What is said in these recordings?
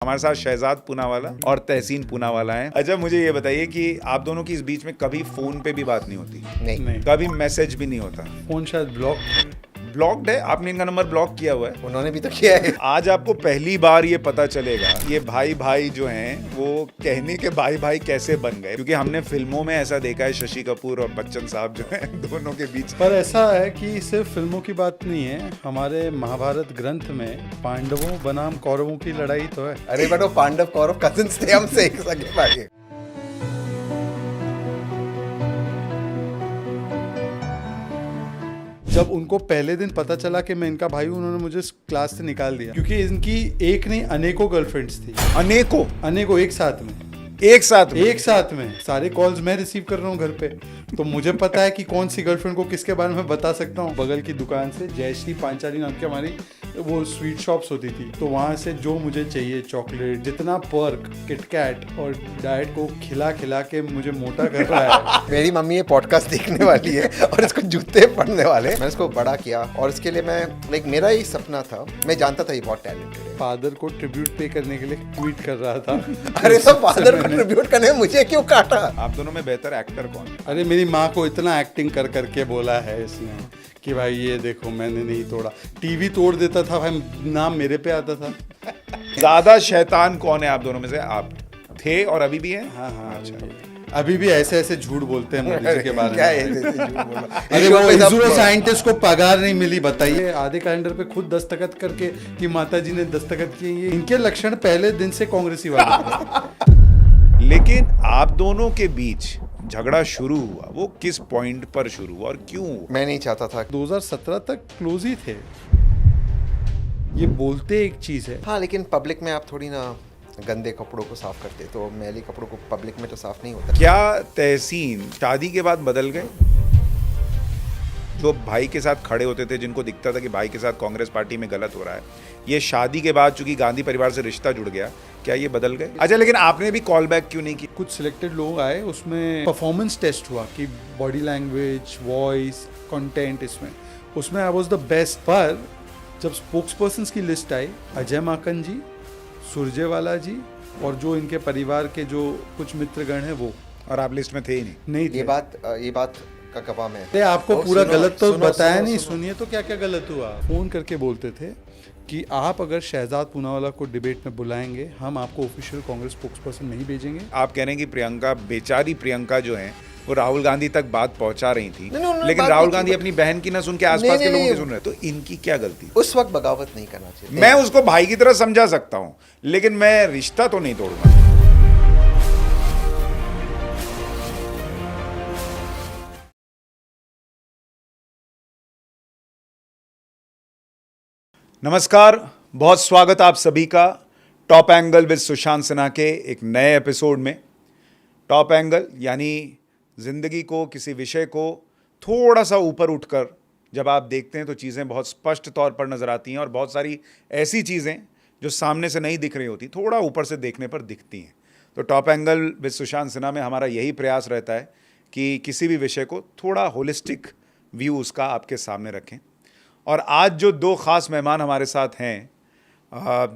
हमारे साथ शहजाद पूनावाला और तहसीन पूनावाला हैं। अच्छा, मुझे ये बताइए कि आप दोनों की इस बीच में कभी फोन पे भी बात नहीं होती? नहीं। कभी मैसेज भी नहीं होता? फोन शायद ब्लॉक्ड है? आपने इनका नंबर ब्लॉक किया हुआ है? उन्होंने भी तो किया है। आज आपको पहली बार ये पता चलेगा ये भाई भाई जो हैं वो कहने के भाई भाई कैसे बन गए, क्योंकि हमने फिल्मों में ऐसा देखा है शशि कपूर और बच्चन साहब जो हैं दोनों के बीच। पर ऐसा है कि सिर्फ फिल्मों की बात नहीं है, हमारे महाभारत ग्रंथ में पांडवों बनाम कौरवों की लड़ाई तो है। अरे बट वो पांडव कौरव कजिन्स थे, हमसे एक सगे भाई। जब उनको पहले दिन पता चला कि मैं इनका भाई हूं, उन्होंने मुझे क्लास से निकाल दिया, क्योंकि इनकी एक नहीं अनेकों गर्लफ्रेंड्स थी। अनेकों एक साथ में सारे कॉल्स मैं रिसीव कर रहा हूँ घर पे। तो मुझे पता है कि कौन सी गर्लफ्रेंड को किसके बारे में बता सकता हूँ। बगल की दुकान से जयश्री पांचाली नाम की हमारी वो स्वीट शॉप्स होती थी, तो वहाँ से जो मुझे चाहिए चॉकलेट, जितना पर्क, किटकैट और डाइट को खिला खिला के मुझे मोटा कर रहा है। मेरी मम्मी ये पॉडकास्ट देखने वाली है और इसको जूते पड़ने वाले। मैंने इसको बड़ा किया और इसके लिए मैं मेरा ही सपना था, मैं जानता था ये बहुत टैलेंटेड है। फादर को ट्रिब्यूट पे करने के लिए ट्वीट कर रहा था। अरे सब फादर को ट्रिब्यूट करने में मुझे क्यों काटा? आप दोनों में बेहतर एक्टर कौन है? अरे मेरी माँ को इतना एक्टिंग कर करके बोला है इसने कि भाई ये देखो मैंने नहीं तोड़ा, टीवी तोड़ देता था भाई, नाम मेरे पे आता था। ज्यादा शैतान कौन है आप दोनों में से? आप थे और अभी भी हैं? हाँ अच्छा, अभी भी ऐसे ऐसे झूठ बोलते हैं मोदी जी के बारे क्या में। है झूठ बोला? अरे वो इसरो साइंटिस्ट को पगार नहीं मिली, बताइए। आधे कैलेंडर पे खुद दस्तखत करके कि माता जी ने दस्तखत किए, ये इनके लक्षण पहले दिन से कांग्रेसी वाले। लेकिन आप दोनों के बीच झगड़ा शुरू हुआ, वो किस पॉइंट पर शुरू हुआ और क्यों? मैं नहीं चाहता था। 2017 तक क्लोज ही थे। ये बोलते एक चीज है। हाँ, लेकिन पब्लिक में आप थोड़ी ना गंदे कपड़ों को साफ करते, तो मैले कपड़ों को पब्लिक में तो साफ नहीं होता। क्या तहसीन शादी के बाद बदल गए? जो भाई के साथ खड़े होते थे, जिनको दिखता था कि भाई के साथ कांग्रेस पार्टी में गलत हो रहा है, ये शादी के बाद चूंकि गांधी परिवार से रिश्ता जुड़ गया, क्या ये बदल गए? अच्छा, लेकिन आपने भी कॉल बैक क्यों नहीं की? कुछ सिलेक्टेड लोग आए, उसमें परफॉर्मेंस टेस्ट हुआ कि बॉडी लैंग्वेज, वॉइस, कंटेंट, उसमें आई वाज द बेस्ट। पर जब स्पोक्स पर्सन्स की लिस्ट आई, अजय माकन जी, सुरजेवाला जी और जो इनके परिवार के जो कुछ मित्रगण हैं वो, और आप लिस्ट में थे ही नहीं थे। ये बात का गवाह मैं। अरे आपको पूरा गलत तो बताया नहीं, सुनिए तो क्या क्या गलत हुआ। फोन करके बोलते थे कि आप अगर शहजाद पूनावाला को डिबेट में बुलाएंगे, हम आपको ऑफिशियल कांग्रेस स्पोक्स पर्सन नहीं भेजेंगे। आप कह रहे हैं कि प्रियंका, बेचारी प्रियंका जो है वो राहुल गांधी तक बात पहुंचा रही थी, लेकिन राहुल गांधी अपनी बहन की ना सुन के आसपास के लोगों की सुन रहे, तो इनकी क्या गलती? उस वक्त बगावत नहीं करना चाहिए। मैं उसको भाई की तरह समझा सकता हूं, लेकिन मैं रिश्ता तो नहीं तोड़ूंगा। नमस्कार, बहुत स्वागत आप सभी का top angle with Sushant Sinha के एक नए एपिसोड में। टॉप एंगल यानी जिंदगी को, किसी विषय को थोड़ा सा ऊपर उठकर जब आप देखते हैं तो चीज़ें बहुत स्पष्ट तौर पर नजर आती हैं, और बहुत सारी ऐसी चीज़ें जो सामने से नहीं दिख रही होती, थोड़ा ऊपर से देखने पर दिखती हैं। तो top angle with Sushant Sinha में हमारा यही प्रयास रहता है कि किसी भी विषय को थोड़ा होलिस्टिक व्यू उसका आपके सामने रखें। और आज जो दो ख़ास मेहमान हमारे साथ हैं,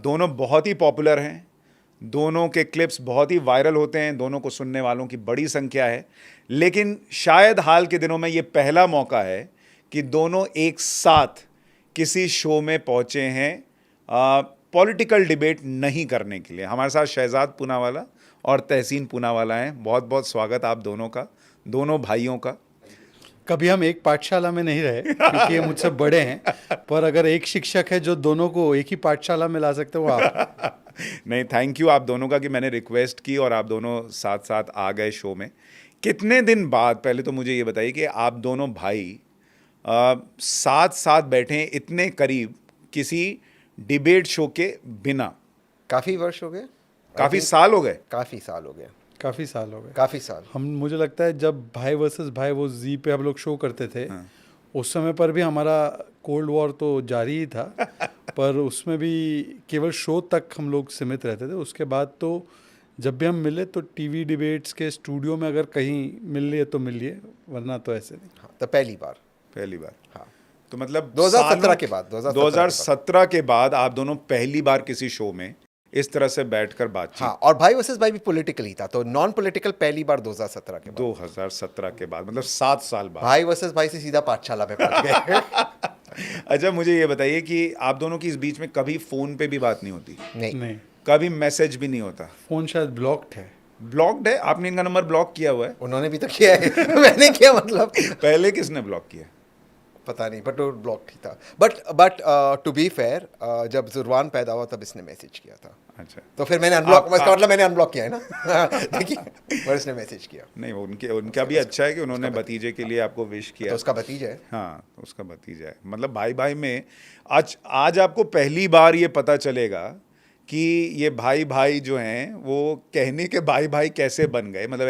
दोनों बहुत ही पॉपुलर हैं, दोनों के क्लिप्स बहुत ही वायरल होते हैं, दोनों को सुनने वालों की बड़ी संख्या है, लेकिन शायद हाल के दिनों में ये पहला मौका है कि दोनों एक साथ किसी शो में पहुंचे हैं पॉलिटिकल डिबेट नहीं करने के लिए। हमारे साथ शहजाद पूनावाला और तहसीन पूनावाला हैं। बहुत बहुत स्वागत आप दोनों का, दोनों भाइयों का। कभी हम एक पाठशाला में नहीं रहे क्योंकि ये मुझसे बड़े हैं, पर अगर एक शिक्षक है जो दोनों को एक ही पाठशाला में ला सकते हो वो आप। नहीं, थैंक यू आप दोनों का कि मैंने रिक्वेस्ट की और आप दोनों साथ साथ आ गए शो में। कितने दिन बाद, पहले तो मुझे ये बताइए कि आप दोनों भाई साथ साथ बैठे हैं इतने करीब किसी डिबेट शो के बिना? काफी वर्ष हो गए, काफी साल हो गए। काफी साल हो गए। काफी साल। हम, मुझे लगता है जब भाई वर्सेस भाई वो जी पे हम लोग शो करते थे, उस समय पर भी हमारा कोल्ड वॉर तो जारी ही था, पर उसमें भी केवल शो तक हम लोग सीमित रहते थे। उसके बाद तो जब भी हम मिले तो टीवी डिबेट्स के स्टूडियो में अगर कहीं मिल लिए तो मिल लिए, वरना तो ऐसे नहीं। हाँ, तो पहली बार। हाँ, तो मतलब 2017 के बाद 2017 के बाद आप दोनों पहली बार किसी शो में इस तरह से बैठकर बातचीत। हाँ, और भाई वर्सेस भाई भी पॉलिटिकल ही था, तो नॉन पॉलिटिकल पहली बार 2017 के बाद। 2017 के बाद, मतलब 7 साल बाद। भाई वर्सेस भाई से सीधा पाठशाला पे पहुंच गए। अच्छा, मुझे ये बताइए कि आप दोनों की इस बीच में कभी फोन पे भी बात नहीं होती? नहीं, कभी मैसेज भी नहीं होता? फोन शायद ब्लॉक्ड है। ब्लॉक्ड है? आपने इनका नंबर ब्लॉक किया हुआ है? उन्होंने भी तो किया है। मैंने किया, मतलब पहले किसने ब्लॉक किया? पता नहीं, बट वो ब्लॉक ही था। बट टू बी फेयर, जब जुर्वान पैदा हुआ तब इसने मैसेज किया था। अच्छा, तो फिर मैंने अनब्लॉक, इसका मतलब मैंने अनब्लॉक किया है ना। देखिए, पर इसने मैसेज किया। नहीं, उनका भी अच्छा है कि उन्होंने भतीजे के लिए आपको विश किया। तो उसका भतीजा है। हाँ, उसका भतीजा है। मतलब भाई भाई में आज आपको पहली बार ये पता चलेगा कि ये भाई भाई जो हैं वो कहने के भाई भाई कैसे बन गए, मतलब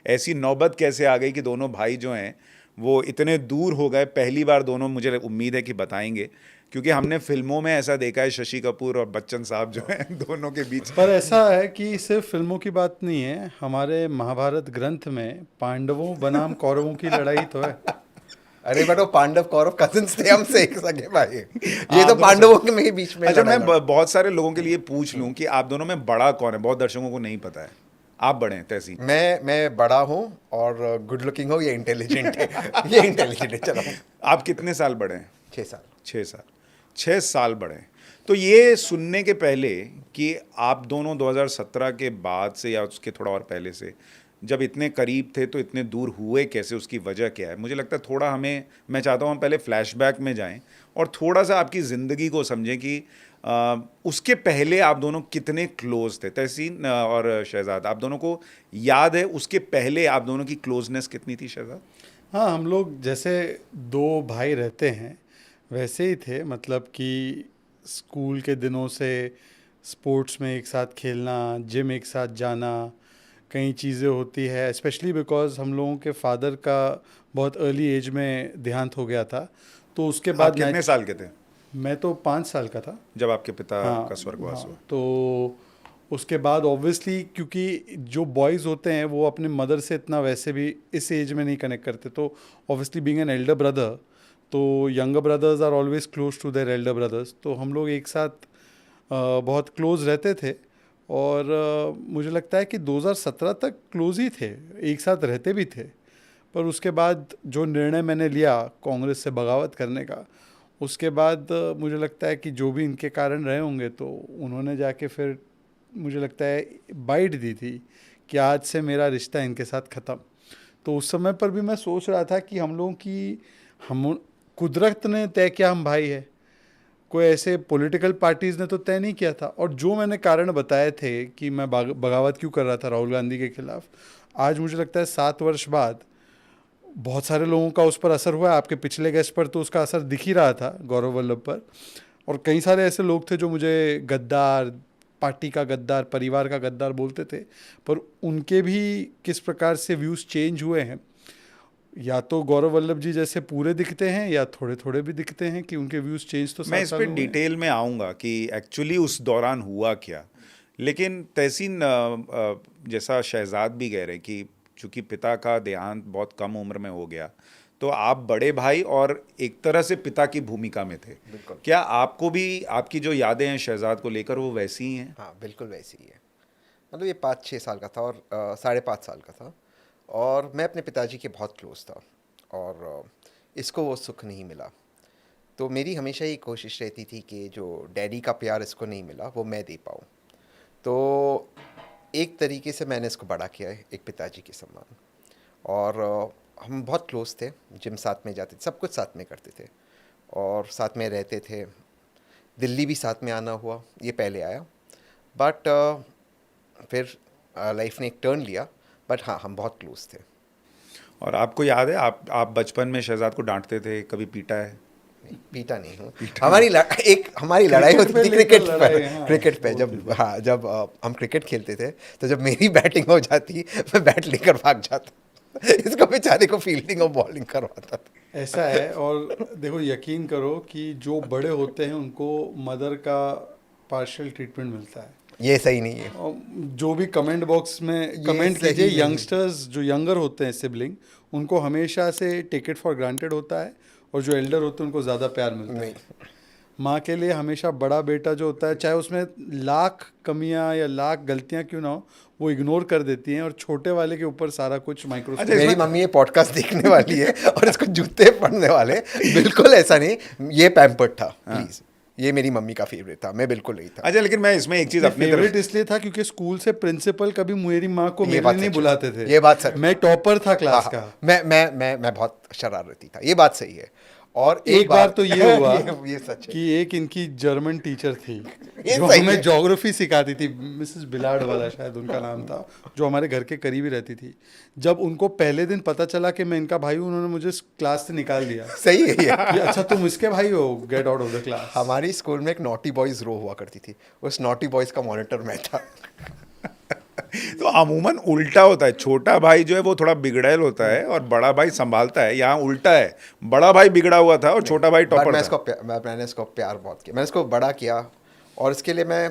ऐसी नौबत कैसे आ गई कि दोनों भाई जो हैं वो इतने दूर हो गए। पहली बार दोनों, मुझे उम्मीद है कि बताएंगे, क्योंकि हमने फिल्मों में ऐसा देखा है, शशि कपूर और बच्चन साहब जो हैं दोनों के बीच। पर ऐसा है कि सिर्फ फिल्मों की बात नहीं है, हमारे महाभारत ग्रंथ में पांडवों बनाम कौरवों की लड़ाई तो है। अरे बट वो पांडव कौरव कजिन्स थे, हमसे एक सगे भाई। ये तो पांडवों के में बीच में अच्छा, लड़ा मैं बहुत सारे लोगों के लिए पूछ लूं कि आप दोनों में बड़ा कौन है? बहुत दर्शकों को नहीं पता है। आप बड़े हैं तहसीन? मैं बड़ा हूँ और गुड लुकिंग हूँ, ये इंटेलिजेंट है। ये इंटेलिजेंट है। चलो, आप कितने साल बड़े हैं? 6 साल। 6 साल बड़े हैं। तो ये सुनने के पहले कि आप दोनों 2017 के बाद से या उसके थोड़ा और पहले से जब इतने करीब थे तो इतने दूर हुए कैसे, उसकी वजह क्या है? मुझे लगता है थोड़ा मैं चाहता हूँ हम पहले फ्लैशबैक में जाएं और थोड़ा सा आपकी ज़िंदगी को समझें कि उसके पहले आप दोनों कितने क्लोज थे। तहसीन और शहजाद, आप दोनों को याद है उसके पहले आप दोनों की क्लोजनेस कितनी थी शहजाद? हाँ, हम लोग जैसे 2 भाई रहते हैं वैसे ही थे, मतलब कि स्कूल के दिनों से स्पोर्ट्स में एक साथ खेलना, जिम एक साथ जाना, कई चीज़ें होती है, स्पेशली बिकॉज हम लोगों के फादर का बहुत अर्ली एज में देहांत हो गया था। तो उसके आप बाद कितने साल के थे मैं तो 5 साल का था जब आपके पिता हाँ, का स्वर्गवास हुआ? तो उसके बाद ऑब्वियसली क्योंकि जो बॉयज़ होते हैं वो अपने मदर से इतना वैसे भी इस एज में नहीं कनेक्ट करते, तो obviously being an elder brother, तो younger brothers are always close to their elder brothers, तो हम लोग एक साथ बहुत क्लोज रहते थे। और मुझे लगता है कि 2017 तक क्लोज ही थे, एक साथ रहते भी थे। पर उसके बाद जो निर्णय मैंने लिया कांग्रेस से बगावत करने का, उसके बाद मुझे लगता है कि जो भी इनके कारण रहे होंगे, तो उन्होंने जाके फिर मुझे लगता है बाइट दी थी कि आज से मेरा रिश्ता इनके साथ ख़त्म। तो उस समय पर भी मैं सोच रहा था कि हम लोगों की, हम कुदरत ने तय किया हम भाई है, कोई ऐसे पॉलिटिकल पार्टीज़ ने तो तय नहीं किया था। और जो मैंने कारण बताए थे कि मैं बगावत क्यों कर रहा था राहुल गांधी के खिलाफ, आज मुझे लगता है 7 वर्ष बाद बहुत सारे लोगों का उस पर असर हुआ है। आपके पिछले गेस्ट पर तो उसका असर दिख ही रहा था, गौरव वल्लभ पर, और कई सारे ऐसे लोग थे जो मुझे गद्दार, पार्टी का गद्दार, परिवार का गद्दार बोलते थे, पर उनके भी किस प्रकार से व्यूज़ चेंज हुए हैं। या तो गौरव वल्लभ जी जैसे पूरे दिखते हैं या थोड़े थोड़े भी दिखते हैं कि उनके व्यूज़ चेंज तो मैं इस पे डिटेल में आऊँगा कि एक्चुअली उस दौरान हुआ क्या। लेकिन तहसीन, जैसा शहजाद भी कह रहे हैं कि चूँकि पिता का देहांत बहुत कम उम्र में हो गया, तो आप बड़े भाई और एक तरह से पिता की भूमिका में थे। बिल्कुल। क्या आपको भी आपकी जो यादें हैं शहजाद को लेकर वो वैसी ही हैं? हाँ, बिल्कुल वैसी ही है। मतलब ये 5-6 साल का था और 5.5 साल का था, और मैं अपने पिताजी के बहुत क्लोज था, और इसको वो सुख नहीं मिला। तो मेरी हमेशा ही कोशिश रहती थी कि जो डैडी का प्यार इसको नहीं मिला वो मैं दे पाऊँ। तो एक तरीके से मैंने इसको बड़ा किया है एक पिताजी के समान। और हम बहुत क्लोज थे, जिम साथ में जाते थे, सब कुछ साथ में करते थे और साथ में रहते थे। दिल्ली भी साथ में आना हुआ, ये पहले आया, बट फिर लाइफ ने एक टर्न लिया। बट हाँ, हम बहुत क्लोज थे। और आपको याद है आप बचपन में शहजाद को डांटते थे, कभी पीटा है? नहीं, पीटा नहीं हूँ। हमारी लड़ाई होती थी क्रिकेट पे जब हम क्रिकेट खेलते थे, तो जब मेरी बैटिंग हो जाती मैं बैट लेकर भाग जाता, इसको बेचारे को फील्डिंग और बॉलिंग करवाता था। ऐसा है। और देखो, यकीन करो कि जो बड़े होते हैं उनको मदर का पार्शियल ट्रीटमेंट मिलता है। ये सही नहीं है। और जो भी कमेंट बॉक्स में कमेंट सही कीजिए, नहीं। यंगस्टर्स जो यंगर होते हैं सिबलिंग, उनको हमेशा से टेक इट फॉर ग्रांटेड होता है, और जो एल्डर होते हैं उनको ज़्यादा प्यार मिलता है। नहीं, माँ के लिए हमेशा बड़ा बेटा जो होता है, चाहे उसमें लाख कमियां या लाख गलतियां क्यों ना हो, वो इग्नोर कर देती हैं और छोटे वाले के ऊपर सारा कुछ माइक्रोस्कोप। मेरी मम्मी ये पॉडकास्ट देखने वाली है और इसको जूते पड़ने वाले, बिल्कुल ऐसा नहीं, ये पैम्पर्ड था प्लीज, ये मेरी मम्मी का फेवरेट था, मैं बिल्कुल नहीं था। अच्छा, लेकिन मैं इसमें एक चीज अपनी फेवरेट तरफ, इसलिए था क्योंकि स्कूल से प्रिंसिपल कभी मेरी माँ को ये मेरे बात लिए नहीं सच है। बुलाते थे। ये बात सच है। मैं टॉपर था क्लास हाँ, का। हाँ, मैं बहुत शरारती था, ये बात सही है। और एक बार तो ये हुआ ये सच है कि एक इनकी जर्मन टीचर थी ये जो सही हमें है। ज्योग्राफी सिखाती थी, मिसेस बिलाड वाला शायद उनका नाम था, जो हमारे घर के करीब ही रहती थी। जब उनको पहले दिन पता चला कि मैं इनका भाई हूँ, उन्होंने मुझे क्लास से निकाल दिया सही है ये। कि अच्छा तुम इसके भाई हो, get out of the class. हमारी स्कूल में एक नॉटी बॉयज रो हुआ करती थी, उस नॉटी बॉयज का मॉनिटर मैं था। तो अमूमन उल्टा होता है, छोटा भाई जो है वो थोड़ा बिगड़ैल होता है और बड़ा भाई संभालता है। यहाँ उल्टा है, बड़ा भाई बिगड़ा हुआ था और छोटा भाई But टॉपर मैं था। इसको मैंने इसको प्यार बहुत किया, मैंने इसको बड़ा किया, और इसके लिए मैं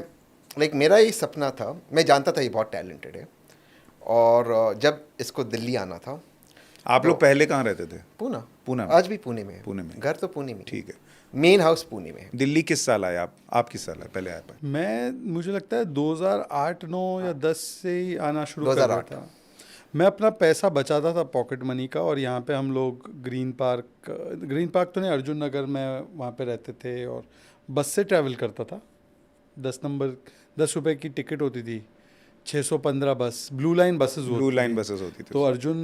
लाइक मेरा ही सपना था, मैं जानता था ये बहुत टैलेंटेड है, और जब इसको दिल्ली आना था। आप लोग पहले कहाँ रहते थे? पूना पूना में? आज भी पुणे में है। पुणे में। घर तो पुणे में, ठीक है। मेन हाउस पुणे में है। दिल्ली किस साल आए आप किस साल आए पहले आए पाए? मुझे लगता है 2008-9 या 10 से ही आना शुरू कर रहा 2008 था। मैं अपना पैसा बचाता था पॉकेट मनी का, और यहाँ पे हम लोग ग्रीन पार्क तो नहीं, अर्जुन नगर में वहाँ पे रहते थे, और बस से ट्रैवल करता था। 10 रुपए की टिकट होती थी, 615 बस, blue line buses blue line buses होती थी। तो अर्जुन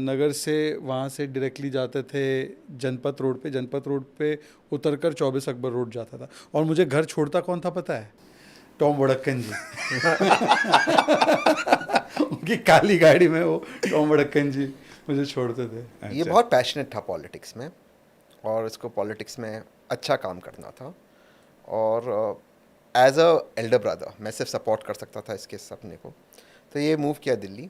नगर से वहाँ से डायरेक्टली जाते थे जनपथ रोड पे उतरकर 24 अकबर रोड जाता था। और मुझे घर छोड़ता कौन था पता है? टॉम वड़क्कन जी। उनकी काली गाड़ी में वो टॉम वड़क्कन जी मुझे छोड़ते थे। ये अच्छा। बहुत पैशनेट था पॉलिटिक्स में, और इसको पॉलिटिक्स में अच्छा काम करना था, और एज अ एल्डर ब्रदर मैं सिर्फ सपोर्ट कर सकता था इसके सपने को। तो ये मूव किया दिल्ली,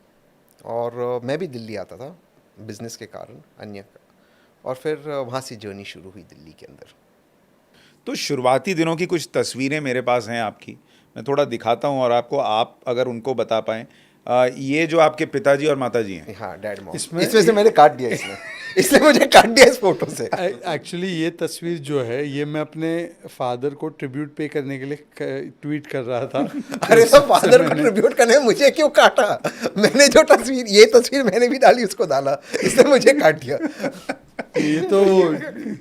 और मैं भी दिल्ली आता था बिजनेस के कारण अन्य, और फिर वहाँ से जर्नी शुरू हुई दिल्ली के अंदर। तो शुरुआती दिनों की कुछ तस्वीरें मेरे पास हैं आपकी, मैं थोड़ा दिखाता हूँ और आपको, आप अगर उनको बता पाएँ। ये जो आपके पिताजी और माताजी हैं, हाँ, डैड मॉम, इसमें इसमें से मैंने काट दिया इसने मुझे काट दिया इस फोटो से। एक्चुअली ये तस्वीर जो है, ये मैं अपने फादर को ट्रिब्यूट पे करने के लिए ट्वीट कर रहा था। अरे तो फादर को ट्रिब्यूट करने में मुझे क्यों काटा? मैंने जो तस्वीर, ये तस्वीर मैंने भी डाली, उसको डाला, इसने मुझे काट दिया। ये तो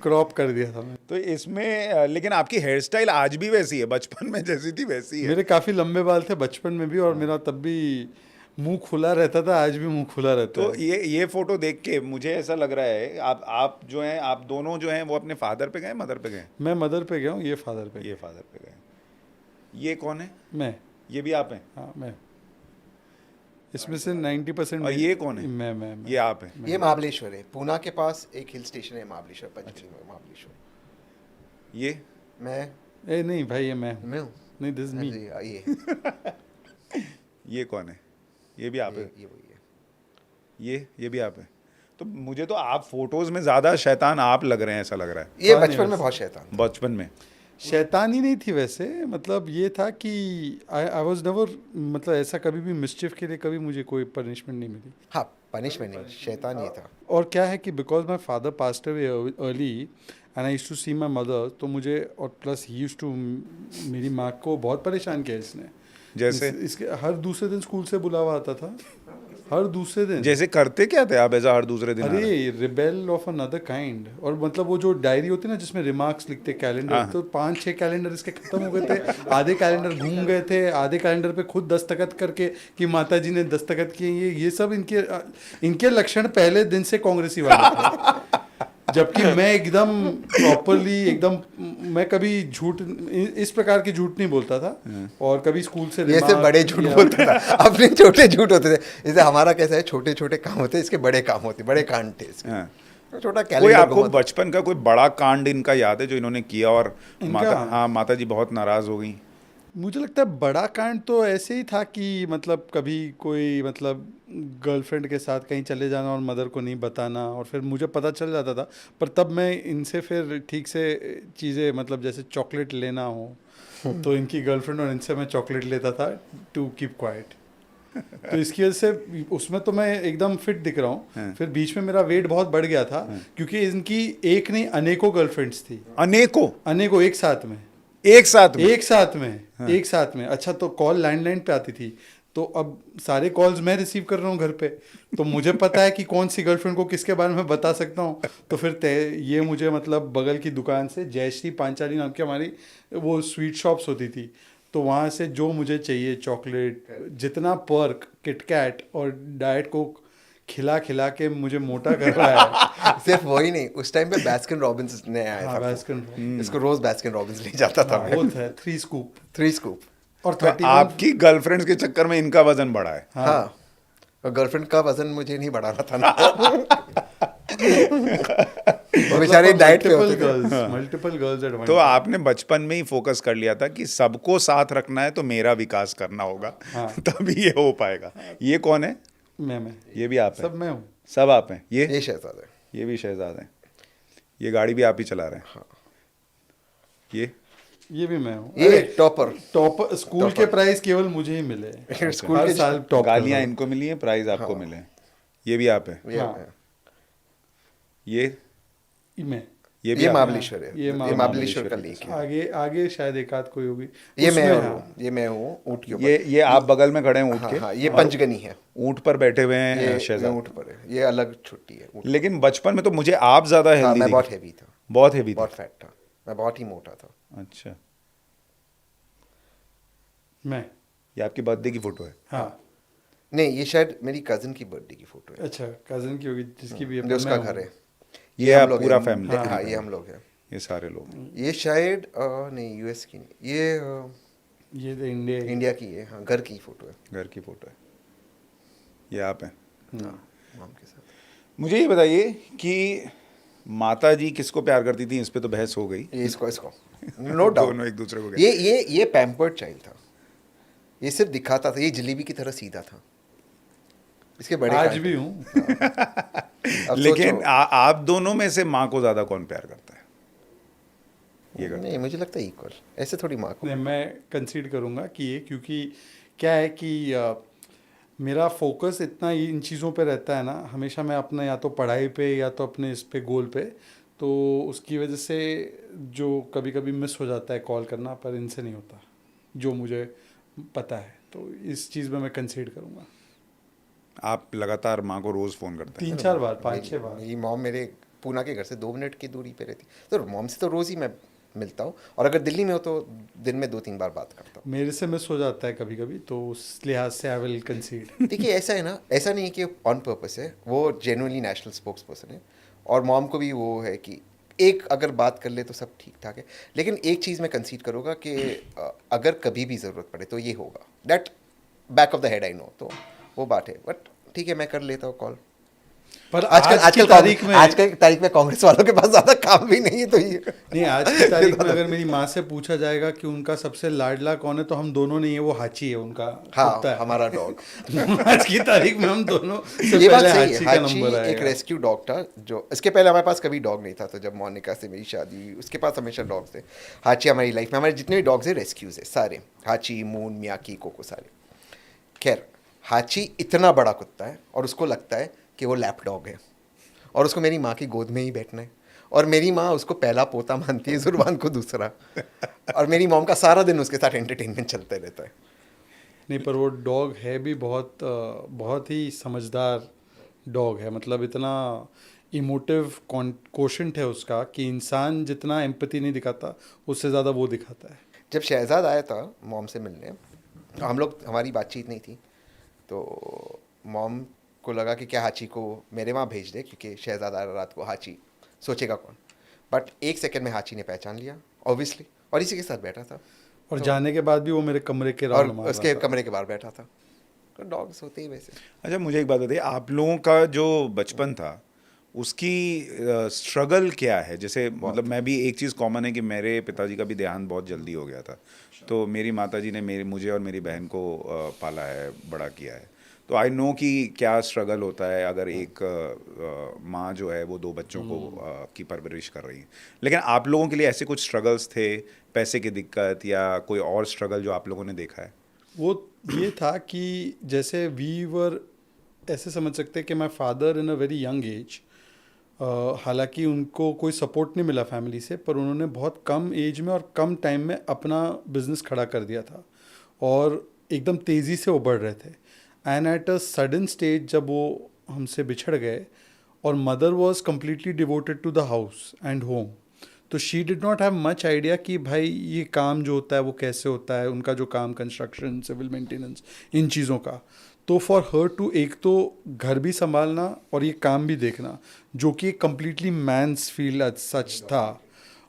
क्रॉप कर दिया था मैं। तो इसमें लेकिन आपकी हेयर स्टाइल आज भी वैसी है, बचपन में जैसी थी वैसी है। मेरे काफी लंबे बाल थे बचपन में भी, और मेरा तब भी मुंह खुला रहता था, आज भी मुंह खुला रहता तो है। ये फोटो देख के मुझे ऐसा लग रहा है, आप जो हैं, आप दोनों जो हैं वो अपने फादर पे गए, मदर पे गए? मैं मदर पे गया हूँ, ये फादर पे। ये फादर पे गए। ये कौन है? मैं। ये भी आप हैं? हाँ, मैं। इसमें से 90% और ये कौन है? मैं। ये आप हैं? ये महाबलेश्वर है, पूना के पास एक हिल स्टेशन है महाबलेश्वर, पंचमढ़ी में महाबलेश्वर। ये ए नहीं भाई, ये मैं हूँ। मैं हूँ। नहीं, दिस मी। ये कौन है? ये भी आप हैं? ये वही है। ये भी आप हैं? तो मुझे तो आप फोटोज में ज्यादा शैतान आप लग रहे हैं, ऐसा लग रहा है। ये बचपन में बहुत शैतान था। बचपन में शैतानी नहीं थी वैसे, मतलब ये था कि आई वाज नेवर, मतलब ऐसा कभी भी मिस्चिफ के लिए कभी मुझे कोई पनिशमेंट नहीं मिली। हाँ, पनिशमेंट नहीं, शैतान ये था। और क्या है कि because my father passed away early and I used to see my mother, तो मुझे, और प्लस ही यूज्ड टू, मेरी माँ को बहुत परेशान किया इसने। जैसे इसके हर दूसरे दिन स्कूल से बुलावा आता था, हर दूसरे दिन। जैसे करते क्या थे आप ऐसा हर दूसरे दिन? अरे रिबेल ऑफ अनदर काइंड। और मतलब वो जो डायरी होती है ना जिसमें रिमार्क्स लिखते, कैलेंडर, तो 5-6 कैलेंडर इसके खत्म हो गए थे, आधे कैलेंडर घूम गए थे, आधे कैलेंडर पे खुद दस्तखत करके कि माता जी ने दस्तखत किए। ये सब इनके लक्षण पहले दिन से कांग्रेसी वाले थे। जबकि मैं एकदम प्रॉपरली, एकदम, मैं कभी झूठ, इस प्रकार के झूठ नहीं बोलता था, और कभी स्कूल से ये से बड़े झूठ बोलता था, अपने छोटे झूठ होते थे। जैसे हमारा कैसा है, छोटे छोटे काम होते, इसके बड़े काम होते, बड़े कांड थे इसके। हाँ। छोटा कोई कैलेंडर आपको बचपन का कोई बड़ा कांड इनका याद है जो इन्होंने किया और माता जी बहुत नाराज हो गई? मुझे लगता है बड़ा कांड तो ऐसे ही था कि मतलब कभी कोई, मतलब गर्लफ्रेंड के साथ कहीं चले जाना और मदर को नहीं बताना, और फिर मुझे पता चल जाता था, पर तब मैं इनसे फिर ठीक से चीज़ें, मतलब जैसे चॉकलेट लेना हो तो इनकी गर्लफ्रेंड और इनसे मैं चॉकलेट लेता था टू कीप क्वाइट। तो इसकी वजह से उसमें तो मैं एकदम फिट दिख रहा हूँ। फिर बीच में मेरा वेट बहुत बढ़ गया था क्योंकि इनकी एक नहीं अनेकों गर्लफ्रेंड्स थी। अनेकों एक साथ में एक साथ में एक साथ में। अच्छा, तो कॉल लैंडलाइन पे आती थी, तो अब सारे कॉल्स मैं रिसीव कर रहा हूँ घर पे, तो मुझे पता है कि कौन सी गर्लफ्रेंड को किसके बारे में बता सकता हूँ। तो फिर ये मुझे मतलब बगल की दुकान से, जयश्री पांचाली नाम की हमारी वो स्वीट शॉप्स होती थी, तो वहाँ से जो मुझे चाहिए चॉकलेट, जितना पर्क, किटकैट और डाइट कोक खिला खिला के मुझे मोटा कर रहा है। सिर्फ वही नहीं, उस टाइम पे बास्किन रॉबिन्स ने आया हाँ, था। बास्किन इसको रोज बास्किन रॉबिन्स ले जाता था मैं। वो था 3 स्कूप 3 स्कूप। और तो 31 आपकी गर्लफ्रेंड्स के चक्कर में इनका वजन बढ़ा है। हाँ, और गर्लफ्रेंड का वजन मुझे नहीं बढ़ाना था ना। वो बेचारे डाइट पे होते थे। Multiple girls at one. तो आपने बचपन में ही फोकस कर लिया था कि सबको साथ रखना है तो मेरा विकास करना होगा, तभी ये हो पाएगा। ये कौन है? मैं ये भी आप हैं? सब मैं हूँ। सब आप हैं? ये शहजाद है। ये भी शहजाद हैं। ये गाड़ी भी आप ही चला रहे हैं? हाँ। ये भी मैं हूँ। ये टॉपर स्कूल के प्राइज केवल मुझे ही मिले। स्कूल हर के साल टॉप गालियाँ इनको मिली हैं, प्राइज आपको मिले हैं। ये भी आप हैं? ये भी आप हैं? महाबलेश्वर है। ये महाबलेश्वर का लेक है। आगे शायद एक आध कोई होगी। ये मैं हूँ ऊँट के ऊपर। ये आप बगल में खड़े हैं ऊँट के? हाँ, ये पंचगनी है। ऊँट पर बैठे हुए हैं शहजाद। ऊँट पर है, ये अलग छुट्टी है। लेकिन बचपन में तो मुझे आप ज्यादा हेल्दी मैं बहुत हेवी था। बहुत हेवी था? बहुत फैट था मैं, बहुत ही मोटा था। अच्छा। ये आपकी बर्थडे की फोटो है? हाँ। नहीं, ये शायद मेरी कजिन की बर्थडे की फोटो है। अच्छा, कजिन की होगी, जिसकी भी उसका घर है। ये आप पूरा फैमिली? हाँ, ये हम लोग हैं। ये सारे लोग? ये शायद नहीं, यूएस की नहीं, ये तो इंडिया की है। हाँ, घर की फोटो है। घर की फोटो है। ये आप हैं? हाँ, मॉम के साथ। मुझे ये बताइए कि माता जी किसको प्यार करती थी? इस पे तो बहस हो गई। इसको नो डाउट दोनों एक दूसरे को। ये पैम्पर्ड चाइल्ड था। ये सिर्फ दिखाता था, ये जलेबी की तरह सीधा था। इसके बड़े आज भी हूँ। लेकिन आप दोनों में से माँ को ज्यादा कौन प्यार करता है? ये नहीं, मुझे लगता है इक्वल। ऐसे थोड़ी माँ को। नहीं, मैं कंसीड करूँगा कि ये, क्योंकि क्या है कि मेरा फोकस इतना इन चीज़ों पे रहता है ना हमेशा, मैं अपना या तो पढ़ाई पे या तो अपने इस पे गोल पे, तो उसकी वजह से जो कभी कभी मिस हो जाता है कॉल करना, पर इनसे नहीं होता जो मुझे पता है। तो इस चीज़ में मैं कंसीड करूँगा। आप लगातार माँ को रोज़ फ़ोन करते हैं? 3-4 बार, 5-6 बार। मेरी मॉम मेरे पूना के घर से 2 मिनट की दूरी पे रहती, तो मॉम से तो रोज़ ही मैं मिलता हूँ, और अगर दिल्ली में हो तो दिन में 2-3 बार बात करता हूँ। मेरे से मिस हो जाता है कभी कभी, तो उस लिहाज से आई विल कंसीड। देखिए, ऐसा है ना, ऐसा नहीं है कि ऑन पर्पस है, वो जेन्युइनली नेशनल स्पोक्स पर्सन है, और मॉम को भी वो है कि एक अगर बात कर ले तो सब ठीक ठाक है। लेकिन एक चीज़ मैं कंसीड करूँगा कि अगर कभी भी ज़रूरत पड़े तो ये होगा, that back of the head I know, तो वो बात है। बट ठीक है, मैं कर लेता हूँ कॉल। पर आज की तारीख में कांग्रेस वालों के पास ज़्यादा काम भी नहीं है, तो ये नहीं, आज की तारीख में अगर मेरी माँ से पूछा जाएगा कि उनका सबसे लाडला कौन है, तो हम दोनों नहीं है, वो हाची है उनका। हाँ, हमारा डॉग। आज की तारीख में हम दोनों से ये बात पहले सही हाची है। का नंबर आएगा। एक रेस्क्यू डॉग था, जो इसके पहले हमारे पास कभी डॉग नहीं था, तो जब मोनिका से मेरी शादी हुई उसके पास हमेशा डॉग्स थे। हाची हमारी लाइफ में, हमारे जितने भी डॉग्स हैं रेस्क्यूज है सारे, हाची, मून, मियाकी, कोको, सारे। खैर, हाची इतना बड़ा कुत्ता है और उसको लगता है कि वो लैप डॉग है, और उसको मेरी माँ की गोद में ही बैठना है, और मेरी माँ उसको पहला पोता मानती है, जुर्बान को दूसरा, और मेरी मॉम का सारा दिन उसके साथ एंटरटेनमेंट चलता रहता है। नहीं, पर वो डॉग है भी बहुत ही समझदार डॉग है। मतलब इतना इमोटिव कोशेंट है उसका कि इंसान जितना एम्पैथी नहीं दिखाता, उससे ज़्यादा वो दिखाता है। जब शहजाद आया था मॉम से मिलने, हमारी बातचीत नहीं थी, तो मॉम को लगा कि क्या हाची को मेरे वहाँ भेज दे, क्योंकि शहजाद आ रहा रात को, हाची सोचेगा कौन। बट 1 सेकंड में हाची ने पहचान लिया ऑब्वियसली, और इसी के साथ बैठा था। और तो जाने के बाद भी वो मेरे कमरे के और उसके कमरे के बाहर बैठा था। तो डॉग्स होते ही वैसे। अच्छा, मुझे एक बात बताइए, आप लोगों का जो बचपन था उसकी स्ट्रगल क्या है? जैसे मतलब मैं भी, एक चीज़ कॉमन है कि मेरे पिताजी का भी देहांत बहुत जल्दी हो गया था, तो मेरी माताजी ने मुझे और मेरी बहन को पाला है, बड़ा किया है, तो आई नो कि क्या स्ट्रगल होता है अगर एक माँ जो है वो 2 बच्चों को की परवरिश कर रही है। लेकिन आप लोगों के लिए ऐसे कुछ स्ट्रगल्स थे, पैसे की दिक्कत या कोई और स्ट्रगल जो आप लोगों ने देखा है? वो ये था कि जैसे वी वर ऐसे समझ सकते हैं कि my father in a very young age, हालांकि उनको कोई सपोर्ट नहीं मिला फैमिली से, पर उन्होंने बहुत कम एज में और कम टाइम में अपना बिजनेस खड़ा कर दिया था और एकदम तेज़ी से वो बढ़ रहे थे. And at a sudden stage जब वो हमसे बिछड़ गए और mother was completely devoted to the house and home, तो she did not have much idea कि भाई ये काम जो होता है वो कैसे होता है, उनका जो काम कंस्ट्रक्शन, सिविल मेंटेनेंस, इन चीज़ों का. तो फॉर हर टू एक तो घर भी संभालना और ये काम भी देखना, जो कि एक कम्प्लीटली मैंस फील्ड सच था.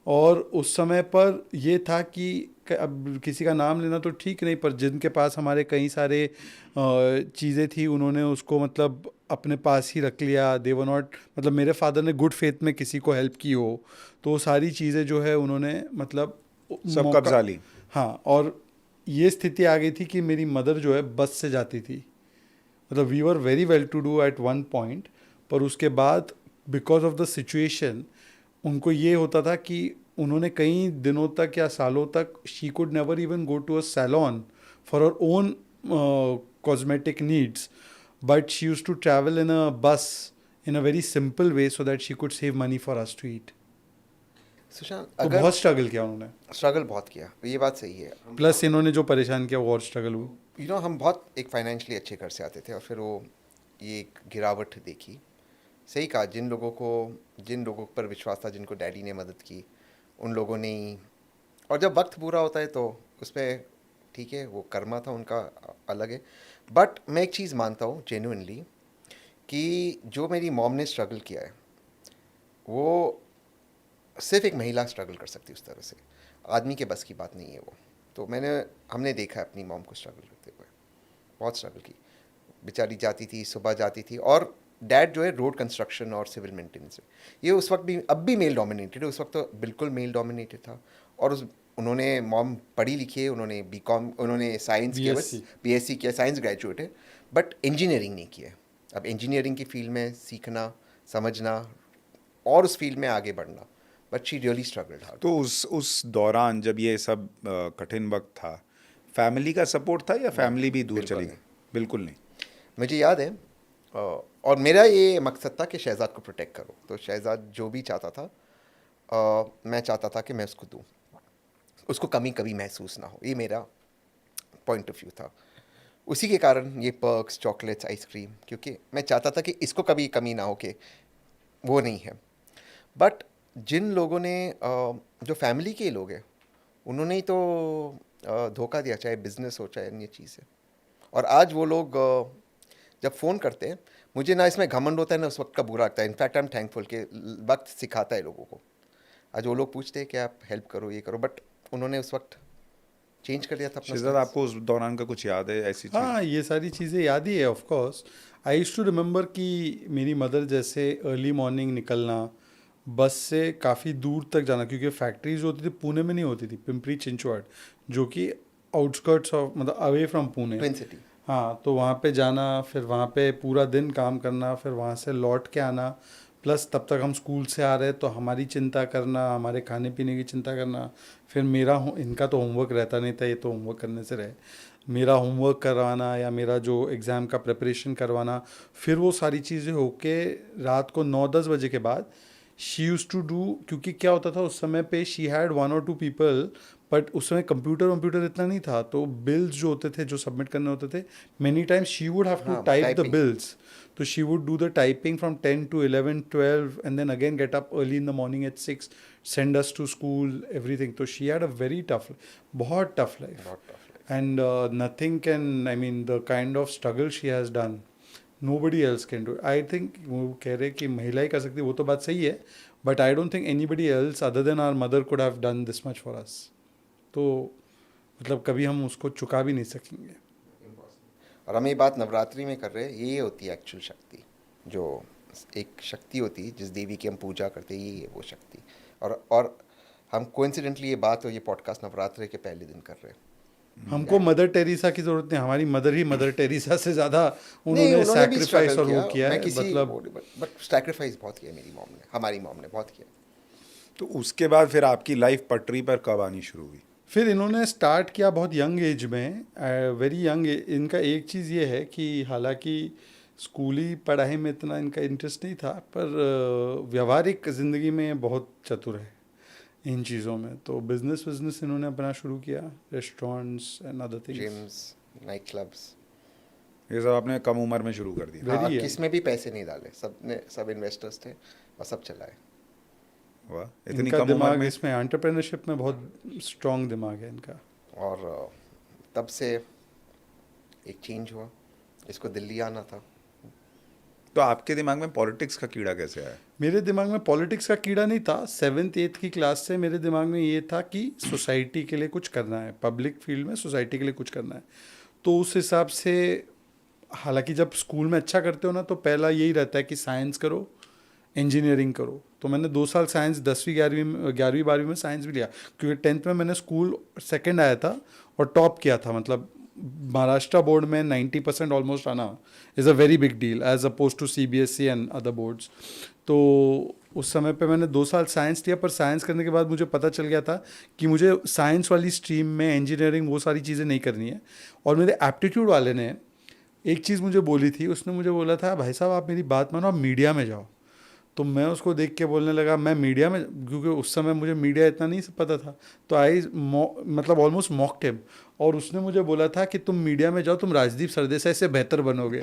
और उस समय पर ये था कि अब किसी का नाम लेना तो ठीक नहीं, पर जिनके पास हमारे कई सारे चीज़ें थी उन्होंने उसको मतलब अपने पास ही रख लिया. दे वर नॉट, मतलब मेरे फादर ने गुड फेथ में किसी को हेल्प की हो, तो वो सारी चीज़ें जो है उन्होंने मतलब सब मौका- कब्जा ली. हाँ. और ये स्थिति आ गई थी कि मेरी मदर जो है बस से जाती थी. मतलब we were very well to do at one point, पर उसके बाद बिकॉज ऑफ द सिचुएशन उनको ये होता था कि उन्होंने कई दिनों तक या सालों तक she could never even go to a salon for her own cosmetic needs, but she use to travel in a bus in a very simple way so that she could save money for us to eat. Sushant, तो अगर बहुत struggle किया उन्होंने, struggle बहुत किया, ये बात सही है. प्लस इन्होंने जो परेशान किया वो और स्ट्रगल हुआ. हम बहुत एक फाइनेंशियली अच्छे घर से आते थे और फिर वो ये एक गिरावट देखी. सही कहा, जिन लोगों पर विश्वास था, जिनको डैडी ने मदद की, उन लोगों ने ही. और जब वक्त पूरा होता है तो उस पर ठीक है, वो कर्मा था उनका, अलग है. बट मैं एक चीज़ मानता हूँ जेन्युइनली कि जो मेरी मॉम ने स्ट्रगल किया है वो सिर्फ एक महिला स्ट्रगल कर सकती है उस तरह से. आदमी के बस की बात नहीं है वो. तो हमने देखा है अपनी मॉम को स्ट्रगल करते हुए, बहुत स्ट्रगल की. बेचारी जाती थी, सुबह जाती थी. और डैड जो है रोड कंस्ट्रक्शन और सिविल मेंटेनेंस में, ये उस वक्त भी, अब भी मेल डोमिनेटेड है, उस वक्त तो बिल्कुल मेल डोमिनेटेड था. और उन्होंने, मॉम पढ़ी लिखी है, उन्होंने बीकॉम, उन्होंने साइंस किया, बस बीएससी किया, साइंस ग्रेजुएट है, बट इंजीनियरिंग नहीं किया है. अब इंजीनियरिंग की फील्ड में सीखना, समझना और उस फील्ड में आगे बढ़ना, but she really struggled hard. तो उस दौरान जब ये सब कठिन वक्त था, फैमिली का सपोर्ट था या फैमिली भी दूर बिल्कुल चली नहीं. गई? बिल्कुल नहीं. मुझे याद है, और मेरा ये मकसद था कि शहज़ाद को प्रोटेक्ट करो. तो शहज़ाद जो भी चाहता था, मैं चाहता था कि मैं उसको दूँ, उसको कमी कभी महसूस ना हो. ये मेरा पॉइंट ऑफ व्यू था. उसी के कारण ये पर्क्स, चॉकलेट्स, आइसक्रीम, क्योंकि मैं चाहता था कि इसको कभी कमी ना हो, कि वो नहीं है. बट जिन लोगों ने, जो फैमिली के लोग हैं, उन्होंने ही तो धोखा दिया, चाहे बिजनेस हो चाहे अन्य चीज़ है. और आज वो लोग जब फ़ोन करते हैं, मुझे ना इसमें घमंड होता है ना उस वक्त का बुरा लगता है. इनफैक्ट आई एम थैंकफुल कि वक्त सिखाता है लोगों को. आज वो लोग पूछते हैं कि आप हेल्प करो, ये करो, बट उन्होंने उस वक्त चेंज कर दिया था अपना. शहजाद, आपको उस दौरान का कुछ याद है ऐसी चीज? हाँ, ये सारी चीज़ें याद ही है. Of course I used to remember कि मेरी मदर जैसे अर्ली मॉर्निंग निकलना, बस से काफ़ी दूर तक जाना, क्योंकि फैक्ट्रीज जो होती थी पुणे में नहीं होती थी, पिंपरी चिंचवड, जो कि आउटस्कर्ट्स ऑफ, मतलब away from Pune, twin city. हाँ. तो वहाँ पे जाना, फिर वहाँ पे पूरा दिन काम करना, फिर वहाँ से लौट के आना, प्लस तब तक हम स्कूल से आ रहे तो हमारी चिंता करना, हमारे खाने पीने की चिंता करना. फिर इनका तो होमवर्क रहता नहीं था, ये तो होमवर्क करने से रहे, मेरा होमवर्क करवाना या मेरा जो एग्ज़ाम का प्रिपरेशन करवाना. फिर वो सारी चीज़ें होके रात को 9-10 बजे के बाद शी यूज़ टू डू, क्योंकि क्या होता था उस समय पे, she had 1 or 2 people, but उस समय कंप्यूटर इतना नहीं था, तो बिल्स जो होते थे, जो सबमिट करने होते थे, many times she would have to type the typing. Bills. तो she would do the typing from 10 to 11, 12, and then again get up early in the morning at 6, send us to school, everything. तो she had a very tough, बहुत tough life. And nothing can, I mean, the kind of struggle she has done, nobody else can do. I think वो कह रहे कि महिला ही कर सकती है, वो तो बात सही है, but I don't think anybody else other than our mother could have done this much for us. तो मतलब कभी हम उसको चुका भी नहीं सकेंगे. और हम ये बात नवरात्रि में कर रहे हैं, ये होती है एक्चुअल शक्ति. जो एक शक्ति होती है जिस देवी की हम पूजा करते हैं, ये है वो शक्ति. और हम कोइंसिडेंटली ये बात और ये पॉडकास्ट नवरात्रि के पहले दिन कर रहे हैं. हमको मदर टेरेसा की जरूरत नहीं, हमारी मदर ही मदर टेरेसा से ज़्यादा उन्होंने सैक्रिफाइस और वो किया है. मतलब बट सैक्रिफाइस बहुत किया मेरी मॉम ने, हमारी मॉम ने बहुत किया. तो उसके बाद फिर आपकी लाइफ पटरी पर कब आनी शुरू हुई? फिर इन्होंने स्टार्ट किया बहुत यंग एज में, वेरी यंग। इनका एक चीज़ ये है कि हालांकि स्कूली पढ़ाई में इतना इनका इंटरेस्ट नहीं था, पर व्यवहारिक ज़िंदगी में बहुत चतुर है इन चीज़ों में। तो बिजनेस इन्होंने अपना शुरू किया, restaurants and other things. Gyms, night clubs, ये सब आपने कम उम्र में शुरू कर दिया। Very हाँ, young. किसमें भी पैसे नहीं डाले, सब इन्वेस्टर्स थे और सब चलाए। वाह, इतनी इनका कम उम्र दिमाग में। इसमें एंटरप्रेन्योरशिप में बहुत स्ट्रांग दिमाग है इनका। और तब से एक चेंज हुआ, इसको दिल्ली आना था। तो आपके दिमाग में पॉलिटिक्स का कीड़ा कैसे आया? मेरे दिमाग में पॉलिटिक्स का कीड़ा नहीं था। 7th 8th की क्लास से मेरे दिमाग में ये था कि सोसाइटी के लिए कुछ करना है, पब्लिक फील्ड में सोसाइटी के लिए कुछ करना है। तो उस हिसाब से, हालांकि जब स्कूल में अच्छा करते हो ना तो पहला यही रहता है कि साइंस करो, इंजीनियरिंग करो। तो मैंने 2 साल साइंस 10वीं 11वीं 12वीं में साइंस भी लिया, क्योंकि 10th में मैंने स्कूल सेकंड आया था और टॉप किया था। मतलब महाराष्ट्र बोर्ड में 90% ऑलमोस्ट आना is a very big deal as opposed to CBSE and other boards. तो उस समय पे मैंने 2 साल साइंस लिया, पर साइंस करने के बाद मुझे पता चल गया था कि मुझे साइंस वाली स्ट्रीम में इंजीनियरिंग वो सारी चीज़ें नहीं करनी है। और मेरे एप्टीट्यूड वाले ने एक चीज़ मुझे बोली थी, उसने मुझे बोला था, भाई साहब आप मेरी बात मानो, आप मीडिया में जाओ। तो मैं उसको देख के बोलने लगा मैं मीडिया में, क्योंकि उस समय मुझे मीडिया इतना नहीं पता था। तो मतलब ऑलमोस्ट मॉक्ड हिम। और उसने मुझे बोला था कि तुम मीडिया में जाओ, तुम राजदीप सरदेसाई से बेहतर बनोगे।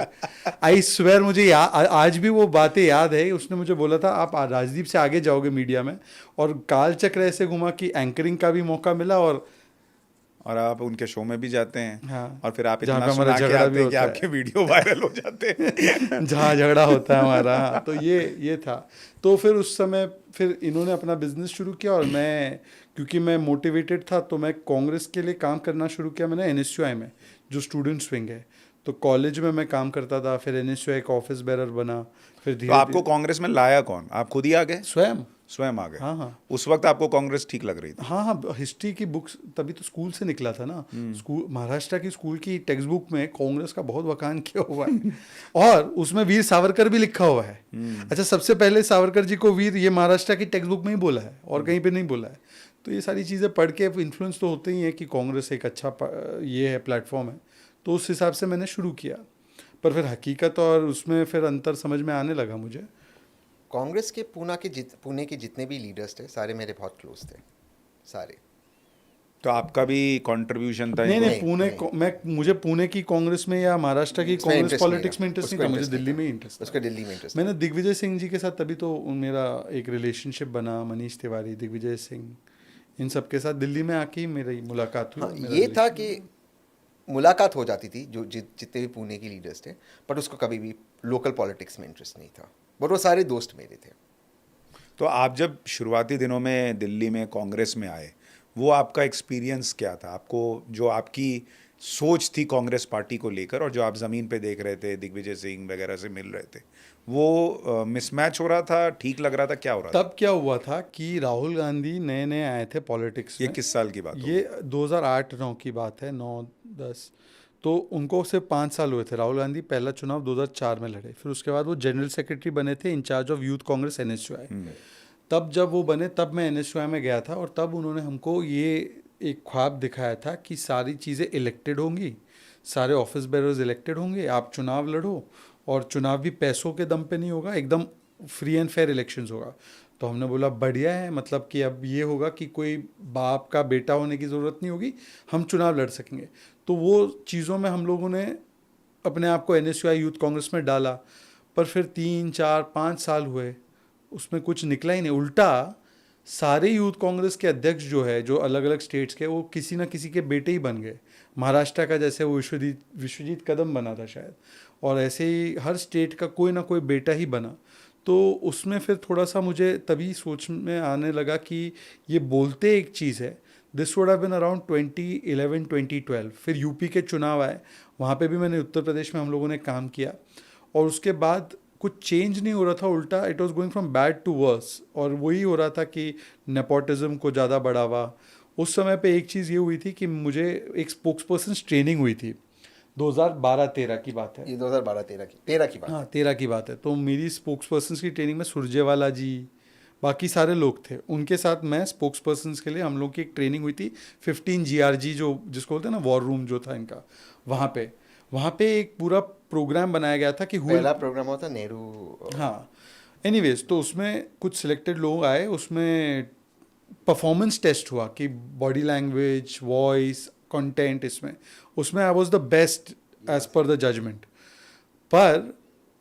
आई स्वेयर, मुझे आज भी वो बातें याद है। उसने मुझे बोला था आप राजदीप से आगे जाओगे मीडिया में। और काल चक्र ऐसे घुमा कि एंकरिंग का भी मौका मिला, और आप उनके शो में भी जाते हैं। हाँ, और फिर आप जहाँ इतना पे हमारा सुना के झगड़ा आते भी हैं कि होता है। आपके वीडियो वायरल हो जाते हैं। जहाँ झगड़ा होता है हमारा। हाँ, तो ये था। तो फिर उस समय फिर इन्होंने अपना बिजनेस शुरू किया, और मैं, क्योंकि मैं मोटिवेटेड था, तो मैं कांग्रेस के लिए काम करना शुरू किया मैंने NSUI में, जो स्टूडेंट्स विंग है। तो कॉलेज में मैं काम करता था, फिर NSUI का ऑफिस बेरर बना। फिर तो धीरे आपको कांग्रेस में लाया कौन? आप खुद ही आ गए? स्वयं आ गए? हाँ हाँ उस वक्त आपको कांग्रेस ठीक लग रही थी? हाँ हाँ, हिस्ट्री की बुक्स तभी तो स्कूल से निकला था ना। स्कूल, महाराष्ट्र की स्कूल की टेक्स्ट बुक में कांग्रेस का बहुत वखान किया हुआ है। और उसमें वीर सावरकर भी लिखा हुआ है। अच्छा, सबसे पहले सावरकर जी को वीर ये महाराष्ट्र की टेक्स्ट बुक में ही बोला है, और कहीं पे नहीं बोला है। तो ये सारी चीज़ें पढ़ के इन्फ्लुएंस तो होते ही है कि कांग्रेस एक अच्छा ये है, प्लेटफॉर्म है। तो उस हिसाब से मैंने शुरू किया, पर फिर हकीकत और उसमें फिर अंतर समझ में आने लगा मुझे। कांग्रेस के पुणे के जितने भी लीडर्स थे सारे मेरे बहुत क्लोज थे, सारे। तो आपका भी कंट्रीब्यूशन था? नहीं इनको? पुणे मुझे पुणे की कांग्रेस में या महाराष्ट्र की उसमें कांग्रेस interest पॉलिटिक्स में नहीं इंटरेस्ट था। नहीं था, उसको मुझे interest दिल्ली नहीं में ही था। इंटरेस्ट था। उसको दिल्ली में इंटरेस्ट। मैंने दिग्विजय सिंह जी के साथ तभी तो मेरा एक रिलेशनशिप बना, मनीष तिवारी, दिग्विजय सिंह, इन सब के साथ दिल्ली में आके ही मेरी मुलाकात हुई। हाँ, मेरा ये था relation- कि मुलाकात हो जाती थी जो जितने भी पुणे के लीडर्स थे, बट उसको कभी भी लोकल पॉलिटिक्स में इंटरेस्ट नहीं था। बट वो सारे दोस्त मेरे थे। तो आप जब शुरुआती दिनों में दिल्ली में कांग्रेस में आए, वो आपका एक्सपीरियंस क्या था? आपको जो आपकी सोच थी कांग्रेस पार्टी को लेकर, और जो आप ज़मीन पे देख रहे थे, दिग्विजय सिंह वगैरह से मिल रहे थे, वो मिसमैच हो रहा था, ठीक लग रहा था, क्या हो रहा था? तब क्या हुआ था कि राहुल गांधी नए नए आए थे पॉलिटिक्स ये में। किस साल की बात ये 2008-9 की बात है, 9-10। तो उनको सिर्फ 5 साल हुए थे। राहुल गांधी पहला चुनाव 2004 में लड़े, फिर उसके बाद वो जनरल सेक्रेटरी बने थे, in-charge of youth Congress NSUI। तब जब वो बने, तब मैं NSUI में गया था, और तब उन्होंने हमको ये एक ख्वाब दिखाया था कि सारी चीज़ें इलेक्टेड होंगी, सारे ऑफिस बेरर्स इलेक्टेड होंगे, आप चुनाव लड़ो, और चुनाव भी पैसों के दम पे नहीं होगा, एकदम फ्री एंड फेयर इलेक्शंस होगा। तो हमने बोला बढ़िया है, मतलब कि अब ये होगा कि कोई बाप का बेटा होने की ज़रूरत नहीं होगी, हम चुनाव लड़ सकेंगे। तो वो चीज़ों में हम लोगों ने अपने आप को NSUI यूथ कांग्रेस में डाला, पर फिर 3-4-5 साल हुए, उसमें कुछ निकला ही नहीं। उल्टा सारे यूथ कांग्रेस के अध्यक्ष जो है, जो अलग अलग स्टेट्स के, वो किसी ना किसी के बेटे ही बन गए। महाराष्ट्र का जैसे वो विश्वजीत कदम बना था शायद, और ऐसे ही हर स्टेट का कोई ना कोई बेटा ही बना। तो उसमें फिर थोड़ा सा मुझे तभी सोच में आने लगा कि ये बोलते एक चीज़ है। This would have been around 2011-2012। फिर यूपी के चुनाव आए, वहाँ पे भी मैंने, उत्तर प्रदेश में हम लोगों ने काम किया, और उसके बाद कुछ चेंज नहीं हो रहा था, उल्टा it was going from bad to worse. और वही हो रहा था कि नेपोटिज्म को ज़्यादा बढ़ावा। उस समय पे एक चीज़ ये हुई थी कि मुझे एक स्पोक्स पर्सन ट्रेनिंग हुई थी, 2012-13 की बात है। ये 2012-13 की बात। हाँ, 13 की बात है। तो मेरी स्पोक्स पर्सन की ट्रेनिंग में सुरजेवाला जी, बाकी सारे लोग थे। उनके साथ मैं स्पोक्स पर्सन के लिए, हम लोग की एक ट्रेनिंग हुई थी 15 GRG, जो जिसको बोलते हैं ना वॉर रूम जो था इनका, वहाँ पे एक पूरा प्रोग्राम बनाया गया था कि पहला प्रोग्राम होता नेहरू। हाँ, एनीवेज, तो उसमें कुछ सिलेक्टेड लोग आए, उसमें परफॉर्मेंस टेस्ट हुआ कि बॉडी लैंग्वेज, वॉइस, कंटेंट, इसमें उसमें I was the best as per the judgement. पर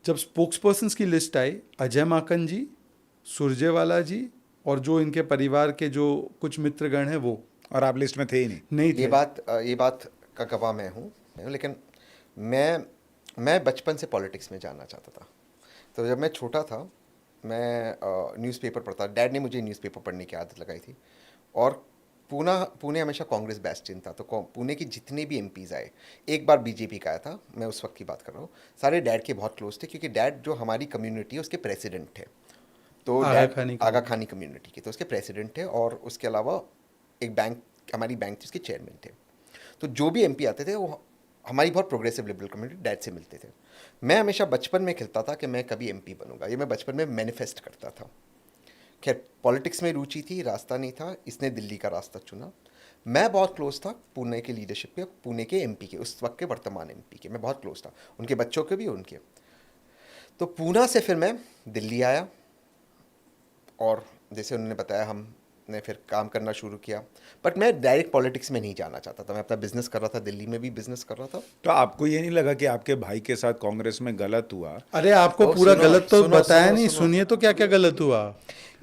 जब स्पोक्स पर्सन्स की लिस्ट आई, अजय माकन जी, सुरजेवाला जी और जो इनके परिवार के जो कुछ मित्रगण हैं वो, और आप लिस्ट में थे ही नहीं। थे। ये बात का गवाह मैं हूँ, लेकिन मैं बचपन से पॉलिटिक्स में जाना चाहता था। तो जब मैं छोटा था, मैं न्यूज़पेपर पढ़ता, डैड ने मुझे न्यूज़पेपर पढ़ने की आदत लगाई थी। और पुणे हमेशा कांग्रेस बेस्टिन था, तो पुणे की जितने भी एमपीज़ आए, एक बार बीजेपी का आया था, मैं उस वक्त की बात कर रहा हूँ, सारे डैड के बहुत क्लोज थे, क्योंकि डैड जो हमारी कम्युनिटी है उसके प्रेसिडेंट थे। तो आगा खानी कम्युनिटी के तो उसके प्रेसिडेंट थे, और उसके अलावा एक बैंक, हमारी बैंक थी, उसके चेयरमैन थे। तो जो भी एमपी आते थे वो हमारी बहुत प्रोग्रेसिव लिबरल कम्युनिटी डैड से मिलते थे। मैं हमेशा बचपन में खेलता था कि मैं कभी एमपी बनूंगा, ये मैं बचपन में मैनिफेस्ट करता था। खैर, पॉलिटिक्स में रुचि थी, रास्ता नहीं था, इसने दिल्ली का रास्ता चुना। मैं बहुत क्लोज था पुणे के लीडरशिप के, पुणे के एमपी के, उस वक्त के वर्तमान एमपी के मैं बहुत क्लोज था, उनके बच्चों के भी, उनके। तो पूना से फिर मैं दिल्ली आया, और जैसे उन्होंने बताया हमने फिर काम करना शुरू किया। बट मैं डायरेक्ट पॉलिटिक्स में नहीं जाना चाहता था, मैं अपना बिजनेस कर रहा था, दिल्ली में भी बिजनेस कर रहा था। तो आपको ये नहीं लगा कि आपके भाई के साथ कांग्रेस में गलत हुआ? अरे आपको पूरा गलत तो बताया नहीं, सुनिए तो क्या क्या गलत हुआ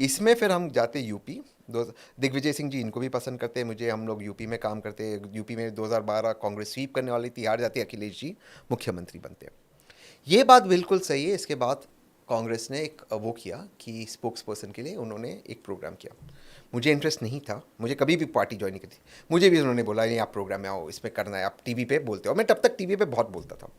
इसमें। फिर हम जाते यूपी, दिग्विजय सिंह जी इनको भी पसंद करते हैं मुझे, हम लोग यूपी में काम करते। यूपी में 2012 कांग्रेस स्वीप करने वाली थी, हार जाती, अखिलेश जी मुख्यमंत्री बनते। ये बात बिल्कुल सही है। इसके बाद कांग्रेस ने एक वो किया कि स्पोक्स पर्सन के लिए उन्होंने एक प्रोग्राम किया। मुझे इंटरेस्ट नहीं था, मुझे कभी भी पार्टी ज्वाइन नहीं करी थी। मुझे भी उन्होंने बोला नहीं, आप प्रोग्राम में आओ, इसमें करना है, आप टीवी पे बोलते हो। मैं तब तक टीवी पे बहुत बोलता था,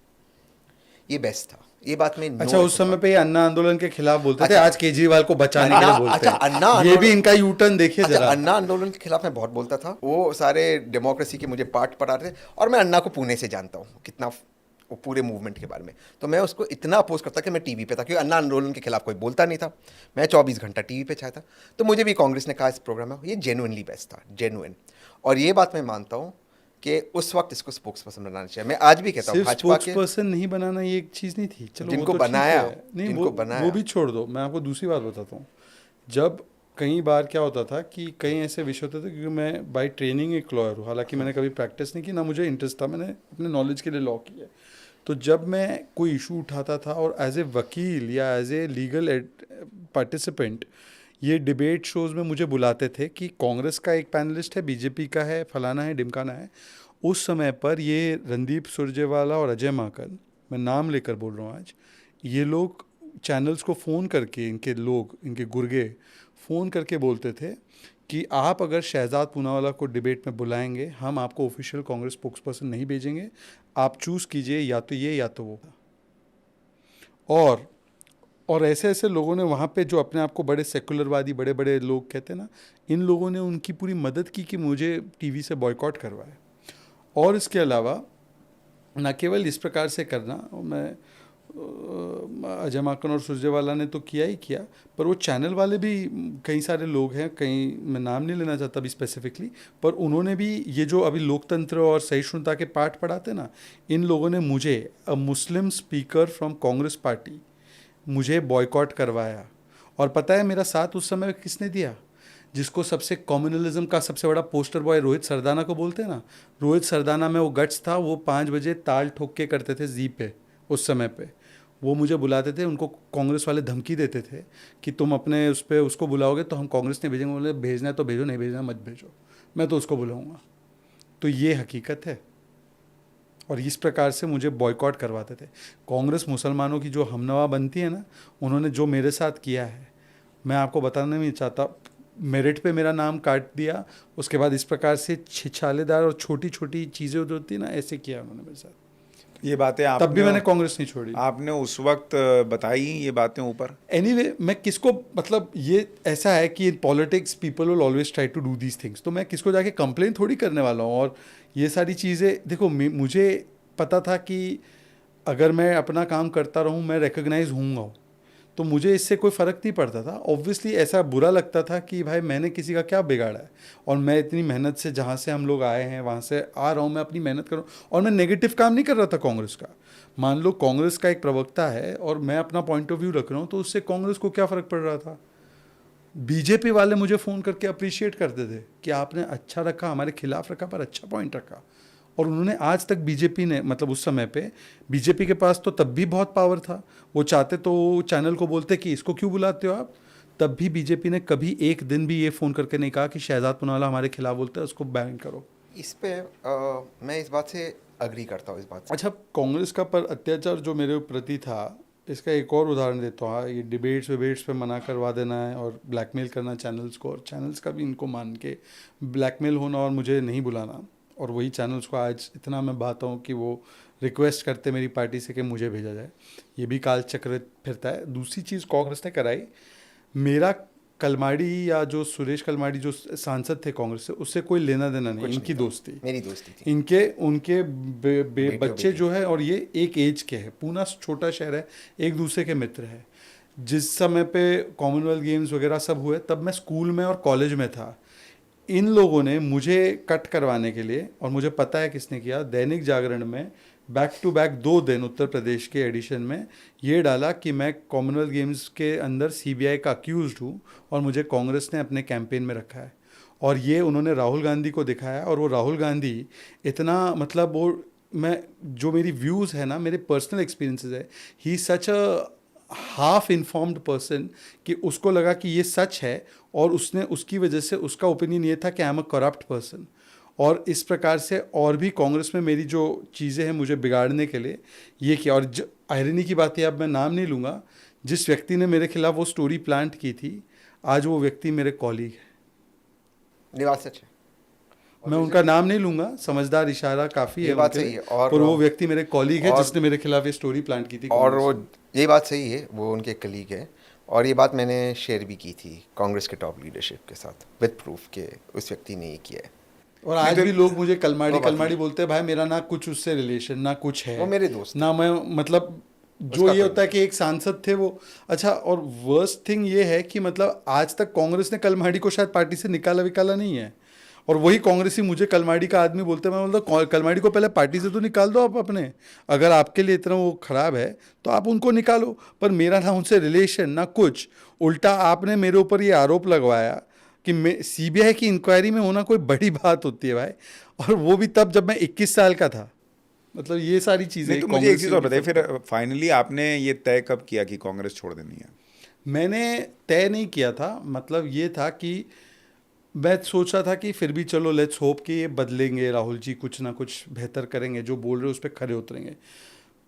ये बेस्ट था, ये बात में। अच्छा, उस समय पे अन्ना आंदोलन के खिलाफ बोलते थे, आज केजरीवाल को बचाने के लिए बोलते हैं। ये भी इनका यूटर्न देखिए जरा। अन्ना आंदोलन के खिलाफ मैं बहुत बोलता था, वो सारे डेमोक्रेसी के मुझे पार्ट पढ़ाते थे, और मैं अन्ना को पुणे से जानता हूँ कितना, वो पूरे मूवमेंट के बारे में। तो मैं उसको इतना अपोज करता कि मैं टीवी पे था, क्योंकि अन्ना आंदोलन के खिलाफ कोई बोलता नहीं था, मैं 24 घंटा टीवी पे छाया था। तो मुझे भी कांग्रेस ने कहा इस प्रोग्राम में, ये जेन्युइनली बेस्ट था, जेन्युइन। और ये बात मैं मानता हूँ कि उस वक्त इसको स्पोक्स पर्सन बनाना चाहिए। मैं आज भी कहता हूँ भाजपा के स्पोक्स पर्सन नहीं बनाना ये एक चीज़ नहीं थी। चलो, जिनको वो तो बनाया, नहीं, जिनको बनाया, वो भी छोड़ दो। मैं आपको दूसरी बात बताता हूँ। जब कई बार क्या होता था कि कई ऐसे विषय होते थे, क्योंकि मैं बाय ट्रेनिंग एक लॉयर हूँ, हालांकि मैंने कभी प्रैक्टिस नहीं की, ना मुझे इंटरेस्ट था, मैंने अपने नॉलेज के लिए लॉ किया। तो जब मैं कोई इशू उठाता था और एज ए वकील या एज ए लीगल पार्टिसिपेंट ये डिबेट शोज़ में मुझे बुलाते थे कि कांग्रेस का एक पैनलिस्ट है, बीजेपी का है, फलाना है, ढिमकाना है। उस समय पर ये रणदीप सुरजेवाला और अजय माकन, मैं नाम लेकर बोल रहा हूँ आज, ये लोग चैनल्स को फ़ोन करके, इनके लोग, इनके गुर्गे फ़ोन करके बोलते थे कि आप अगर शहजाद पूनावाला को डिबेट में बुलाएंगे, हम आपको ऑफिशियल कांग्रेस स्पोक्स पर्सन नहीं भेजेंगे, आप चूज़ कीजिए या तो ये या तो वो। और ऐसे ऐसे लोगों ने वहाँ पे, जो अपने आप को बड़े सेकुलरवादी, बड़े बड़े लोग कहते हैं ना, इन लोगों ने उनकी पूरी मदद की कि मुझे टीवी से बॉयकॉट करवाए। और इसके अलावा न केवल इस प्रकार से करना, मैं अजय माकन और सुरजेवाला ने तो किया ही किया, पर वो चैनल वाले भी कई सारे लोग हैं, कई, मैं नाम नहीं लेना चाहता अभी स्पेसिफिकली, पर उन्होंने भी ये जो अभी लोकतंत्र और सहिष्णुता के पाठ पढ़ाते ना, इन लोगों ने मुझे, अ मुस्लिम स्पीकर फ्रॉम कांग्रेस पार्टी, मुझे बॉयकॉट करवाया। और पता है मेरा साथ उस समय किसने दिया? जिसको सबसे कम्युनलिज्म का सबसे बड़ा पोस्टर बॉय रोहित सरदाना को बोलते हैं ना, रोहित सरदाना में वो गट्स था। वो 5 बजे ताल ठोक के करते थे जी पे, उस समय पे वो मुझे बुलाते थे। उनको कांग्रेस वाले धमकी देते थे कि तुम अपने उस पर उसको बुलाओगे तो हम कांग्रेस नहीं भेजेंगे। बोले भेजना है तो भेजो, नहीं भेजना मत भेजो, मैं तो उसको बुलाऊंगा। तो ये हकीकत है। और इस प्रकार से मुझे बॉयकॉट करवाते थे। कांग्रेस मुसलमानों की जो हमनवा बनती है ना, उन्होंने जो मेरे साथ किया है, मैं आपको बताना नहीं चाहता। मेरिट पे मेरा नाम काट दिया, उसके बाद इस प्रकार से छिछालेदार और छोटी छोटी चीज़ें जो होती है ना, ऐसे किया उन्होंने मेरे साथ। ये बातें आपने, तब भी मैंने कांग्रेस नहीं छोड़ी। आपने उस वक्त बताई ये बातें ऊपर। एनीवे, मैं किसको, मतलब ये ऐसा है कि इन politics people will always try to do these things, तो मैं किसको जाके कंप्लेन थोड़ी करने वाला हूँ। और ये सारी चीज़ें देखो, मुझे पता था कि अगर मैं अपना काम करता रहूँ मैं रिकग्नाइज होऊंगा। तो मुझे इससे कोई फ़र्क नहीं पड़ता था। ऑब्वियसली ऐसा बुरा लगता था कि भाई मैंने किसी का क्या बिगाड़ा है, और मैं इतनी मेहनत से जहाँ से हम लोग आए हैं वहाँ से आ रहा हूँ, मैं अपनी मेहनत कर रहा हूँ, और मैं नेगेटिव काम नहीं कर रहा था कांग्रेस का। मान लो कांग्रेस का एक प्रवक्ता है और मैं अपना पॉइंट ऑफ व्यू रख रहा हूँ, तो उससे कांग्रेस को क्या फ़र्क पड़ रहा था? बीजेपी वाले मुझे फ़ोन करके अप्रिशिएट करते थे कि आपने अच्छा रखा, हमारे खिलाफ रखा, पर अच्छा पॉइंट रखा। और उन्होंने आज तक बीजेपी ने, मतलब उस समय पे बीजेपी के पास तो तब भी बहुत पावर था, वो चाहते तो चैनल को बोलते कि इसको क्यों बुलाते हो आप। तब भी बीजेपी ने कभी एक दिन भी ये फ़ोन करके नहीं कहा कि शहजाद पुनावाला हमारे खिलाफ बोलते हैं, उसको बैन करो। इस पे मैं इस बात से अग्री करता हूँ, इस बात से। अच्छा, कांग्रेस का पर अत्याचार जो मेरे प्रति था, इसका एक और उदाहरण देता हूँ। ये डिबेट्स वेबेट्स पे मना करवा देना है और ब्लैकमेल करना चैनल्स को, और चैनल्स का भी इनको मान के ब्लैकमेल होना और मुझे नहीं बुलाना, और वही चैनल्स को आज इतना मैं बाता हूँ कि वो रिक्वेस्ट करते मेरी पार्टी से कि मुझे भेजा जाए, ये भी काल चक्र फिरता है। दूसरी चीज़ कांग्रेस ने कराई, मेरा कलमाड़ी या जो सुरेश कलमाड़ी जो सांसद थे कांग्रेस से, उससे कोई लेना देना नहीं, इनकी दोस्ती, मेरी दोस्ती थी। इनके उनके बच्चे जो है, और ये एक एज के हैं, पूना छोटा शहर है, एक दूसरे के मित्र है। जिस समय पे कॉमनवेल्थ गेम्स वगैरह सब हुए, तब मैं स्कूल में और कॉलेज में था। इन लोगों ने मुझे कट करवाने के लिए, और मुझे पता है किसने किया, दैनिक जागरण में बैक टू बैक 2 दिन उत्तर प्रदेश के एडिशन में ये डाला कि मैं कॉमनवेल्थ गेम्स के अंदर सीबीआई का अक्यूज्ड हूँ और मुझे कांग्रेस ने अपने कैंपेन में रखा है। और ये उन्होंने राहुल गांधी को दिखाया, और वो राहुल गांधी इतना, मतलब वो, मैं जो मेरी व्यूज़ है ना, मेरे पर्सनल एक्सपीरियंसेस है, ही सच अ हाफ इन्फॉर्म्ड पर्सन कि उसको लगा कि ये सच है, और उसने उसकी वजह से, उसका ओपिनियन ये था कि I am a corrupt person. और इस प्रकार से और भी कांग्रेस में मेरी जो चीज़ें हैं मुझे बिगाड़ने के लिए ये किया। और आयरनी की बात है, अब मैं नाम नहीं लूँगा, जिस व्यक्ति ने मेरे खिलाफ वो स्टोरी प्लांट की थी, आज वो व्यक्ति मेरे कॉलीग है। ये बात सच है, मैं उनका नाम नहीं लूँगा, समझदार इशारा काफ़ी है, बात सही है। और पर वो व्यक्ति मेरे कॉलीग है जिसने मेरे खिलाफ ये स्टोरी प्लांट की थी। और वो, ये बात सही है, वो उनके कलीग है, और ये बात मैंने शेयर भी की थी कांग्रेस के टॉप लीडरशिप के साथ विद प्रूफ के उस व्यक्ति ने ये किया है। और आज भी लोग मुझे कलमाड़ी बोलते हैं। भाई मेरा ना कुछ उससे रिलेशन, ना कुछ है, वो मेरे दोस्त ना मैं, मतलब जो ये होता है कि एक सांसद थे वो। अच्छा, और वर्स्ट थिंग ये है कि मतलब आज तक कांग्रेस ने कलमाड़ी को शायद पार्टी से निकाला नहीं है, और वही कांग्रेसी मुझे कलमाड़ी का आदमी बोलते हैं। मैं बोलता कलमाड़ी को पहले पार्टी से तो निकाल दो आप अपने, अगर आपके लिए इतना वो खराब है तो आप उनको निकालो। पर मेरा ना उनसे रिलेशन, ना कुछ। उल्टा आपने मेरे ऊपर ये आरोप लगवाया कि सीबीआई की इंक्वायरी में होना कोई बड़ी बात होती है भाई, और वो भी तब जब मैं 21 साल का था। मतलब ये सारी चीज़ें। तो मुझे एक चीज़ और बताइए, फिर फाइनली आपने ये तय कब किया कि कांग्रेस छोड़ देनी है? मैंने तय नहीं किया था, मतलब ये था कि मैं सोच रहा था कि फिर भी चलो लेट्स होप कि ये बदलेंगे, राहुल जी कुछ ना कुछ बेहतर करेंगे, जो बोल रहे उस पर खरे उतरेंगे।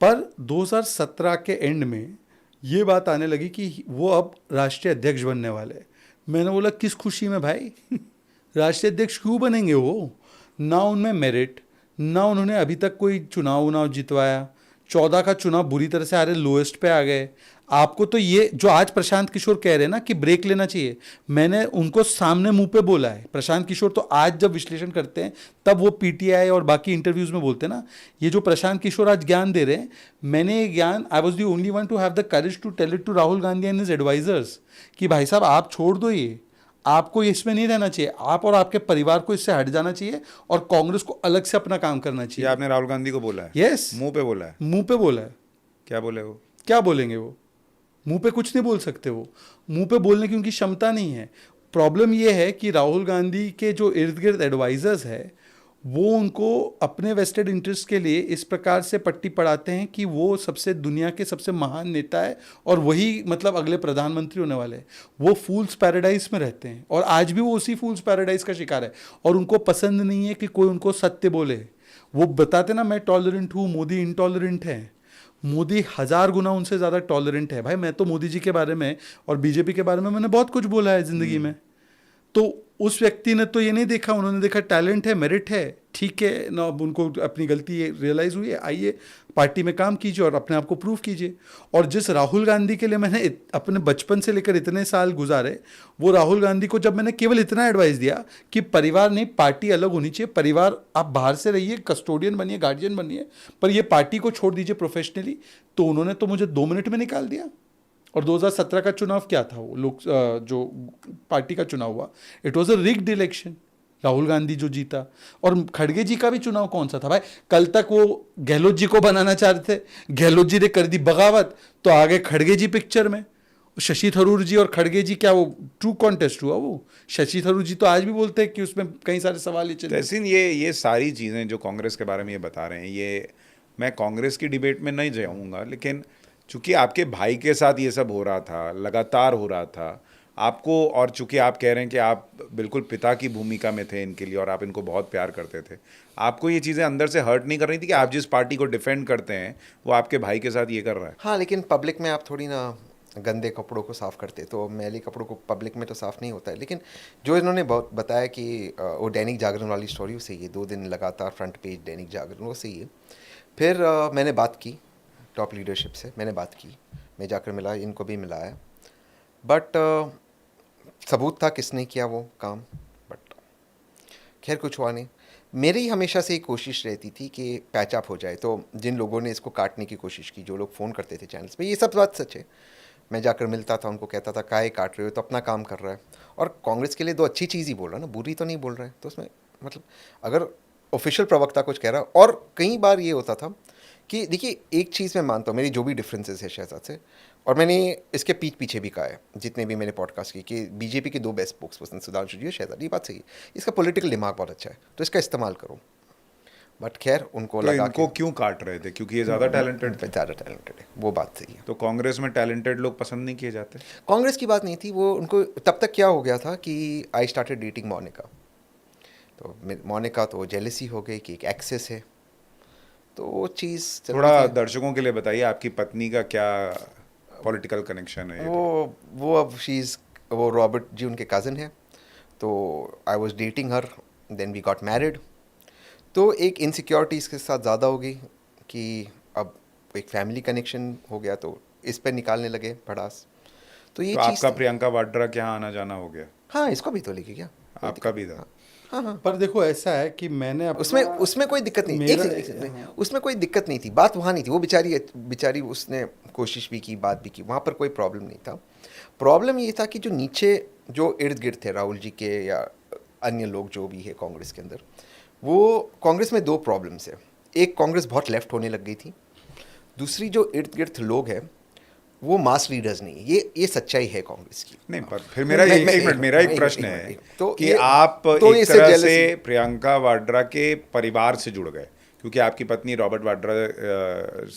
पर 2017 के एंड में ये बात आने लगी कि वो अब राष्ट्रीय अध्यक्ष बनने वाले। मैंने बोला किस खुशी में भाई राष्ट्रीय अध्यक्ष क्यों बनेंगे वो? ना उनमें मेरिट, ना उन्होंने अभी तक कोई चुनाव जितवाया। 14 का चुनाव बुरी तरह से आ रहे, लोएस्ट पे आ गए। आपको तो ये जो आज प्रशांत किशोर कह रहे हैं ना कि ब्रेक लेना चाहिए, मैंने उनको सामने मुंह पे बोला है। प्रशांत किशोर तो आज जब विश्लेषण करते हैं तब वो पीटीआई और बाकी इंटरव्यूज में बोलते हैं ना, ये जो प्रशांत किशोर आज ज्ञान दे रहे हैं, मैंने ये ज्ञान, I was the only one to have the courage to tell it to Rahul Gandhi and his advisers कि भाई साहब आप छोड़ दो, ये आपको इसमें नहीं रहना चाहिए, आप और आपके परिवार को इससे हट जाना चाहिए और कांग्रेस को अलग से अपना काम करना चाहिए। ये आपने राहुल गांधी को बोला है? यस, मुंह पे बोला है? मुंह पे बोला है। क्या बोले वो? क्या बोलेंगे वो? मुंह पे कुछ नहीं बोल सकते वो, मुंह पे बोलने की उनकी क्षमता नहीं है। प्रॉब्लम ये है कि राहुल गांधी के जो इर्द गिर्द एडवाइजर्स है वो उनको अपने वेस्टेड इंटरेस्ट के लिए इस प्रकार से पट्टी पढ़ाते हैं कि वो सबसे दुनिया के सबसे महान नेता है और वही मतलब अगले प्रधानमंत्री होने वाले हैं। वो फूल्स पैराडाइज में रहते हैं और आज भी वो उसी फूल्स पैराडाइज का शिकार है और उनको पसंद नहीं है कि कोई उनको सत्य बोले। वो बताते ना मैं टॉलरेंट हूँ, मोदी इनटॉलरेंट है। मोदी 1000 गुना उनसे ज़्यादा टॉलरेंट है। भाई मैं तो मोदी जी के बारे में और बीजेपी के बारे में मैंने बहुत कुछ बोला है ज़िंदगी में। तो उस व्यक्ति ने तो ये नहीं देखा, उन्होंने देखा टैलेंट है, मेरिट है, ठीक है ना, अब उनको अपनी गलती रियलाइज़ हुई है, आइए पार्टी में काम कीजिए और अपने आप को प्रूव कीजिए। और जिस राहुल गांधी के लिए मैंने अपने बचपन से लेकर इतने साल गुजारे, वो राहुल गांधी को जब मैंने केवल इतना एडवाइस दिया कि परिवार नहीं, पार्टी अलग होनी चाहिए, परिवार आप बाहर से रहिए, कस्टोडियन बनिए, गार्जियन बनिए, पर ये पार्टी को छोड़ दीजिए प्रोफेशनली, तो उन्होंने तो मुझे 2 मिनट में निकाल दिया। और 2017 का चुनाव क्या था, वो लोग जो पार्टी का चुनाव हुआ, it was a rigged election, Rahul Gandhi जो जीता। और खड़गे जी का भी चुनाव कौन सा था भाई, कल तक वो गहलोत जी को बनाना चाह रहे थे, गहलोत जी ने कर दी बगावत, तो आ गए खड़गे जी पिक्चर में। शशि थरूर जी और खड़गे जी, क्या वो ट्रू कॉन्टेस्ट हुआ? वो शशि थरूर जी तो आज भी बोलते हैं कि उसमें कई सारे सवाल तहसीन, ये सारी चीज़ें जो कांग्रेस के बारे में ये बता रहे हैं, ये मैं कांग्रेस की डिबेट में नहीं जाऊँगा, लेकिन चूंकि आपके भाई के साथ ये सब हो रहा था, लगातार हो रहा था आपको, और चूंकि आप कह रहे हैं कि आप बिल्कुल पिता की भूमिका में थे इनके लिए और आप इनको बहुत प्यार करते थे, आपको ये चीज़ें अंदर से हर्ट नहीं कर रही थी कि आप जिस पार्टी को डिफेंड करते हैं वो आपके भाई के साथ ये कर रहा है? हाँ, लेकिन पब्लिक में आप थोड़ी ना गंदे कपड़ों को साफ़ करते, तो मैले कपड़ों को पब्लिक में तो साफ़ नहीं होता है। लेकिन जो इन्होंने बहुत बताया कि वो दैनिक जागरण वाली स्टोरी, वो सही है, 2 दिन लगातार फ्रंट पेज दैनिक जागरण, वो सही है। फिर मैंने बात की टॉप लीडरशिप से, मैंने बात की, मैं जाकर मिला, इनको भी मिलाया, बट सबूत था किसने किया वो काम, बट खैर कुछ हुआ नहीं। मेरी हमेशा से एक कोशिश रहती थी कि पैचअप हो जाए, तो जिन लोगों ने इसको काटने की कोशिश की, जो लोग फ़ोन करते थे चैनल्स पे, ये सब बात सच है, मैं जाकर मिलता था, उनको कहता था काहे काट रहे हो, तो अपना काम कर रहा है, और कांग्रेस के लिए तो अच्छी चीज़ ही बोल रहा है ना, बुरी तो नहीं बोल रहा है। तो उसमें मतलब अगर ऑफिशियल प्रवक्ता कुछ कह रहा है, और कई बार ये होता था कि देखिए, एक चीज़ मैं मानता हूँ, मेरी जो भी डिफरेंसेस है शहजाद से, और मैंने इसके पीछे भी कहा है जितने भी मैंने पॉडकास्ट की, कि बीजेपी के 2 बेस्ट स्पोक्स पर्सन सुधांशु जी और शहजाद, ये बात सही है, इसका पॉलिटिकल दिमाग बहुत अच्छा है, तो इसका इस्तेमाल करो। बट खैर उनको तो लगा इनको क्यों काट रहे थे? क्योंकि ये ज़्यादा टैलेंटेड थे? ज़्यादा टैलेंटेड है, वो बात सही है। तो कांग्रेस में टैलेंटेड लोग पसंद नहीं किए जाते? कांग्रेस की बात नहीं थी, वो उनको तब तक क्या हो गया था कि आई स्टार्टेड डेटिंग मोनिका, तो मोनिका तो जेलसी हो गई कि एक एक्सेस है, तो वो चीज़ थोड़ा दर्शकों के लिए बताइए, आपकी पत्नी का क्या पॉलिटिकल कनेक्शन है? वो अब वो रॉबर्ट जी उनके कज़न है, तो I was dating her, then we got married, तो एक इनसिक्योरिटी इसके साथ ज़्यादा हो गई कि अब एक फैमिली कनेक्शन हो गया, तो इस पर निकालने लगे भड़ास, तो ये तो चीज़ आपका प्रियंका वाड्रा के यहाँ आना जाना हो गया? हाँ, इसको भी तो लेके गया, आपका भी था? हाँ हाँ, पर देखो ऐसा है कि मैंने उसमें कोई दिक्कत नहीं, एक सेकंड, उसमें कोई दिक्कत नहीं थी, बात वहाँ नहीं थी, वो बेचारी उसने कोशिश भी की, बात भी की, वहाँ पर कोई प्रॉब्लम नहीं था। प्रॉब्लम ये था कि जो नीचे जो इर्द गिर्द थे राहुल जी के या अन्य लोग जो भी है कांग्रेस के अंदर, वो कांग्रेस में 2 प्रॉब्लम्स है, एक कांग्रेस बहुत लेफ्ट होने लग गई थी, दूसरी जो इर्द गिर्द लोग हैं वो मास लीडर्स नहीं, ये सच्चाई है कांग्रेस की। नहीं, पर फिर मेरा एक प्रश्न है तो कि आप तो एक तरह से प्रियंका वाड्रा के परिवार से जुड़ गए, क्योंकि आपकी पत्नी रॉबर्ट वाड्रा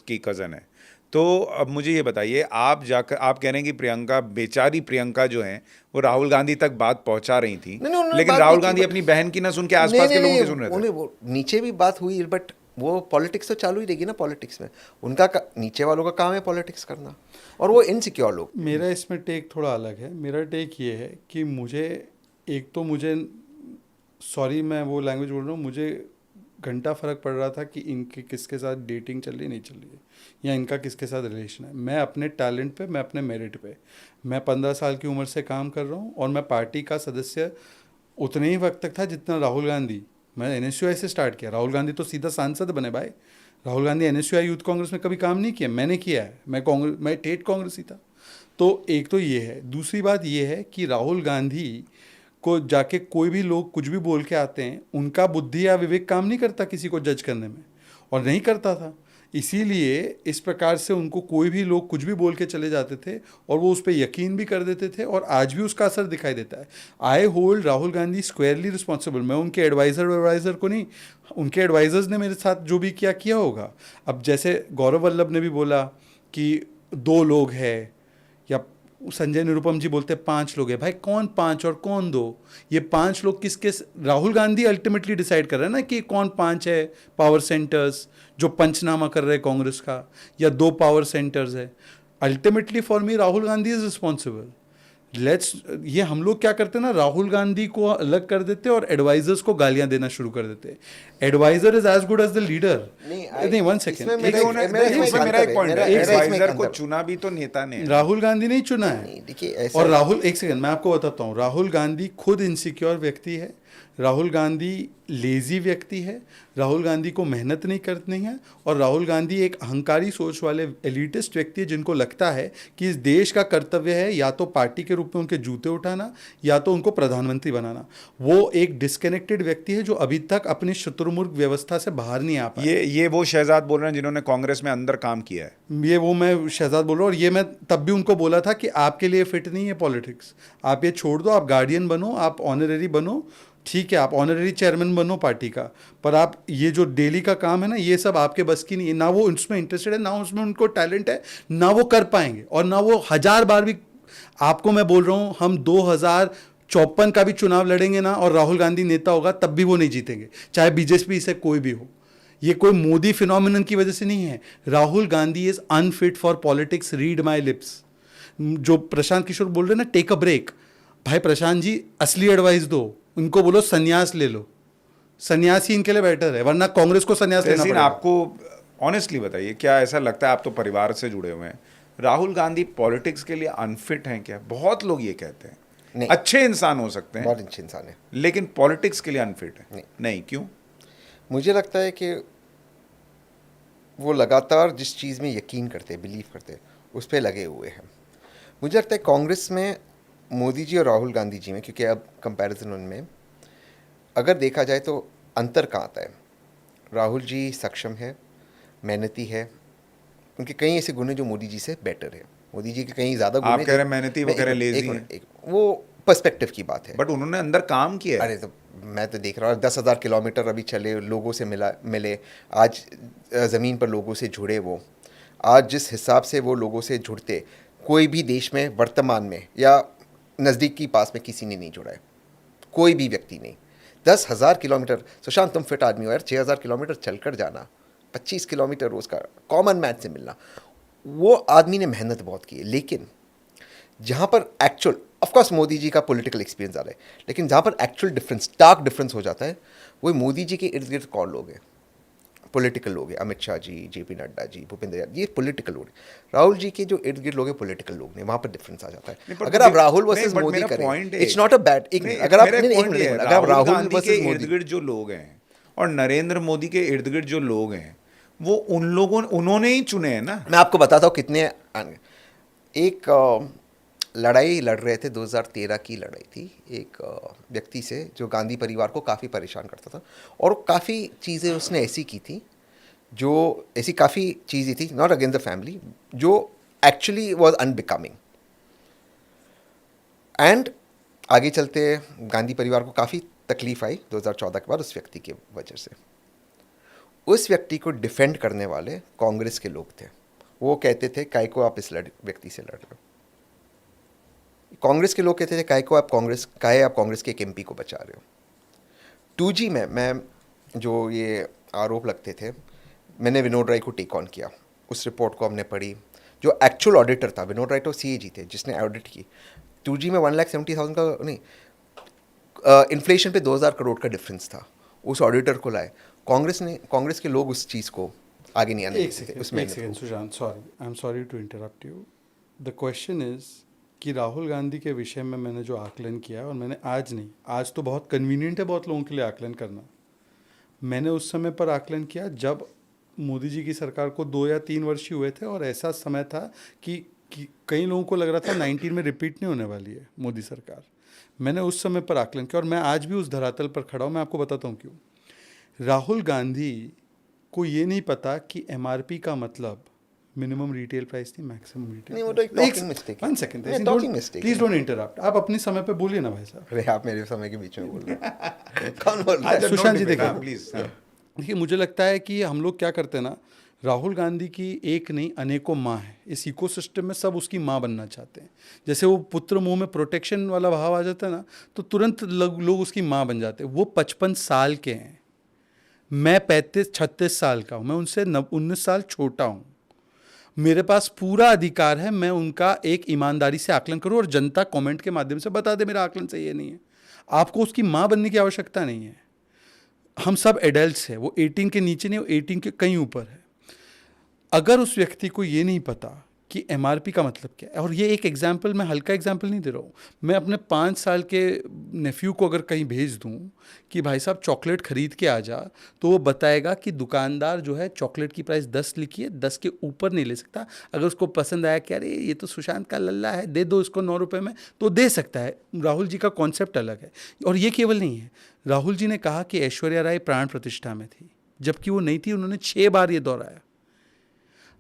की कज़न है, तो अब मुझे ये बताइए, आप कह रहे हैं कि बेचारी प्रियंका जो है वो राहुल गांधी तक बात पहुंचा रही थी, लेकिन राहुल गांधी अपनी बहन की ना सुन के आसपास के लोगों की सुन रहे थे। वो नीचे भी बात हुई, बट वो पॉलिटिक्स तो चालू ही रहेगी ना, पॉलिटिक्स में उनका नीचे वालों का काम है पॉलिटिक्स करना, और वो इनसिक्योर लोग। मेरा इसमें टेक थोड़ा अलग है। मेरा टेक ये है कि मुझे सॉरी मैं वो लैंग्वेज बोल रहा हूँ, मुझे घंटा फ़र्क पड़ रहा था कि इनके किसके साथ डेटिंग चल रही नहीं चल रही है, या इनका किसके साथ रिलेशन है। मैं अपने टैलेंट पे, मैं अपने मेरिट पे, मैं 15 साल की उम्र से काम कर रहा हूँ, और मैं पार्टी का सदस्य उतने ही वक्त तक था जितना राहुल गांधी। मैं NSUI से स्टार्ट किया, राहुल गांधी तो सीधा सांसद बने भाई। राहुल गांधी NSUI यूथ कांग्रेस में कभी काम नहीं किया, मैंने किया है, मैं टेट कांग्रेसी था। तो एक तो ये है। दूसरी बात ये है कि राहुल गांधी को जाके कोई भी लोग कुछ भी बोल के आते हैं, उनका बुद्धि या विवेक काम नहीं करता किसी को जज करने में, और नहीं करता था, इसीलिए इस प्रकार से उनको कोई भी लोग कुछ भी बोल के चले जाते थे, और वो उस पर यकीन भी कर देते थे, और आज भी उसका असर दिखाई देता है। I hold Rahul Gandhi स्क्वायरली responsible. मैं उनके एडवाइज़र को नहीं, उनके एडवाइज़र्स ने मेरे साथ जो भी किया होगा। अब जैसे गौरव वल्लभ ने भी बोला कि 2 लोग हैं, या संजय निरुपम जी बोलते हैं 5 लोग हैं। भाई कौन 5 और कौन 2? ये 5 लोग किसके? राहुल गांधी अल्टीमेटली डिसाइड कर रहे हैं ना कि कौन 5 है पावर सेंटर्स जो पंचनामा कर रहे हैं कांग्रेस का, या 2 पावर सेंटर्स है। Ultimately for me Rahul Gandhi is responsible. ये हम लोग क्या करते हैं ना, राहुल गांधी को अलग कर देते और एडवाइजर्स को गालियां देना शुरू कर देते। Adviser is as good as the leader. नहीं 1 सेकेंड, मेरा एक पॉइंट है, एडवाइजर को चुना भी तो नेता ने, राहुल गांधी नहीं चुना है। और राहुल, 1 सेकेंड मैं आपको बताता हूँ, राहुल गांधी खुद इनसिक्योर व्यक्ति है। राहुल गांधी लेजी व्यक्ति है, राहुल गांधी को मेहनत नहीं करनी है, और राहुल गांधी एक अहंकारी सोच वाले एलिटिस्ट व्यक्ति है जिनको लगता है कि इस देश का कर्तव्य है या तो पार्टी के रूप में उनके जूते उठाना या तो उनको प्रधानमंत्री बनाना। वो एक डिस्कनेक्टेड व्यक्ति है जो अभी तक अपनी शुतुरमुर्ग व्यवस्था से बाहर नहीं आ पाया। ये वो शहजाद बोल रहे हैं जिन्होंने कांग्रेस में अंदर काम किया है। ये वो मैं शहजाद बोल रहा हूँ, और ये मैं तब भी उनको बोला था कि आपके लिए फिट नहीं है पॉलिटिक्स, आप ये छोड़ दो, आप गार्डियन बनो, आप ऑनररी बनो, ठीक है, आप ऑनररी चेयरमैन बनो पार्टी का, पर आप ये जो डेली का काम है ना, ये सब आपके बस की नहीं है। ना वो उसमें इंटरेस्टेड है, ना उसमें उनको टैलेंट है, ना वो कर पाएंगे, और ना वो 1000 बार भी। आपको मैं बोल रहा हूँ, हम 2054 का भी चुनाव लड़ेंगे ना और राहुल गांधी नेता होगा तब भी वो नहीं जीतेंगे, चाहे बीजेपी से कोई भी हो। ये कोई मोदी फिनोमिनन की वजह से नहीं है। Rahul Gandhi is unfit for politics, read my lips. जो प्रशांत किशोर बोल रहे हैं ना, टेक अ ब्रेक, भाई प्रशांत जी असली एडवाइस दो, उनको बोलो संन्यास ले लो, संन्यास ही इनके लिए बेटर है, वरना कांग्रेस को संन्यास लेना पड़ेगा। आपको ऑनेस्टली बताइए, क्या ऐसा लगता है, आप तो परिवार से जुड़े हुए हैं, राहुल गांधी पॉलिटिक्स के लिए अनफिट हैं क्या? बहुत लोग ये कहते हैं। नहीं, अच्छे इंसान हो सकते हैं, बहुत अच्छे इंसान है, लेकिन पॉलिटिक्स के लिए अनफिट है। नहीं, क्यों? मुझे लगता है कि वो लगातार जिस चीज़ में यकीन करते, बिलीव करते, उस पर लगे हुए हैं। मुझे लगता है कांग्रेस में मोदी जी और राहुल गांधी जी में, क्योंकि अब कंपैरिजन उनमें अगर देखा जाए तो अंतर कहाँ आता है। राहुल जी सक्षम है, मेहनती है, उनके कई ऐसे गुण हैं जो मोदी जी से बेटर है। मोदी जी के कई ज़्यादा गुण हैं। आप कह रहे हैं मेहनती, वो कह रहे हैं लेजी हैं। वो पर्सपेक्टिव की बात है। बट उन्होंने अंदर काम किया है। अरे तो मैं तो देख रहा हूँ, 10,000 किलोमीटर अभी चले, लोगों से मिले, आज ज़मीन पर लोगों से जुड़े। वो आज जिस हिसाब से वो लोगों से जुड़ते, कोई भी देश में वर्तमान में या नज़दीकी पास में किसी ने नहीं जुड़ा है, कोई भी व्यक्ति नहीं। 10,000 किलोमीटर, सुशांत तुम फिट आदमी हो यार, 6,000 किलोमीटर चलकर जाना, 25 किलोमीटर रोज़ का, कॉमन मैन से मिलना, वो आदमी ने मेहनत बहुत की है। लेकिन जहाँ पर एक्चुअल, ऑफकोर्स मोदी जी का पॉलिटिकल एक्सपीरियंस आ रहा है, लेकिन जहाँ पर एक्चुअल डिफरेंस, स्टार्क डिफरेंस हो जाता है, वो मोदी जी के इर्द गिर्द कौन लोग हैं? पॉलिटिकल लोग हैं, अमित शाह जी, जेपी नड्डा जी, भूपेंद्र यादव, ये पॉलिटिकल लोग हैं। राहुल जी के जो इर्द गिर्द लोग हैं पॉलिटिकल लोग नहीं, वहाँ पर डिफरेंस आ जाता है। अगर आप राहुल वर्सेस मोदी करें, इट्स नॉट अ बैड, अगर आप राहुल वर्सेस मोदी, इर्द गिर्द जो लोग हैं और नरेंद्र मोदी के इर्द गिर्द जो लोग हैं, वो उन्होंने ही चुने हैं ना। मैं आपको बताता हूँ कितने। एक लड़ाई लड़ रहे थे, 2013 की लड़ाई थी, एक व्यक्ति से जो गांधी परिवार को काफ़ी परेशान करता था, और काफ़ी चीज़ें उसने ऐसी की थी, जो ऐसी काफ़ी चीज़ें थी, नॉट अगेंस्ट द फैमिली, जो एक्चुअली वॉज अनबिकमिंग। एंड आगे चलते गांधी परिवार को काफ़ी तकलीफ आई 2014 के बाद उस व्यक्ति की वजह से। उस व्यक्ति को डिफेंड करने वाले कांग्रेस के लोग थे। वो कहते थे काय को आप इस व्यक्ति से लड़ रहे हो। कांग्रेस के लोग कहते थे काय आप कांग्रेस के एक एमपी को बचा रहे हो। 2G में मैं जो ये आरोप लगते थे, मैंने विनोद राय को टेक ऑन किया, उस रिपोर्ट को हमने पढ़ी। जो एक्चुअल ऑडिटर था, विनोद राय तो CAG थे जिसने ऑडिट की। 2G में 1,70,000 का नहीं, इन्फ्लेशन पे 2,000 करोड़ का डिफरेंस था, उस ऑडिटर को लाए। कांग्रेस के लोग उस चीज़ को आगे नहीं आने देते थे। उसमें एक second Sushant, sorry, I am sorry to interrupt you. The question is कि राहुल गांधी के विषय में मैंने जो आकलन किया, और मैंने आज तो बहुत कन्वीनियंट है बहुत लोगों के लिए आकलन करना, मैंने उस समय पर आकलन किया जब मोदी जी की सरकार को 2 या 3 वर्ष ही हुए थे, और ऐसा समय था कि कई लोगों को लग रहा था 19 में रिपीट नहीं होने वाली है मोदी सरकार। मैंने उस समय पर आकलन किया, और मैं आज भी उस धरातल पर खड़ा हूँ। मैं आपको बताता हूँ क्यों। राहुल गांधी को ये नहीं पता कि MRP का मतलब मिनिमम रिटेल प्राइस थी, मैक्सिमम रिटेल। नहीं, वो तो एक टॉकिंग मिस्टेक है। 1 second, mistake, please don't interrupt. आप अपने समय पे बोलिए ना भाई साहब। अरे आप मेरे समय के बीच में बोल रहे हैं। कौन बोल रहा है? सुशांत जी देखिए प्लीज। देखिए, मुझे लगता है कि हम लोग क्या करते हैं ना, राहुल गांधी की एक नहीं अनेकों माँ है। इस इकोसिस्टम में सब उसकी माँ बनना चाहते हैं। जैसे वो पुत्र मुंह में प्रोटेक्शन वाला भाव आ जाता है ना, तो तुरंत लोग उसकी माँ बन जाते हैं। वो 55 साल के हैं, मैं 35-36 साल का हूँ, मैं उनसे 19 साल छोटा हूँ। मेरे पास पूरा अधिकार है मैं उनका एक ईमानदारी से आकलन करूँ, और जनता कमेंट के माध्यम से बता दे मेरा आकलन सही है नहीं है। आपको उसकी माँ बनने की आवश्यकता नहीं है। हम सब एडल्ट्स हैं। वो 18 के नीचे नहीं, वो 18 के कहीं ऊपर है। अगर उस व्यक्ति को ये नहीं पता कि एमआरपी का मतलब क्या है। और ये एक एग्जाम्पल, मैं हल्का एग्जाम्पल नहीं दे रहा हूँ, मैं अपने 5 साल के नेफ्यू को अगर कहीं भेज दूँ कि भाई साहब चॉकलेट खरीद के आ जा, तो वो बताएगा कि दुकानदार जो है चॉकलेट की प्राइस 10 लिखी है, 10 के ऊपर नहीं ले सकता। अगर उसको पसंद आया कि अरे ये तो सुशांत का लल्ला है, दे दो इसको 9 रुपये में, तो दे सकता है। राहुल जी का कॉन्सेप्ट अलग है। और ये केवल नहीं है, राहुल जी ने कहा कि ऐश्वर्या राय प्राण प्रतिष्ठा में थी, जबकि वो नहीं थी। उन्होंने 6 बार ये दोहराया।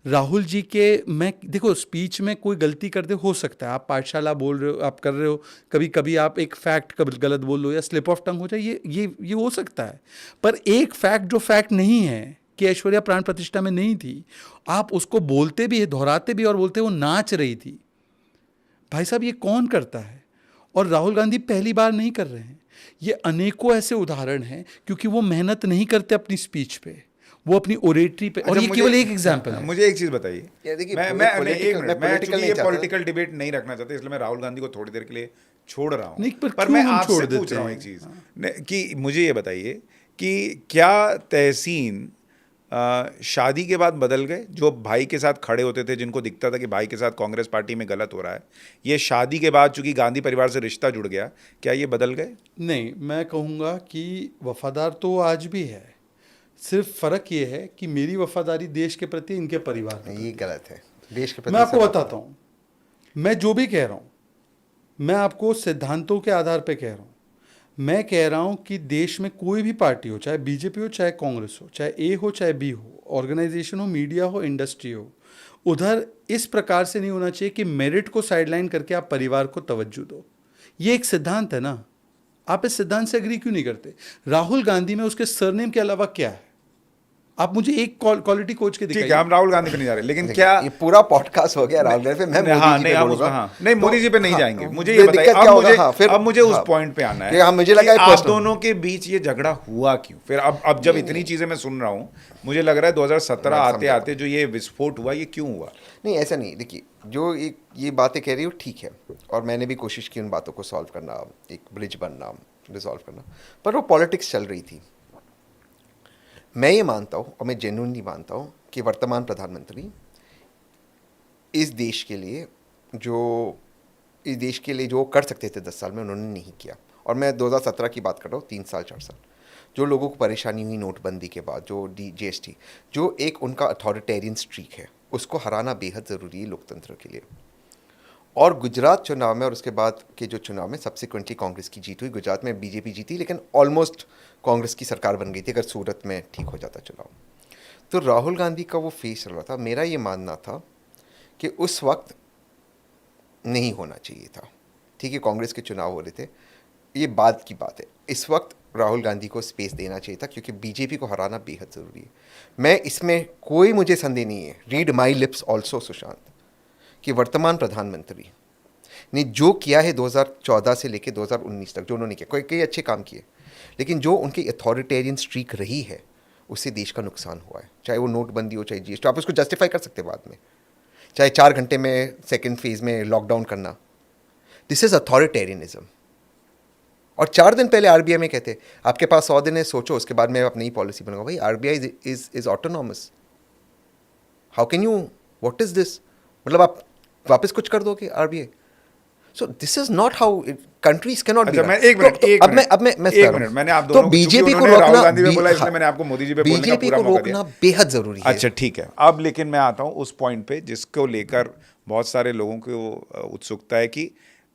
राहुल जी के, मैं देखो स्पीच में कोई गलती कर दे, हो सकता है, आप पाठशाला बोल रहे हो, आप कर रहे हो, कभी कभी आप एक फैक्ट कभी गलत बोल लो या स्लिप ऑफ टंग हो जाए, ये हो सकता है। पर एक फैक्ट जो फैक्ट नहीं है कि ऐश्वर्या प्राण प्रतिष्ठा में नहीं थी, आप उसको बोलते भी है, दोहराते भी और बोलते वो नाच रही थी। भाई साहब ये कौन करता है? और राहुल गांधी पहली बार नहीं कर रहे हैं, ये अनेकों ऐसे उदाहरण हैं, क्योंकि वो मेहनत नहीं करते अपनी स्पीच पे, वो अपनी ओरेटरी पे। और ये केवल एक एग्जांपल है। मुझे एक चीज बताइए, ये देखिए, मैं मैं मैं एक मिनट, मैं political चूंकि नहीं ये चाहता। पॉलिटिकल डिबेट नहीं रखना चाहता, इसलिए मैं राहुल गांधी को थोड़ी देर के लिए छोड़ रहा हूँ। नहीं, पर पर क्यों मैं हम आपसे छोड़ पूछ देते रहा हूँ हैं? एक चीज कि मुझे ये बताइए कि क्या तहसीन शादी के बाद बदल गए? जो भाई के साथ खड़े होते थे, जिनको दिखता था कि भाई के साथ कांग्रेस पार्टी में गलत हो रहा है, ये शादी के बाद चूंकि गांधी परिवार से रिश्ता जुड़ गया, क्या ये बदल गए? नहीं, मैं कहूँगा कि वफादार तो आज भी है, सिर्फ फ़र्क ये है कि मेरी वफादारी देश के प्रति, इनके परिवार के ये गलत है। देश के प्रति मैं आपको सब- बताता हूँ, मैं जो भी कह रहा हूँ, मैं आपको सिद्धांतों के आधार पे कह रहा हूँ। मैं कह रहा हूँ कि देश में कोई भी पार्टी हो, चाहे बीजेपी हो, चाहे कांग्रेस हो, चाहे ए हो चाहे बी हो, ऑर्गेनाइजेशन हो, मीडिया हो, इंडस्ट्री हो, उधर इस प्रकार से नहीं होना चाहिए कि मेरिट को साइडलाइन करके आप परिवार को तवज्जो दो। ये एक सिद्धांत है ना, आप इस सिद्धांत से एग्री क्यों नहीं करते? राहुल गांधी में उसके सरनेम के अलावा क्या है? आप मुझे एक क्वालिटी कोच के ठीक है, दिखाइए। हम राहुल गांधी पे नहीं जा रहे, लेकिन देखिए, क्या ये पूरा पॉडकास्ट हो गया राहुल गांधी पे, मैं हाँ, मोदी जी नहीं, पे हम बोलूंगा। उसमें, हाँ, नहीं, मोदी जी पे नहीं हाँ, जाएंगे। मुझे ये फिर बताइए, दिक्कत क्या होगा? हाँ, फिर अब मुझे उस हाँ, पॉइंट पे आना है कि हाँ, मुझे लगा कि एक आप personal- दोनों के बीच ये झगड़ा हुआ क्यों? फिर अब जब इतनी चीजें मैं सुन रहा हूँ, मुझे लग रहा है 2017 आते आते जो ये विस्फोट हुआ, ये क्यों हुआ? नहीं, ऐसा नहीं। देखिए, जो एक ये बातें कह रही हो ठीक है, और मैंने भी कोशिश की उन बातों को सॉल्व करना, एक ब्रिज बनना, रिजॉल्व करना, पर वो पॉलिटिक्स चल रही थी। मैं ये मानता हूँ, और मैं जेन्युइनली मानता हूँ, कि वर्तमान प्रधानमंत्री इस देश के लिए जो कर सकते थे 10 साल में, उन्होंने नहीं किया। और मैं 2017 की बात कर रहा हूँ, 3 साल 4 साल जो लोगों को परेशानी हुई नोटबंदी के बाद, जो जीएसटी, जो एक उनका अथॉरिटेरियन स्ट्रीक है, उसको हराना बेहद ज़रूरी है लोकतंत्र के लिए। और गुजरात चुनाव में और उसके बाद के जो चुनाव में सब्सिक्वेंटली कांग्रेस की जीत हुई। गुजरात में बीजेपी जीती, लेकिन ऑलमोस्ट कांग्रेस की सरकार बन गई थी, अगर सूरत में ठीक हो जाता चुनाव। तो राहुल गांधी का वो फेस चल रहा था। मेरा ये मानना था कि उस वक्त नहीं होना चाहिए था। ठीक है, कांग्रेस के चुनाव हो रहे थे, ये बाद की बात है। इस वक्त राहुल गांधी को स्पेस देना चाहिए था, क्योंकि बीजेपी को हराना बेहद ज़रूरी है। मैं इसमें कोई मुझे संदेह नहीं है, read my lips also Sushant, कि वर्तमान प्रधानमंत्री ने जो किया है 2014 से लेकर 2019 तक, जो उन्होंने किया, कई अच्छे काम किए, लेकिन जो उनकी अथॉरिटेरियन स्ट्रीक रही है, उससे देश का नुकसान हुआ है। चाहे वो नोटबंदी हो, चाहे जीएसटी, आप उसको जस्टिफाई कर सकते हैं बाद में, चाहे 4 घंटे में सेकेंड फेज में लॉकडाउन करना, दिस इज़ अथॉरिटेरियनिज्म। और 4 दिन पहले आरबीआई में कहते आपके पास 100 दिन है, सोचो, उसके बाद मैं अपनी पॉलिसी बनाऊंगा। भाई, RBI is autonomous, how can you, what is this? मतलब आप वापस कुछ कर दोगे RBI? So this is not how countries can not be. अच्छा, मैं एक मिनट, मैंने आप दोनों तो बीजेपी को उन्होंने राहुल रोकना, गांधी पे बोला, इसलिए मैंने आपको मोदी जी पे बोलने का बीजेपी पूरा को मौका रोकना दिया। बेहद जरूरी है। अच्छा, ठीक है। अब लेकिन मैं आता हूँ उस पॉइंट पे जिसको लेकर बहुत सारे लोगों को उत्सुकता है कि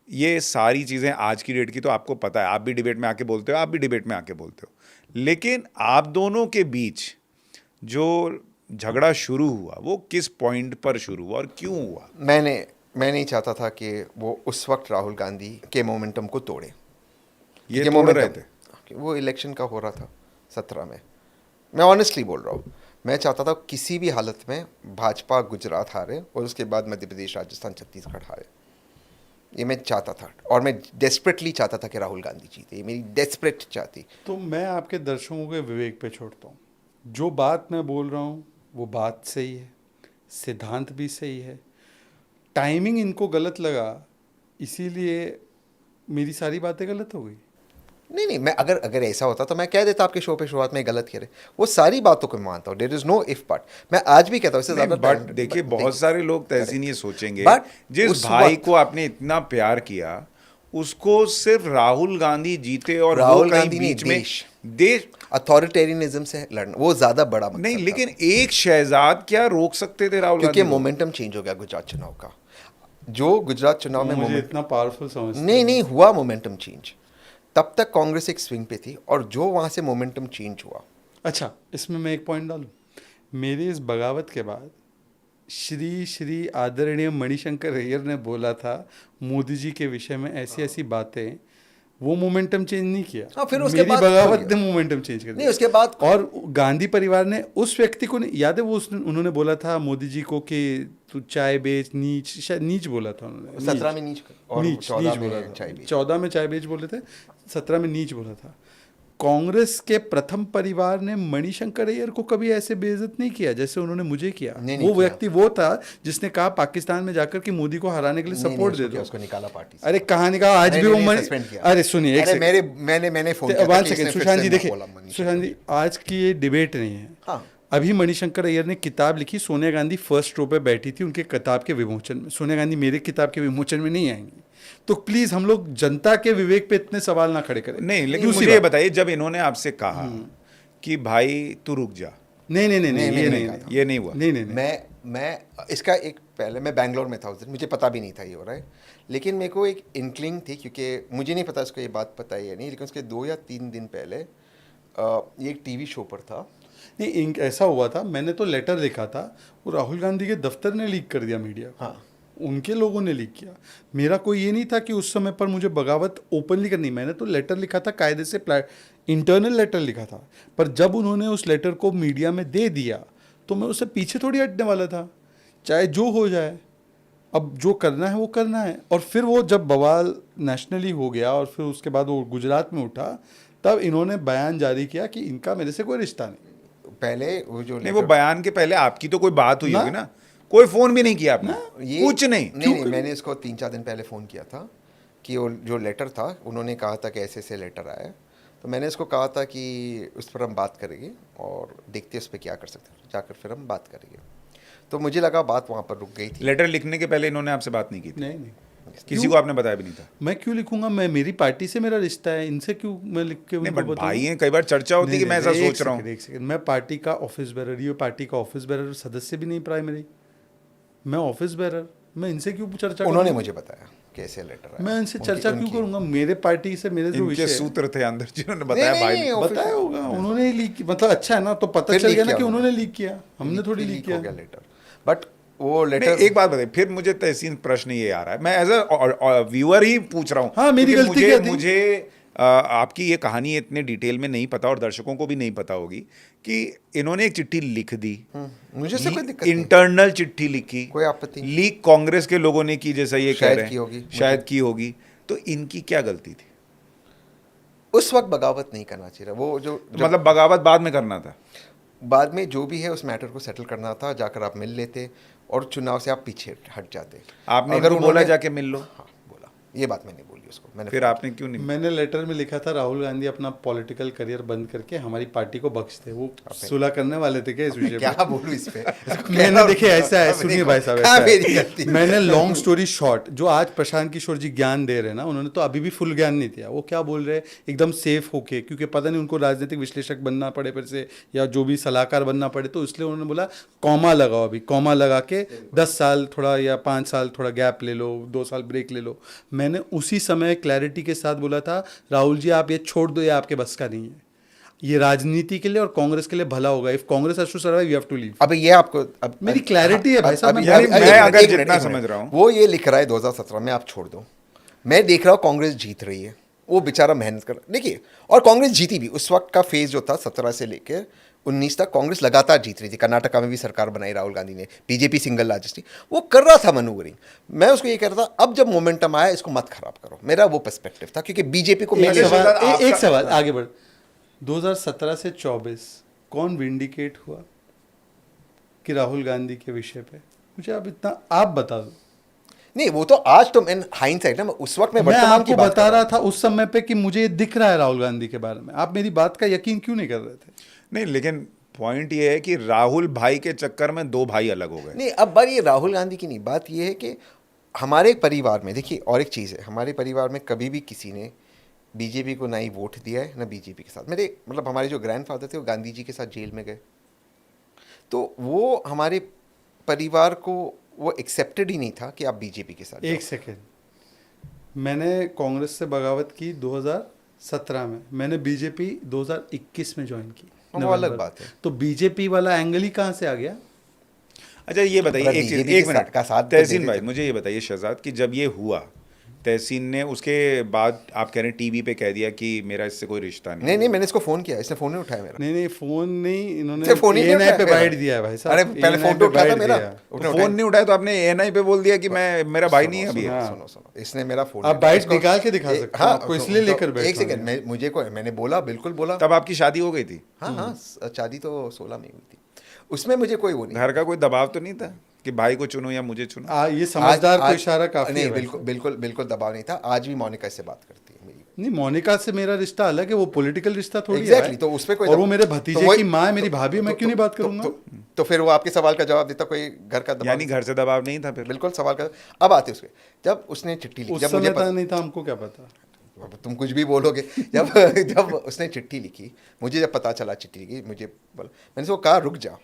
ये सारी चीज़ें आज की डेट की तो आपको पता है, आप भी डिबेट में आके बोलते हो, आप भी डिबेट में आके बोलते हो, लेकिन आप दोनों के बीच जो झगड़ा शुरू हुआ वो किस पॉइंट पर शुरू हुआ और क्यों हुआ? मैं नहीं चाहता था कि वो उस वक्त राहुल गांधी के मोमेंटम को तोड़े। ये तोड़ रहे थे? वो इलेक्शन का हो रहा था 17 में, मैं ऑनेस्टली बोल रहा हूँ। मैं चाहता था किसी भी हालत में भाजपा गुजरात हारे और उसके बाद मध्य प्रदेश, राजस्थान, छत्तीसगढ़ हारे। ये मैं चाहता था, और मैं डेस्परेटली चाहता था कि राहुल गांधी जीते। ये मेरी डेस्परेट चाहती। तो मैं आपके दर्शकों के विवेक पे छोड़ता हूँ। जो बात मैं बोल रहा हूँ वो बात सही है, सिद्धांत भी सही है, टाइमिंग इनको गलत लगा, इसीलिए मेरी सारी बातें गलत हो गई। नहीं, मैं अगर ऐसा होता तो मैं कह देता आपके शो पे शुरुआत में गलत कह रहे, वो सारी बातों को मानता हूँ, there is no if but. मैं आज भी कहता हूँ इससे ज़्यादा बट देखिए बहुत सारे लोग तहसीन ये सोचेंगे But जिस उस भाई वक्त- को आपने इतना प्यार किया उसको सिर्फ राहुल गांधी जीते और वो राहुल कहीं गांधी ने बीच में देश देश अथॉरिटेरियनिज्म से लड़ना वो ज़्यादा बड़ा मकसद नहीं, था। लेकिन एक शहजाद क्या रोक सकते थे राहुल क्योंकि गांधी को? मोमेंटम चेंज हो गया गुजरात चुनाव का, जो गुजरात चुनाव में मुझे मोमेंट इतना पावरफुल समझते नहीं हुआ मोमेंटम चेंज। तब तक कांग्रेस एक स्विंग पे थी और जो वहाँ से मोमेंटम चेंज हुआ। अच्छा, इसमें मैं एक पॉइंट डालूं। मेरी इस बगावत के बाद श्री श्री आदरणीय मणिशंकर अय्यर ने बोला था मोदी जी के विषय में ऐसी ऐसी बातें, वो मोमेंटम चेंज नहीं किया। हाँ, फिर उसके मेरी बाद बगावत हो ने गया। मोमेंटम चेंज कर नहीं, दिया। उसके बाद और गांधी परिवार ने उस व्यक्ति को याद है, वो उन्होंने बोला था मोदी जी को कि तू चाय बेच, नीच, शायद नीच बोला था उन्होंने। 17 में नीच और नीच 14 बोला में था। चाय बेच। 14 में चाय बेच बोले थे, 17 में नीच बोला था। कांग्रेस के प्रथम परिवार ने मणिशंकर अय्यर को कभी ऐसे बेइज्जत नहीं किया जैसे उन्होंने मुझे किया। नहीं वो किया। व्यक्ति वो था जिसने कहा पाकिस्तान में जाकर कि मोदी को हराने के लिए सपोर्ट दे दो। उसको निकाला पार्टी से। अरे कहानी का आज नहीं, भी वो नहीं, suspend किया। अरे सुनिए एक अरे सेकंड, मैंने फोन किया था वन कि सेकंड, इसने फिर सुशांत से जी देखिए, बोला मनीष। सुशांत जी आज की ये डिबेट नहीं है। हाँ। अभी मणिशंकर अय्यर ने किताब लिखी, सोनिया गांधी फर्स्ट रो पे बैठी थी उनके किताब के विमोचन में। सोनिया गांधी मेरे किताब के विमोचन में नहीं आएंगी। तो प्लीज हम लोग जनता के विवेक पे इतने सवाल ना खड़े करें। नहीं, लेकिन दूसरी मुझे ये बात- बताइए जब इन्होंने आपसे कहा कि भाई तू रुक जा, नहीं नहीं नहीं नहीं, नहीं, ये नहीं, नहीं ये नहीं हुआ। नहीं नहीं नहीं। मैं इसका एक पहले मैं बैंगलोर में था उस दिन, मुझे पता भी नहीं था ये हो रहा है, लेकिन मेरे को एक इंक्लिंग थी, क्योंकि मुझे नहीं पता इसको ये बात पता है या नहीं, लेकिन उसके 2 या 3 दिन पहले ये एक टीवी शो पर था। नहीं, ऐसा हुआ था, मैंने तो लेटर लिखा था, वो राहुल गांधी के दफ्तर ने लीक कर दिया मीडिया को। हाँ। उनके लोगों ने लीक किया। मेरा कोई ये नहीं था कि उस समय पर मुझे बगावत ओपनली करनी। मैंने तो लेटर लिखा था, कायदे से इंटरनल लेटर लिखा था। पर जब उन्होंने उस लेटर को मीडिया में दे दिया तो मैं उससे पीछे थोड़ी हटने वाला था, चाहे जो हो जाए। अब जो करना है वो करना है। और फिर वो जब बवाल नेशनली हो गया और फिर उसके बाद वो गुजरात में उठा, तब इन्होंने बयान जारी किया कि इनका मेरे से कोई रिश्ता नहीं। पहले वो जो नहीं, वो बयान के पहले आपकी तो कोई बात हुई होगी ना? कोई फोन भी नहीं किया आपने? कुछ नहीं? नहीं, मैंने इसको 3-4 दिन पहले फ़ोन किया था कि वो जो लेटर था, उन्होंने कहा था कि ऐसे ऐसे लेटर आया, तो मैंने इसको कहा था कि उस पर हम बात करेंगे और देखते हैं उस पर क्या कर सकते हैं, जाकर फिर हम बात करेंगे। तो मुझे लगा बात वहाँ पर रुक गई थी। लेटर लिखने के पहले इन्होंने आपसे बात नहीं की थी? नहीं। किसी को आपने बताया भी नहीं था? मैं क्यों लिखूंगा? मैं, मेरी पार्टी से मेरा रिश्ता है, इनसे क्यों मैं लिख के नहीं, उनको बट बताऊं? भाई हैं, कई बार चर्चा होती है कि मैं ऐसा सोच रहा हूँ। एक सेकंड, मैं पार्टी का ऑफिस बेरर, ये पार्टी का ऑफिस बेरर सदस्य भी नहीं प्राइमरी, मैं ऑफिस बेरर, मैं इनसे क्यों चर्चा उन्होंने करूंगा? मुझे बताया कैसे लेटर आया। मैं इनसे चर्चा क्यों करूंगा? मेरे पार्टी से मेरे जो इनके विषय है, सूत्र थे अंदर जिन्होंने बताया नहीं, भाई। नहीं, बताया होगा उन्होंने ही लीक, मतलब अच्छा है ना, तो पता फिर चल लीक गया ना किया कि उन्होंने। उन्होंने लीक किया, हमने थोड़ी लीक हो गया किया। लेटर। बट वो नहीं, लेटर एक बात बताइए, फिर मुझे तहसीन प्रश्न ये आ रहा है, मैं एज अ व्यूअर ही पूछ रहा हूँ। हाँ, मेरी क्योंकि गलती क्या थी? मुझे आपकी ये कहानी इतने डिटेल में नहीं पता और दर्शकों को भी नहीं पता होगी कि इन्होंने एक चिट्ठी लिख दी, मुझे इससे कोई दिक्कत नहीं। इंटरनल चिट्ठी लिखी, कोई आपत्ति नहीं। लीक कांग्रेस के लोगों ने की, जैसा ये कह शायद रहे की होगी। हैं, शायद की होगी। तो इनकी क्या गलती थी? उस वक्त बगावत नहीं करना चाहिए था। वो जो मतलब बगावत बाद में करना था? बाद में जो भी है उस मैटर को सेटल करना था, जाकर आप मिल लेते और चुनाव से आप पीछे हट जाते। आपने अगर बोला उन्होंने- जाके मिल लो? हाँ, बोला। ये बात मैंने बोली उसको। मैंने फिर आपने क्यों नहीं? मैंने लेटर में लिखा था राहुल गांधी अपना पॉलिटिकल करियर बंद करके हमारी पार्टी को बख्श दे। वो सुलह करने वाले थे क्या इस विषय क्या पे? बोलूं इस पे? मैंने देखिए ऐसा है, सुनिए भाई साहब, ऐसा मेरी है। गलती। मैंने लॉन्ग स्टोरी शॉर्ट, जो आज प्रशांत किशोर जी ज्ञान दे रहे हैं ना, उन्होंने तो अभी भी फुल ज्ञान नहीं दिया। वो क्या बोल रहे हैं एकदम सेफ होके, क्योंकि पता नहीं उनको राजनीतिक विश्लेषक बनना पड़े फिर से, या जो भी सलाहकार बनना पड़े, तो इसलिए उन्होंने बोला कॉमा लगाओ, अभी कॉमा लगा के 10 साल थोड़ा या 5 साल थोड़ा गैप ले लो, 2 साल ब्रेक ले लो। मैंने उसी समय क्लैरिटी के साथ बोला था राहुल जी आप ये छोड़ दो, ये आपके बस का नहीं है, ये राजनीति के लिए और कांग्रेस के लिए भला होगा। If Congress has to survive, you have to leave. अब ये आपको अब मेरी clarity है भाई साहब, अभी- मैं अभी- मैं एक मिनट, अगर एक मिनट, जितना एक मिनट। समझ रहा हूँ। वो ये लिख रहा है 2017 में, आप छोड़ दो। मैं देख रहा हूँ कांग्रेस जीत रही है, वो बेचारा मेहनत कर, देखिए, और कांग्रेस जीती भी। उस वक्त का फेज जो था 17 से लेकर 19 तक कांग्रेस लगातार जीत रही थी। कर्नाटका में भी सरकार बनाई राहुल गांधी ने, बीजेपी सिंगल लार्जेस्ट थी, वो कर रहा था मैनूवरिंग। मैं उसको ये कह रहा था अब जब मोमेंटम आया इसको मत खराब करो। मेरा वो पर्सपेक्टिव था, क्योंकि बीजेपी को एक मैंने सवाल, एक सवाल आगे बढ़। 2017 से 24 कौन विंडिकेट हुआ कि राहुल गांधी के विषय पे? मुझे अब इतना आप बता दो। नहीं, वो तो आज तो मैं हाइंडसाइट ना, उस वक्त मैं मैं वर्तमान की आपको बात बता कर रहा था उस समय पे कि मुझे ये दिख रहा है राहुल गांधी के बारे में, आप मेरी बात का यकीन क्यों नहीं कर रहे थे? नहीं, लेकिन पॉइंट ये है कि राहुल भाई के चक्कर में दो भाई अलग हो गए। नहीं, अब बात ये राहुल गांधी की नहीं, बात ये है कि हमारे परिवार में देखिए, और एक चीज़ है, हमारे परिवार में कभी भी किसी ने बीजेपी को ना ही वोट दिया है ना बीजेपी के साथ। मेरे मतलब हमारे जो ग्रैंडफादर थे वो गांधी जी के साथ जेल में गए, तो वो हमारे परिवार को वो एक्सेप्टेड ही नहीं था कि आप बीजेपी के साथ एक सेकेंड, मैंने कांग्रेस से बगावत की 2017 में, मैंने बीजेपी 2021 में ज्वाइन की। वो अलग बात है। तो बीजेपी वाला एंगल ही कहाँ से आ गया? अच्छा ये बताइए एक चीज, बीजेपी एक के मिनट का साथ तो तहसीन दे भाई, देते। मुझे ये बताइए शहजाद कि जब ये हुआ, तहसीन ने उसके बाद आप कह रहे हैं टीवी पे कह दिया कि मेरा इससे कोई रिश्ता नहीं। नहीं नहीं, मैंने इसको फ़ोन किया, इसने फ़ोन नहीं उठाया मेरा। नहीं, फोन नहीं, इन्होंने इसने फ़ोन ही नहीं ANI उठाया पे मेरा। बाइट दिया है भाई साहब। अरे पहले ANI फ़ोन तो पे उठाया था बाइट मेरा, दिया। उसने फोन नहीं उठाया तो आपने एएनआई पे बोल दिया कि मैं मेरा भाई नहीं है अभी। हाँ। सुनो सुनो, इसने मेरा फ़ोन आप बाइट निकाल के दिखा सकते हो, हाँ, आपको इसलिए लेकर बैठा एक हूँ सेकंड, मैं मुझे को मैंने बोला, बिल्कुल बोला। तब आपकी शादी हो गई थी? हाँ हाँ, शादी तो 16 में हुई थी, उसमें मुझे कोई वो नहीं। घर का कोई दबाव तो नहीं था कि भाई को चुनो या मुझे चुनो? ये समझदार को इशारा काफी नहीं, है भाई बिल्कुल साहब। बिल्कुल बिल्कुल दबाव नहीं था। आज भी मोनिका से बात करती है मेरी। नहीं, मोनिका से मेरा रिश्ता अलग है, वो पॉलिटिकल रिश्ता थोड़ी है एग्जैक्टली, भाई। तो उस पे कोई और वो दबाव- मेरे तो भतीजे वही- की माँ है, मेरी तो- भाभी है, मैं तो- क्यों नहीं बात तो- करूंगा? तो फिर वो आपके सवाल का जवाब देता, कोई घर का दबाव? यानी घर से दबाव नहीं था फिर? बिल्कुल सवाल का। अब आते उसके, जब उसने चिट्ठी लिखी, उस जब मुझे समय था पता, नहीं था, हमको क्या पता। अब तुम कुछ भी बोलोगे। जब जब उसने चिट्ठी लिखी, मुझे जब पता चला चिट्ठी लिखी, मुझे बोला, मैंने उसको कहा रुक जा,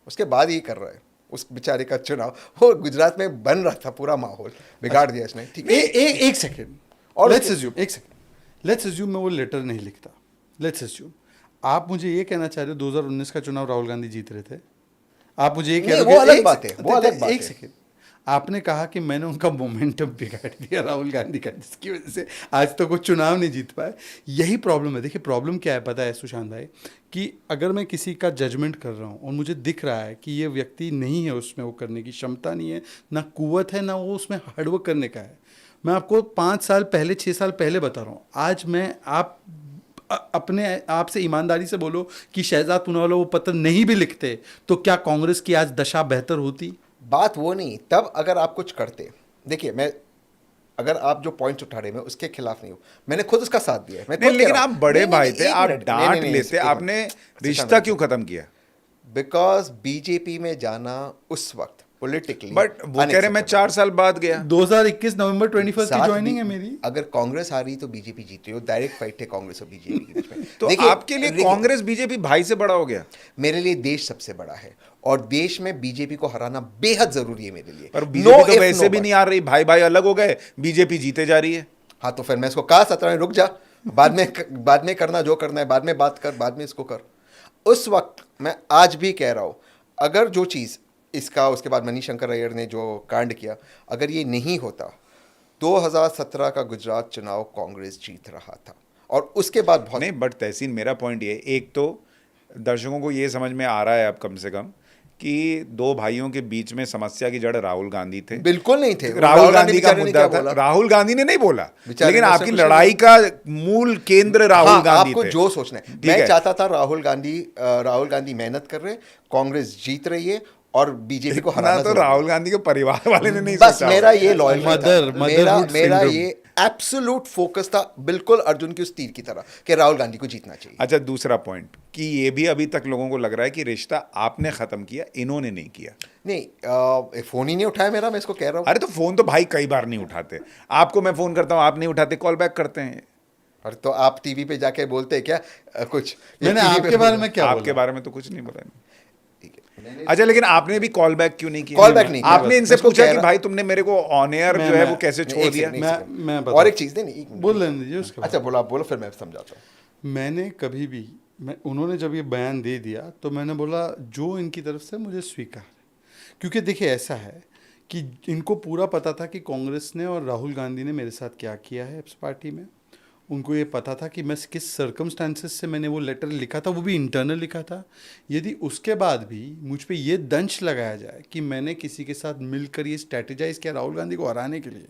उसके बाद ये कर रहा है उस बेचारे का चुनाव। वो गुजरात में बन रहा था, पूरा माहौल बिगाड़ दिया इसने, ठीक है। एक सेकंड, और लेट्स उसके- अज्यूम, एक सेकंड, लेट्स अज्यूम मैं वो लेटर नहीं लिखता। लेट्स अज्यूम आप मुझे ये कहना चाह रहे हो 2019 का चुनाव राहुल गांधी जीत रहे थे? आप मुझे ये कह नहीं, रहे हो वो कि- अलग एक बात है, सेकंड, वो अलग बात एक है। सेकंड, आपने कहा कि मैंने उनका मोमेंटम बिगाड़ दिया राहुल गांधी का, जिसकी वजह से आज तक वो चुनाव नहीं जीत पाए। यही प्रॉब्लम है। देखिए प्रॉब्लम क्या है पता है सुशांत भाई, कि अगर मैं किसी का जजमेंट कर रहा हूँ और मुझे दिख रहा है कि ये व्यक्ति नहीं है, उसमें वो करने की क्षमता नहीं है, ना कुव्वत है, ना वो उसमें हार्डवर्क करने का है। मैं आपको 5 साल पहले 6 साल पहले बता रहा हूँ। आज मैं आप अपने आप से ईमानदारी से बोलो कि शहजाद पूनावाला वो पत्र नहीं भी लिखते तो क्या कांग्रेस की आज दशा बेहतर होती? बात वो नहीं, तब अगर आप कुछ करते, देखिए मैं, अगर आप जो पॉइंट्स उठा रहे हैं मैं उसके खिलाफ नहीं हूँ, मैंने खुद उसका साथ दिया है। मैं नहीं, लेकिन आप बड़े भाई थे, आप डांट लेते, एक आपने मिनट। रिश्ता क्यों खत्म किया? बिकॉज बीजेपी में जाना उस वक्त पॉलिटिकली, बट वो कह रहे मैं 4 साल बाद गया। 2021 नवंबर 21 की ज्वाइनिंग है मेरी। अगर कांग्रेस हारी तो बीजेपी जीत रही हो, डायरेक्ट फाइट है कांग्रेस और बीजेपी के बीच में। तो देखिए, आपके लिए कांग्रेस बीजेपी भाई से बड़ा हो गया? मेरे लिए देश सबसे बड़ा है और देश में बीजेपी को हराना बेहद जरूरी है मेरे लिए। पर बीजेपी तो वैसे भी नहीं आ रही, भाई भाई अलग हो गए, बीजेपी जीते जा रही है। हाँ, तो फिर मैं इसको कहा 17 में रुक जा, बाद में करना जो करना है, बाद में बात कर, बाद में इसको कर। उस वक्त मैं आज भी कह रहा हूँ, अगर जो चीज़ इसका उसके बाद मणिशंकर अय्यर ने जो कांड किया, अगर ये नहीं होता, 2017 का गुजरात चुनाव कांग्रेस जीत रहा था। और उसके बाद बहुत नहीं, बट तहसीन मेरा पॉइंट ये, एक तो दर्शकों को ये समझ में आ रहा है अब कम से कम कि दो भाइयों के बीच में समस्या की जड़ राहुल गांधी थे। बिल्कुल नहीं थे। राहुल गांधी का बेचारे ने मुद्दा क्या था, बोला? राहुल गांधी ने नहीं बोला, बेचारे लेकिन ने आपकी उससे कुछ लड़ाई का मूल केंद्र राहुल हाँ, गांधी आपको थे। जो सोचना है, ठीक मैं है। चाहता था राहुल गांधी मेहनत कर रहे, कांग्रेस जीत रही है और बीजेपी को इतना हराना तो जरूरी है। राहुल गांधी के परिवार वाले ने नहीं बस सोचा मेरा होगा। ये लॉयल Motherhood मेरा syndrome। ये एब्सोल्यूट फोकस था, बिल्कुल अर्जुन की उस तीर की तरह, कि राहुल गांधी को जीतना चाहिए। अच्छा, दूसरा पॉइंट कि ये भी अभी तक लोगों को लग रहा है कि रिश्ता आपने खत्म किया, इन्होंने नहीं किया। नहीं, फोन ही नहीं उठाया मेरा, मैं इसको कह रहा हूँ। अरे तो फोन तो भाई कई बार नहीं उठाते, आपको मैं फोन करता हूँ आप नहीं उठाते, कॉल बैक करते हैं। और तो आप टीवी पे जाके बोलते हैं क्या कुछ? मैंने TV पे आपके बारे में क्या आपके बोला? बारे में तो कुछ नहीं बोला। ठीक है। अच्छा, लेकिन आपने भी कॉल बैक क्यों नहीं किया? Call back नहीं किया, आपने बस। इनसे इसको पूछा कह कि रहा- भाई तुमने मेरे को ऑन एयर जो है वो कैसे नहीं, छोड़ एक दिया? सेकंड, एक सेकंड। मैं और बताता एक चीज नहीं, एक मिनट। बोल लेने दीजिए उसके बाद। अच्छा बोला, बोलो, फिर मैं समझाता हूँ। मैंने कभी भी, उन्होंने जब ये बयान दे दिया तो मैंने बोला जो इनकी तरफ से मुझे स्वीकार है। क्योंकि देखिए ऐसा है कि इनको पूरा पता था कि कांग्रेस ने और राहुल गांधी ने मेरे साथ क्या किया है इस पार्टी में। उनको ये पता था कि मैं किस सर्कमस्टांसेस से मैंने वो लेटर लिखा था, वो भी इंटरनल लिखा था। यदि उसके बाद भी मुझ पे ये दंश लगाया जाए कि मैंने किसी के साथ मिलकर ये स्ट्रैटेजाइज किया राहुल गांधी को हराने के लिए,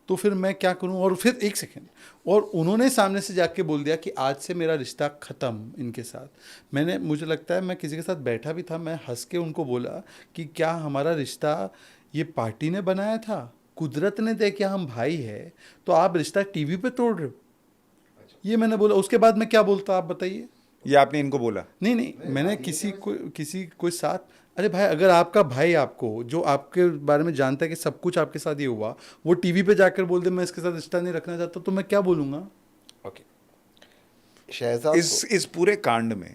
तो फिर मैं क्या करूं? और फिर एक सेकेंड, और उन्होंने सामने से जाके बोल दिया कि आज से मेरा रिश्ता ख़त्म इनके साथ। मुझे लगता है मैं किसी के साथ बैठा भी था, मैं हंस के उनको बोला कि क्या हमारा रिश्ता ये पार्टी ने बनाया था कुदरत ने तय किया हम भाई है, तो आप रिश्ता टीवी पे तोड़ रहे हो, ये मैंने बोला। उसके बाद मैं क्या बोलता, आप बताइए। ये आपने इनको बोला? नहीं, मैंने किसी कोई साथ, अरे भाई अगर आपका भाई आपको जो आपके बारे में जानता है कि सब कुछ आपके साथ ये हुआ, वो टीवी पे जाकर बोल दे मैं इसके साथ रिश्ता नहीं रखना चाहता, तो मैं क्या बोलूँगा? ओके, शहजाद इस पूरे कांड में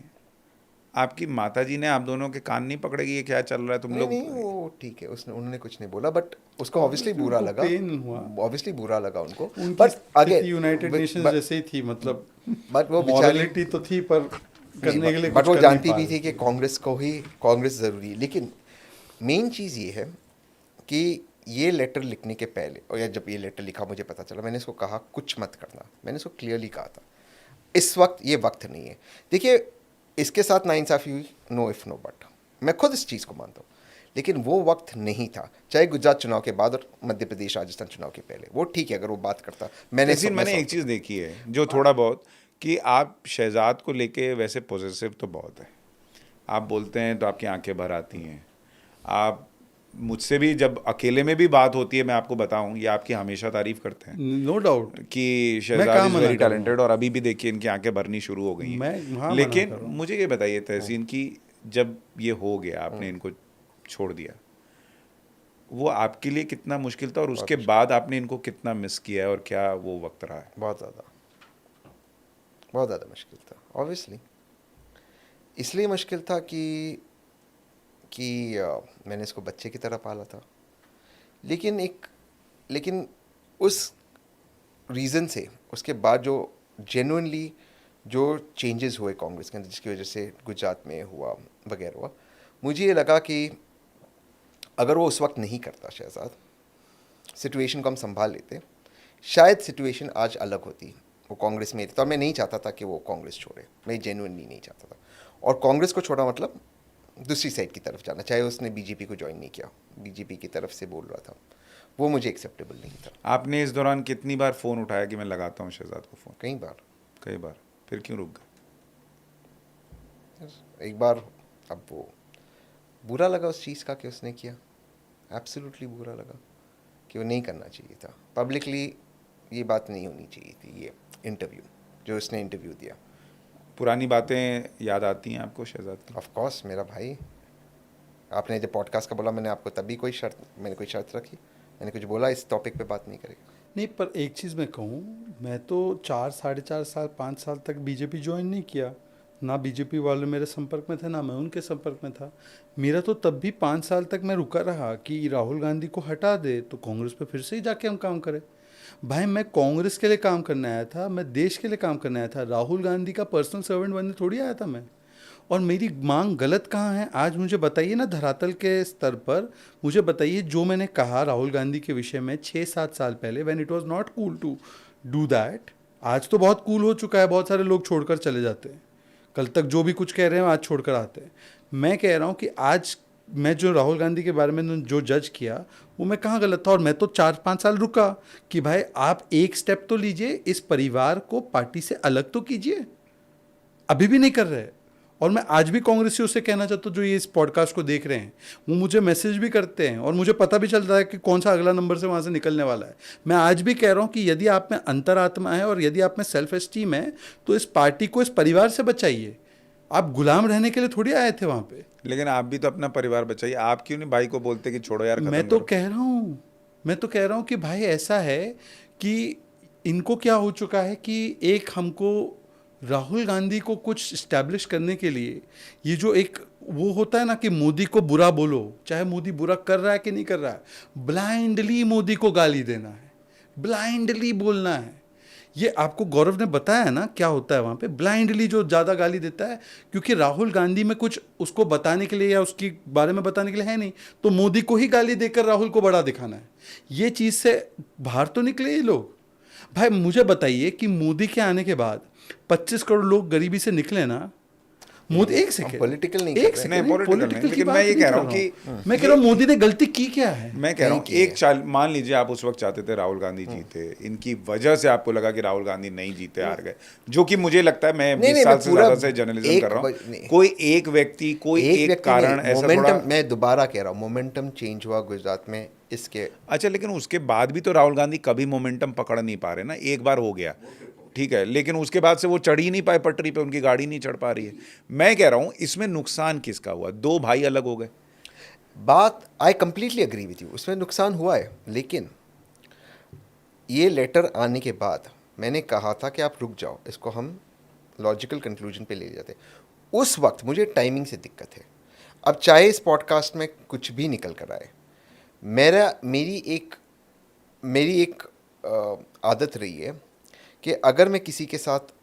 आपकी माताजी ने आप दोनों के कान नहीं पकड़े कि ये क्या चल रहा है तुम लोग? नहीं, वो ठीक है, उन्होंने कुछ नहीं बोला, बट उसको ऑब्वियसली बुरा लगा, पेन हुआ, ऑब्वियसली बुरा लगा उनको। बट अगेन यूनाइटेड नेशंस जैसे ही थी, मतलब बट वो मॉरलिटी तो थी, पर करने के लिए बट कुछ वो कर जानती नहीं भी थी कि कांग्रेस ज़रूरी है। लेकिन मेन चीज़ ये है कि ये लेटर लिखने के पहले, और या जब ये लेटर लिखा मुझे पता चला, मैंने इसको कहा कुछ मत करना, मैंने इसको क्लियरली कहा था, इस वक्त ये वक्त नहीं है। देखिए, इसके साथ नाइंसाफ़ी हुई, नो इफ़ नो बट, मैं खुद इस चीज़ को मानता हूँ, लेकिन वो वक्त नहीं था, चाहे गुजरात चुनाव के बाद और मध्य प्रदेश राजस्थान चुनाव के पहले। वो ठीक है अगर वो बात करता। मैंने एक चीज़ देखी है जो थोड़ा बहुत, कि आप शहजाद को लेके वैसे पॉजिटिव तो बहुत है, आप बोलते हैं तो आपकी आंखें भर आती हैं। आप मुझसे भी जब अकेले में भी बात होती है, मैं आपको बताऊं, ये आपकी हमेशा तारीफ करते हैं, नो डाउट कि शहजाद इज वेरी टैलेंटेड, और अभी भी देखिए इनकी आंखें भरनी शुरू हो गई हैं। लेकिन मुझे ये बताइए तहसीन, की जब ये हो गया, आपने इनको छोड़ दिया, वो आपके लिए कितना मुश्किल था, और उसके बाद आपने इनको कितना मिस किया है, और क्या वो वक्त रहा है? बहुत ज़्यादा मुश्किल था, ऑब्वियसली। इसलिए मुश्किल था कि मैंने इसको बच्चे की तरह पाला था, लेकिन उस रीज़न से उसके बाद जो जेन्युइनली जो चेंजेस हुए कांग्रेस के अंदर, जिसकी वजह से गुजरात में हुआ वगैरह हुआ, मुझे ये लगा कि अगर वो उस वक्त नहीं करता शहजाद, सिचुएशन को हम संभाल लेते, शायद सिचुएशन आज अलग होती, वो कांग्रेस में था। और मैं नहीं चाहता था कि वो कांग्रेस छोड़े, मैं जेन्युइनली नहीं चाहता था। और कांग्रेस को छोड़ा मतलब दूसरी साइड की तरफ जाना, चाहे उसने बीजेपी को ज्वाइन नहीं किया, बीजेपी की तरफ से बोल रहा था, वो मुझे एक्सेप्टेबल नहीं था। आपने इस दौरान कितनी बार फ़ोन उठाया कि मैं लगाता हूँ शहजाद को फ़ोन? कई बार। फिर क्यों रुक गए? एक बार, अब वो बुरा लगा उस चीज़ का कि उसने किया, एब्सोल्युटली बुरा लगा कि वो नहीं करना चाहिए था, पब्लिकली ये बात नहीं होनी चाहिए थी, ये इंटरव्यू जो उसने इंटरव्यू दिया। पुरानी बातें याद आती हैं आपको शहजाद की? ऑफ कोर्स, मेरा भाई। आपने जब पॉडकास्ट का बोला, मैंने आपको तभी कोई शर्त रखी, मैंने कुछ बोला इस टॉपिक पे बात नहीं करेगा। नहीं, पर एक चीज़ मैं कहूँ, मैं तो 4, 4.5 साल, 5 साल तक बीजेपी ज्वाइन नहीं किया, ना बीजेपी वाले मेरे संपर्क में थे, ना मैं उनके संपर्क में था। मेरा तो तब भी 5 साल तक मैं रुका रहा कि राहुल गांधी को हटा दे तो कांग्रेस पे फिर से ही जाके हम काम करें। भाई मैं कांग्रेस के लिए काम करने आया था, मैं देश के लिए काम करने आया था, राहुल गांधी का पर्सनल सर्वेंट बनने थोड़ी आया था मैं। और मेरी मांग गलत कहाँ है आज मुझे बताइए ना, धरातल के स्तर पर मुझे बताइए। जो मैंने कहा राहुल गांधी के विषय में 6-7 साल पहले, when it was not cool to do that, आज तो बहुत कूल हो चुका है, बहुत सारे लोग छोड़कर चले जाते हैं, कल तक जो भी कुछ कह रहे हैं आज छोड़कर आते हैं। मैं कह रहा हूँ कि आज मैं जो राहुल गांधी के बारे में जो जज किया, वो मैं कहाँ गलत था। और मैं तो 4-5 साल रुका कि भाई आप एक स्टेप तो लीजिए, इस परिवार को पार्टी से अलग तो कीजिए, अभी भी नहीं कर रहे। और मैं आज भी कांग्रेसियों से कहना चाहता हूँ जो ये इस पॉडकास्ट को देख रहे हैं, वो मुझे मैसेज भी करते हैं और मुझे पता भी चलता है कि कौन सा अगला नंबर से वहाँ से निकलने वाला है। मैं आज भी कह रहा हूँ कि यदि आप में अंतरात्मा है और यदि आप में सेल्फ एस्टीम है, तो इस पार्टी को, इस परिवार से बचाइए। आप गुलाम रहने के लिए थोड़ी आए थे वहाँ पे। लेकिन आप भी तो अपना परिवार बचाइए, आप क्यों नहीं भाई को बोलते कि छोड़ो यार, मैं तो कह रहा हूँ कि भाई ऐसा है कि इनको क्या हो चुका है कि एक हमको राहुल गांधी को कुछ इस्टेब्लिश करने के लिए, ये जो एक वो होता है ना कि मोदी को बुरा बोलो, चाहे मोदी बुरा कर रहा है कि नहीं कर रहा है, ब्लाइंडली मोदी को गाली देना है, ब्लाइंडली बोलना है। ये आपको गौरव ने बताया ना क्या होता है वहाँ पे, ब्लाइंडली जो ज़्यादा गाली देता है, क्योंकि राहुल गांधी में कुछ उसको बताने के लिए या उसके बारे में बताने के लिए है नहीं, तो मोदी को ही गाली देकर राहुल को बड़ा दिखाना है। ये चीज़ से बाहर तो निकले ये लोग। भाई मुझे बताइए कि मोदी के आने के बाद 25 करोड़ लोग गरीबी से निकले ना। मोदी, एक सेकंड, पॉलिटिकल नहीं, एक सेकंड, पॉलिटिकल, लेकिन मैं ये कह रहा हूँ कि मैं कह रहा हूँ मोदी ने गलती की क्या है। मैं कह रहा हूँ मान लीजिए आप उस वक्त चाहते थे राहुल गांधी जीते, इनकी वजह से आपको लगा कि राहुल गांधी नहीं जीते, हार गए, जो कि मुझे लगता है, मैं 20 साल से ज्यादा से जर्नलिज्म कर रहा हूँ, कोई एक व्यक्ति, कोई एक कारण ऐसा थोड़ा। मैं दोबारा कह रहा हूँ, मोमेंटम चेंज हुआ गुजरात में इसके। अच्छा, लेकिन उसके बाद भी तो राहुल गांधी कभी मोमेंटम पकड़ नहीं पा रहे ना। एक बार हो गया, ठीक है, लेकिन उसके बाद से वो चढ़ ही नहीं पाए पटरी पे, उनकी गाड़ी नहीं चढ़ पा रही है। मैं कह रहा हूं इसमें नुकसान किसका हुआ? दो भाई अलग हो गए। बात I completely agree with you, उसमें नुकसान हुआ है, लेकिन ये लेटर आने के बाद मैंने कहा था कि आप रुक जाओ, इसको हम लॉजिकल कंक्लूजन पे ले जाते। उस वक्त मुझे टाइमिंग से दिक्कत है। अब चाहे इस पॉडकास्ट में कुछ भी निकल कर आए, मेरी एक आदत रही है कि अगर मैं किसी के साथ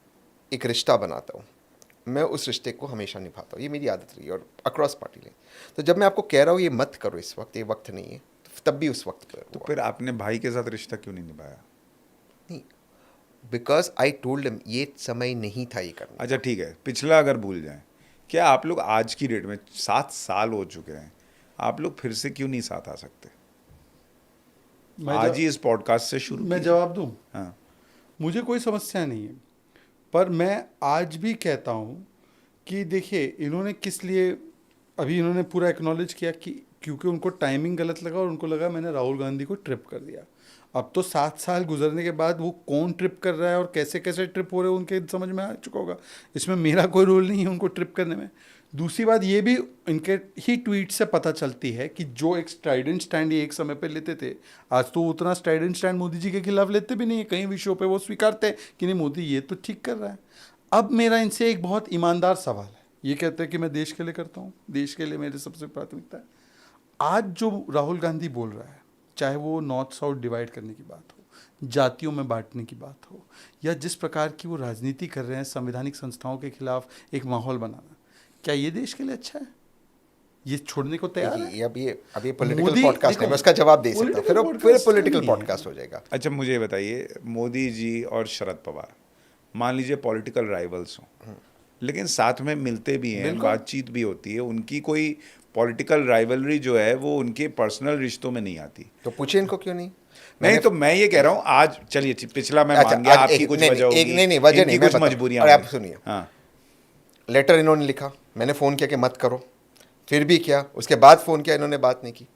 एक रिश्ता बनाता हूँ, मैं उस रिश्ते को हमेशा निभाता हूँ। ये मेरी आदत रही है, और अक्रॉस पार्टी लाइन। तो जब मैं आपको कह रहा हूँ ये मत करो इस वक्त, ये वक्त नहीं है, तो तब भी उस वक्त पर तो फिर आपने भाई के साथ रिश्ता क्यों नहीं निभाया? नहीं, बिकॉज आई टोल्ड हिम ये समय नहीं था ये करना। अच्छा ठीक है, पिछला अगर भूल जाएं, क्या आप लोग आज की डेट में 7 साल हो चुके हैं, आप लोग फिर से क्यों नहीं साथ आ सकते? आज ही इस पॉडकास्ट से शुरू मैं जवाब दूं? हाँ, मुझे कोई समस्या नहीं है, पर मैं आज भी कहता हूँ कि देखिए इन्होंने किस लिए, अभी इन्होंने पूरा एक्नॉलेज किया कि क्योंकि उनको टाइमिंग गलत लगा और उनको लगा मैंने राहुल गांधी को ट्रिप कर दिया। अब तो 7 साल गुजरने के बाद वो कौन ट्रिप कर रहा है और कैसे कैसे ट्रिप हो रहे हैं उनके समझ में आ चुका होगा। इसमें मेरा कोई रोल नहीं है उनको ट्रिप करने में। दूसरी बात ये भी इनके ही ट्वीट से पता चलती है कि जो एक स्ट्राइडेंट स्टैंड ये एक समय पे लेते थे, आज तो उतना स्ट्राइडेंट स्टैंड मोदी जी के खिलाफ लेते भी नहीं है। कई विषयों पे वो स्वीकारते हैं कि नहीं मोदी ये तो ठीक कर रहा है। अब मेरा इनसे एक बहुत ईमानदार सवाल है, ये कहते हैं कि मैं देश के लिए करता हूँ, देश के लिए मेरी सबसे प्राथमिकता है। आज जो राहुल गांधी बोल रहा है, चाहे वो नॉर्थ साउथ डिवाइड करने की बात हो, जातियों में बांटने की बात हो, या जिस प्रकार की वो राजनीति कर रहे हैं संवैधानिक संस्थाओं के खिलाफ एक माहौल बनाना, क्या ये देश के लिए अच्छा है? ये छोड़ने को तैयार है? अब ये पॉलिटिकल पॉडकास्ट है, मैं उसका जवाब दे सकता हूँ, फिर पॉलिटिकल पॉडकास्ट हो जाएगा। अच्छा मुझे ये बताइए, मोदी जी और शरद पवार मान लीजिए पॉलिटिकल राइवल्स हों, लेकिन साथ में मिलते भी हैं, बातचीत भी होती है, उनकी कोई पॉलिटिकल राइवलरी जो है वो उनके पर्सनल रिश्तों में नहीं आती। तो पूछे इनको क्यों नहीं? नहीं तो मैं ये कह रहा हूँ, आज चलिए पिछला मैं मान गया, आपकी कुछ वजह होगी, नहीं वजह नहीं, कुछ मजबूरियां। और आप सुनिए, हाँ, लेटर इन्होंने लिखा, मैंने फ़ोन किया कि मत करो, फिर भी किया, उसके बाद फ़ोन किया, इन्होंने बात नहीं की।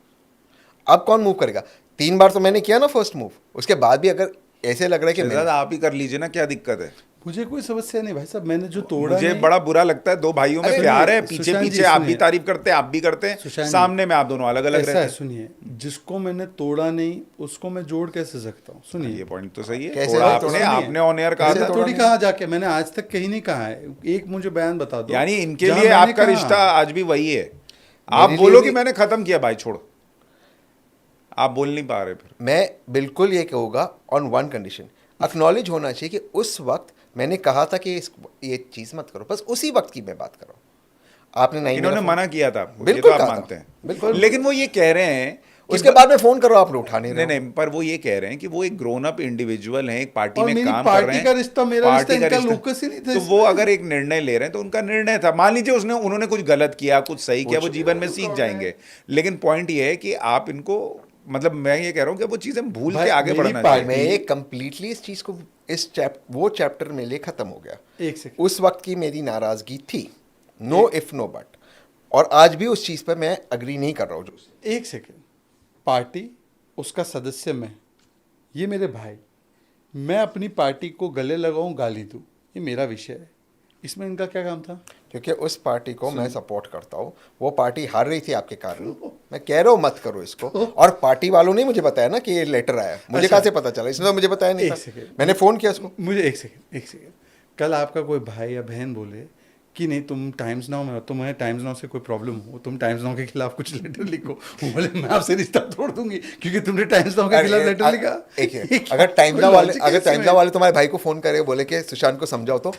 अब कौन मूव करेगा? 3 बार तो मैंने किया ना फर्स्ट मूव, उसके बाद भी अगर ऐसे लग रहा है कि आप ही कर लीजिए ना, क्या दिक्कत है? मुझे कोई समस्या नहीं भाई साहब, मैंने जो तोड़ा मुझे बड़ा बुरा लगता है, दो भाइयों में प्यार है, पीछे पीछे आप भी तारीफ करते हैं, आप भी करते हैं, सामने में आप दोनों अलग अलग रहते हैं। सुनिए, जिसको मैंने तोड़ा नहीं उसको मैं जोड़ कैसे सकता हूँ? सुनिए, ये पॉइंट तो सही है। कैसे थोड़ा आपने ऑन एयर कहा था, थोड़ी कहा जाके, मैंने आज तक कहीं नहीं कहा है। एक मुझे बयान बता दो, यानी इनके लिए आपका रिश्ता आज भी वही है। आप बोलो कि मैंने खत्म किया भाई, छोड़, आप बोल नहीं पा रहे। फिर मैं बिल्कुल ये कहूँगा ऑन वन कंडीशन, एक्नॉलेज होना चाहिए कि उस वक्त मैंने कहा था कि ये चीज़ मत करो, बस उसी वक्त की मैं बात करो। आपने नहीं, इन्होंने मना किया था, बिल्कुल ये तो आप मानते हैं, बिल्कुल। लेकिन वो ये कह रहे हैं उसके बाद में फोन करो, आप उठा नहीं रहे। नहीं, पर वो ये कह रहे हैं कि वो एक ग्रोन अप इंडिविजुअल हैं, एक पार्टी और में मेरी काम कर रहे पार्टी हैं, का रिश्ता, मेरा रिश्ता, इनका रिश्ता। लोकस ही नहीं था तो इसमें। वो अगर एक निर्णय ले रहे हैं तो उनका निर्णय था। मान लीजिए उन्होंने कुछ गलत किया, कुछ सही किया, वो जीवन में सीख जाएंगे, लेकिन पॉइंट ये है कि आप इनको, मतलब मैं ये कह रहा हूँ कि वो चीजें भूल के आगे बढ़ना चाहिए। मैं कंप्लीटली इस चीज को वो चैप्टर में ले खत्म हो गया। एक सेकंड, उस वक्त की मेरी नाराजगी थी, नो इफ नो बट, और आज भी उस चीज पर मैं अग्री नहीं कर रहा हूँ। एक सेकंड, पार्टी, उसका सदस्य मैं, ये मेरे भाई, मैं अपनी पार्टी को गले लगाऊं, गाली दूं, ये मेरा विषय है, इसमें इनका क्या काम था? क्योंकि उस पार्टी को मैं सपोर्ट करता हूँ, वो पार्टी हार रही थी आपके कारण। मैं कह रहा हूँ मत करो इसको, और पार्टी वालों ने मुझे बताया ना कि ये लेटर आया, मुझे कहाँ से पता चला? इसने तो मुझे बताया नहीं था, मैंने फ़ोन किया उसको। मुझे एक सेकंड, कल आपका कोई भाई या बहन बोले कि नहीं तुम टाइम्स नाउ में हो, तुम्हें टाइम्स नाउ से कोई प्रॉब्लम हो, तुम टाइम्स नाउ के खिलाफ कुछ लेटर लिखो, बोले मैं आपसे रिश्ता तोड़ दूंगी क्योंकि तुमने टाइम्स नाउ के खिलाफ लेटर लिखा। अगर टाइम्स नाउ वाले तुम्हारे भाई को फोन करे, बोले कि सुशांत को समझाओ, तो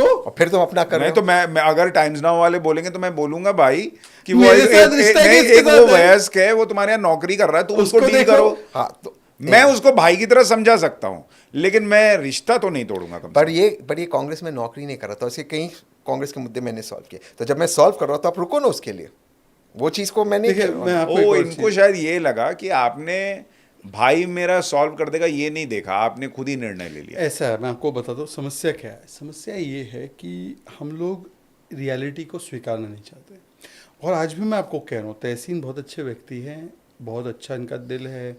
और फिर तुम अपना कर रहे हो। तो मैं अगर टाइम्स नाउ वाले बोलेंगे तो मैं बोलूंगा भाई कि वो एक वो वयस्क है, वो तुम्हारे यहाँ नौकरी कर रहा है, तुम उसको डील करो। हाँ, तो मैं उसको भाई की तरह समझा सकता हूँ, लेकिन मैं रिश्ता तो नहीं तोड़ूंगा। पर ये कांग्रेस में नौकरी नहीं कर रहा था, उसके कई कांग्रेस के मुद्दे मैंने सॉल्व किए, तो जब मैं सॉल्व कर रहा था, आप रुको ना उसके लिए, वो चीज़ को मैंने इनको शायद ये लगा कि आपने भाई मेरा सॉल्व कर देगा, ये नहीं देखा, आपने खुद ही निर्णय ले लिया। ऐसा है, मैं आपको बता दूं समस्या क्या है। समस्या ये है कि हम लोग रियलिटी को स्वीकारना नहीं चाहते, और आज भी मैं आपको कह रहा हूँ, तहसीन बहुत अच्छे व्यक्ति हैं, बहुत अच्छा इनका दिल है,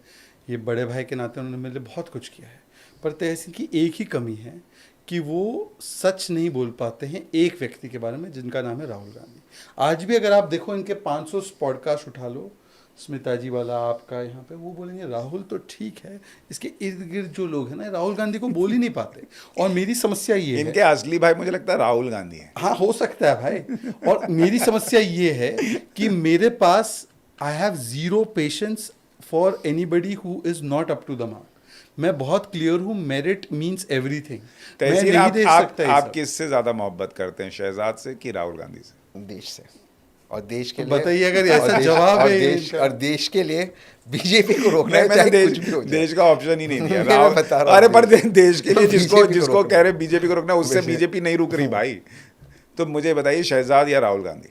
ये बड़े भाई के नाते उन्होंने मेरे लिए बहुत कुछ किया है। पर तहसीन की एक ही कमी है कि वो सच नहीं बोल पाते हैं एक व्यक्ति के बारे में जिनका नाम है राहुल गांधी। आज भी अगर आप देखो इनके 500 पॉडकास्ट उठा लो, स्मिता जी वाला आपका यहाँ पे, वो बोलेंगे राहुल तो ठीक है, इसके इर्द गिर्द जो लोग हैं ना राहुल गांधी को बोल ही नहीं पाते। और मेरी समस्या ये इनके है, असली भाई मुझे लगता है राहुल गांधी है। हाँ हो सकता है भाई, और मेरी समस्या ये है कि मेरे पास I have zero patience for anybody who is not up to the mark. मैं बहुत क्लियर हूँ, मेरिट मीन्स एवरीथिंग। मैं तहसीन नहीं दे सकता ये आप सब। किससे ज्यादा मोहब्बत करते हैं, शहजाद से कि राहुल गांधी से? देश से, और देश के तो लिए बताइए अगर और ऐसा देश- जवाब और है देश इनका। और देश के लिए बीजेपी को रोकना नहीं, है, मैंने चाहे कुछ भी हो जाए। देश का ऑप्शन ही नहीं दिया। मैं राहुल बता रहा हूँ अरे पर देश- देश के लिए जिसको बीजेपी को जिसको रोकना। कह रहे बीजेपी को रोकना, उससे वैसे- बीजेपी नहीं रुक रही भाई। तो मुझे बताइए, शहजाद या राहुल गांधी?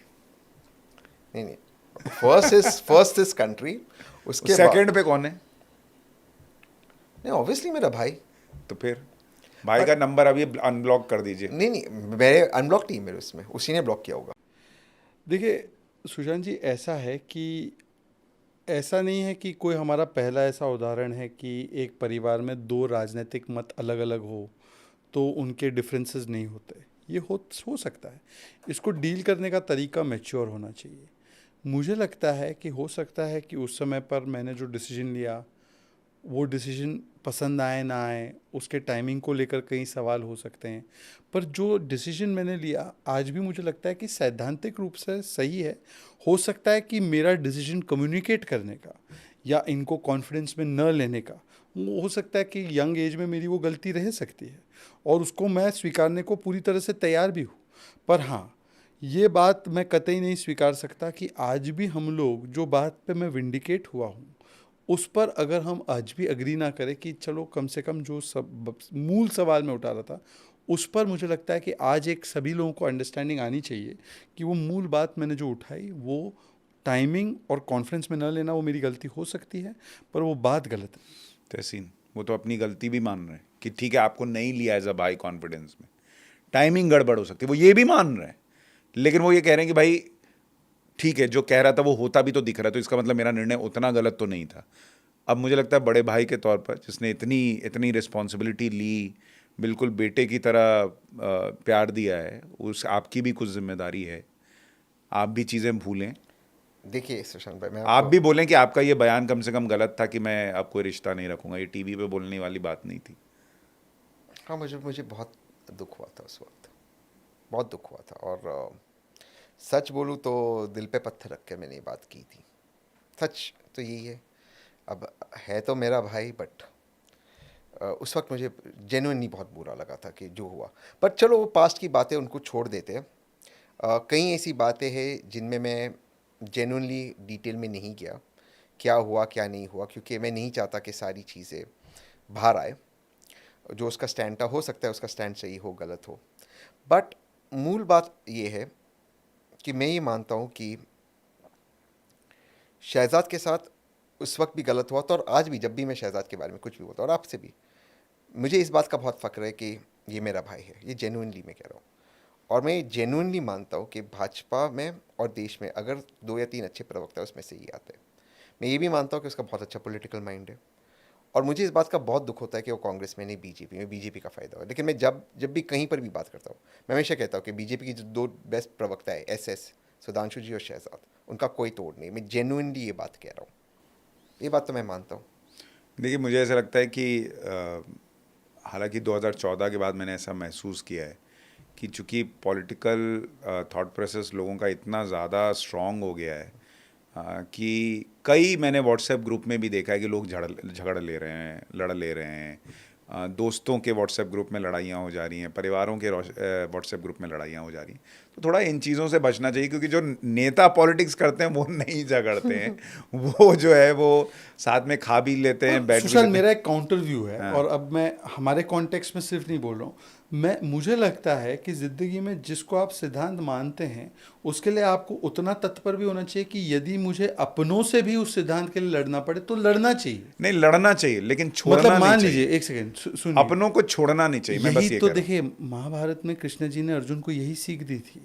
नहीं, फर्स्ट इज कंट्री, उसके सेकंड पे कौन है? नहीं ऑब्वियसली मेरा भाई। तो फिर भाई का नंबर अभी अनब्लॉक कर दीजिए। नहीं मेरे अनब्लॉक टीम मेरे, उसमें उसी ने ब्लॉक किया होगा। देखिए सुशांत जी, ऐसा है कि ऐसा नहीं है कि कोई हमारा पहला ऐसा उदाहरण है कि एक परिवार में दो राजनीतिक मत अलग अलग हो तो उनके डिफरेंसेस नहीं होते। ये हो सकता है, इसको डील करने का तरीका मैच्योर होना चाहिए। मुझे लगता है कि हो सकता है कि उस समय पर मैंने जो डिसीजन लिया वो डिसीजन पसंद आए ना आए, उसके टाइमिंग को लेकर कई सवाल हो सकते हैं, पर जो डिसीजन मैंने लिया आज भी मुझे लगता है कि सैद्धांतिक रूप से सही है। हो सकता है कि मेरा डिसीजन कम्युनिकेट करने का या इनको कॉन्फिडेंस में न लेने का, वो हो सकता है कि यंग एज में मेरी वो गलती रह सकती है और उसको मैं स्वीकारने को पूरी तरह से तैयार भी हूँ। पर हाँ, ये बात मैं कतई नहीं स्वीकार सकता कि आज भी हम लोग जो बात पे मैं विंडिकेट हुआ हूँ उस पर अगर हम आज भी अग्री ना करें कि चलो कम से कम जो सब मूल सवाल मैं उठा रहा था उस पर मुझे लगता है कि आज एक सभी लोगों को अंडरस्टैंडिंग आनी चाहिए कि वो मूल बात मैंने जो उठाई वो टाइमिंग और कॉन्फ्रेंस में न लेना वो मेरी गलती हो सकती है, पर वो बात गलत है। तहसीन वो तो अपनी गलती भी मान रहे हैं कि ठीक है आपको नहीं लिया एज अ भाई कॉन्फिडेंस में, टाइमिंग गड़बड़ हो सकती है, वो ये भी मान रहे हैं। लेकिन वो ये कह रहे हैं कि भाई ठीक है जो कह रहा था वो होता भी तो दिख रहा है, तो इसका मतलब मेरा निर्णय उतना गलत तो नहीं था। अब मुझे लगता है बड़े भाई के तौर पर जिसने इतनी रिस्पॉन्सिबिलिटी ली, बिल्कुल बेटे की तरह प्यार दिया है, उस आपकी भी कुछ जिम्मेदारी है। आप भी चीज़ें भूलें, देखिए सुशांत भाई, मैं आप भी बोलें कि आपका ये बयान कम से कम गलत था कि मैं अब कोई रिश्ता नहीं रखूंगा, ये टीवी पे बोलने वाली बात नहीं थी। हाँ, मुझे बहुत दुख हुआ था उस वक्त, बहुत दुख हुआ था। और सच बोलूँ तो दिल पे पत्थर रख के मैंने ये बात की थी। सच तो यही है। अब है तो मेरा भाई, बट उस वक्त मुझे जेन्युइनली बहुत बुरा लगा था कि जो हुआ। पर चलो वो पास्ट की बातें उनको छोड़ देते हैं। कई ऐसी बातें हैं जिनमें मैं जेन्युइनली डिटेल में नहीं गया, क्या हुआ क्या नहीं हुआ, क्योंकि मैं नहीं चाहता कि सारी चीज़ें बाहर आए। जो उसका स्टैंड था, हो सकता है उसका स्टैंड सही हो गलत हो, बट मूल बात ये है कि मैं ये मानता हूँ कि शहजाद के साथ उस वक्त भी गलत हुआ था, और आज भी जब भी मैं शहजाद के बारे में कुछ भी होता, और आपसे भी, मुझे इस बात का बहुत फ़ख्र है कि ये मेरा भाई है। ये जेन्युइनली मैं कह रहा हूँ, और मैं जेन्युइनली मानता हूँ कि भाजपा में और देश में अगर 2 या 3 अच्छे प्रवक्ता है उसमें से ही आते हैं। मैं ये भी मानता हूँ कि उसका बहुत अच्छा पॉलिटिकल माइंड है, और मुझे इस बात का बहुत दुख होता है कि वो कांग्रेस में नहीं बीजेपी में, बीजेपी का फ़ायदा हो। लेकिन मैं जब भी कहीं पर भी बात करता हूँ, मैं हमेशा कहता हूँ कि बीजेपी की जो 2 बेस्ट प्रवक्ता है, एसएस सुधांशु जी और शहजाद, उनका कोई तोड़ नहीं। मैं जेन्युइनली ये बात कह रहा हूँ, ये बात तो मैं मानता हूँ। देखिए मुझे ऐसा लगता है कि हालांकि 2014 के बाद मैंने ऐसा महसूस किया है कि चूँकि पॉलिटिकल थॉट प्रोसेस लोगों का इतना ज़्यादा स्ट्रॉन्ग हो गया है कि कई मैंने व्हाट्सएप ग्रुप में भी देखा है कि लोग झगड़ ले रहे हैं, लड़ ले रहे हैं। दोस्तों के व्हाट्सएप ग्रुप में लड़ाइयाँ हो जा रही हैं, परिवारों के व्हाट्सएप ग्रुप में लड़ाइयाँ हो जा रही हैं। तो थोड़ा इन चीज़ों से बचना चाहिए, क्योंकि जो नेता पॉलिटिक्स करते हैं वो नहीं झगड़ते हैं वो जो है वो साथ में खा भी लेते हैं, बैठ भी सुशांत, लेते हैं। मेरा एक काउंटर व्यू है। हाँ। और अब मैं हमारे कॉन्टेक्स्ट में सिर्फ नहीं बोल रहा हूँ, मुझे लगता है कि ज़िंदगी में जिसको आप सिद्धांत मानते हैं उसके लिए आपको उतना तत्पर भी होना चाहिए कि यदि मुझे अपनों से भी उस सिद्धांत के लिए लड़ना पड़े तो लड़ना चाहिए। नहीं, लड़ना चाहिए लेकिन छोड़ना मतलब मान नहीं लीजिए, चाहिए। एक सेकेंड सुनिए, अपनों को छोड़ना नहीं चाहिए। मैं बस यही ये तो कह रहा हूं। देखिए, महाभारत में कृष्ण जी ने अर्जुन को यही सीख दी थी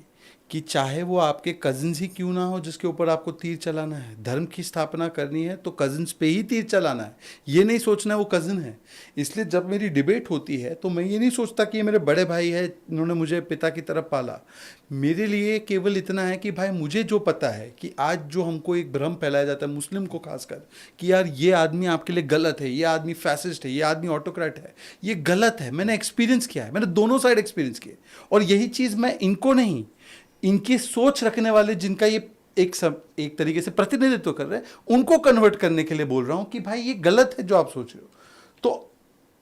कि चाहे वो आपके कजिन्स ही क्यों ना हो जिसके ऊपर आपको तीर चलाना है, धर्म की स्थापना करनी है तो कजिन्स पे ही तीर चलाना है, ये नहीं सोचना है वो कजिन है। इसलिए जब मेरी डिबेट होती है तो मैं ये नहीं सोचता कि ये मेरे बड़े भाई है, इन्होंने मुझे पिता की तरफ पाला। मेरे लिए केवल इतना है कि भाई मुझे जो पता है कि आज जो हमको एक भ्रम फैलाया जाता है मुस्लिम को खासकर कि यार ये आदमी आपके लिए गलत है, ये आदमी फैसिस्ट है, ये आदमी ऑटोक्रेट है, ये गलत है। मैंने एक्सपीरियंस किया है, मैंने दोनों साइड एक्सपीरियंस किए, और यही चीज़ मैं इनको नहीं, इनकी सोच रखने वाले जिनका ये एक तरीके से प्रतिनिधित्व कर रहे हैं उनको कन्वर्ट करने के लिए बोल रहा हूं कि भाई ये गलत है जो आप सोच रहे हो। तो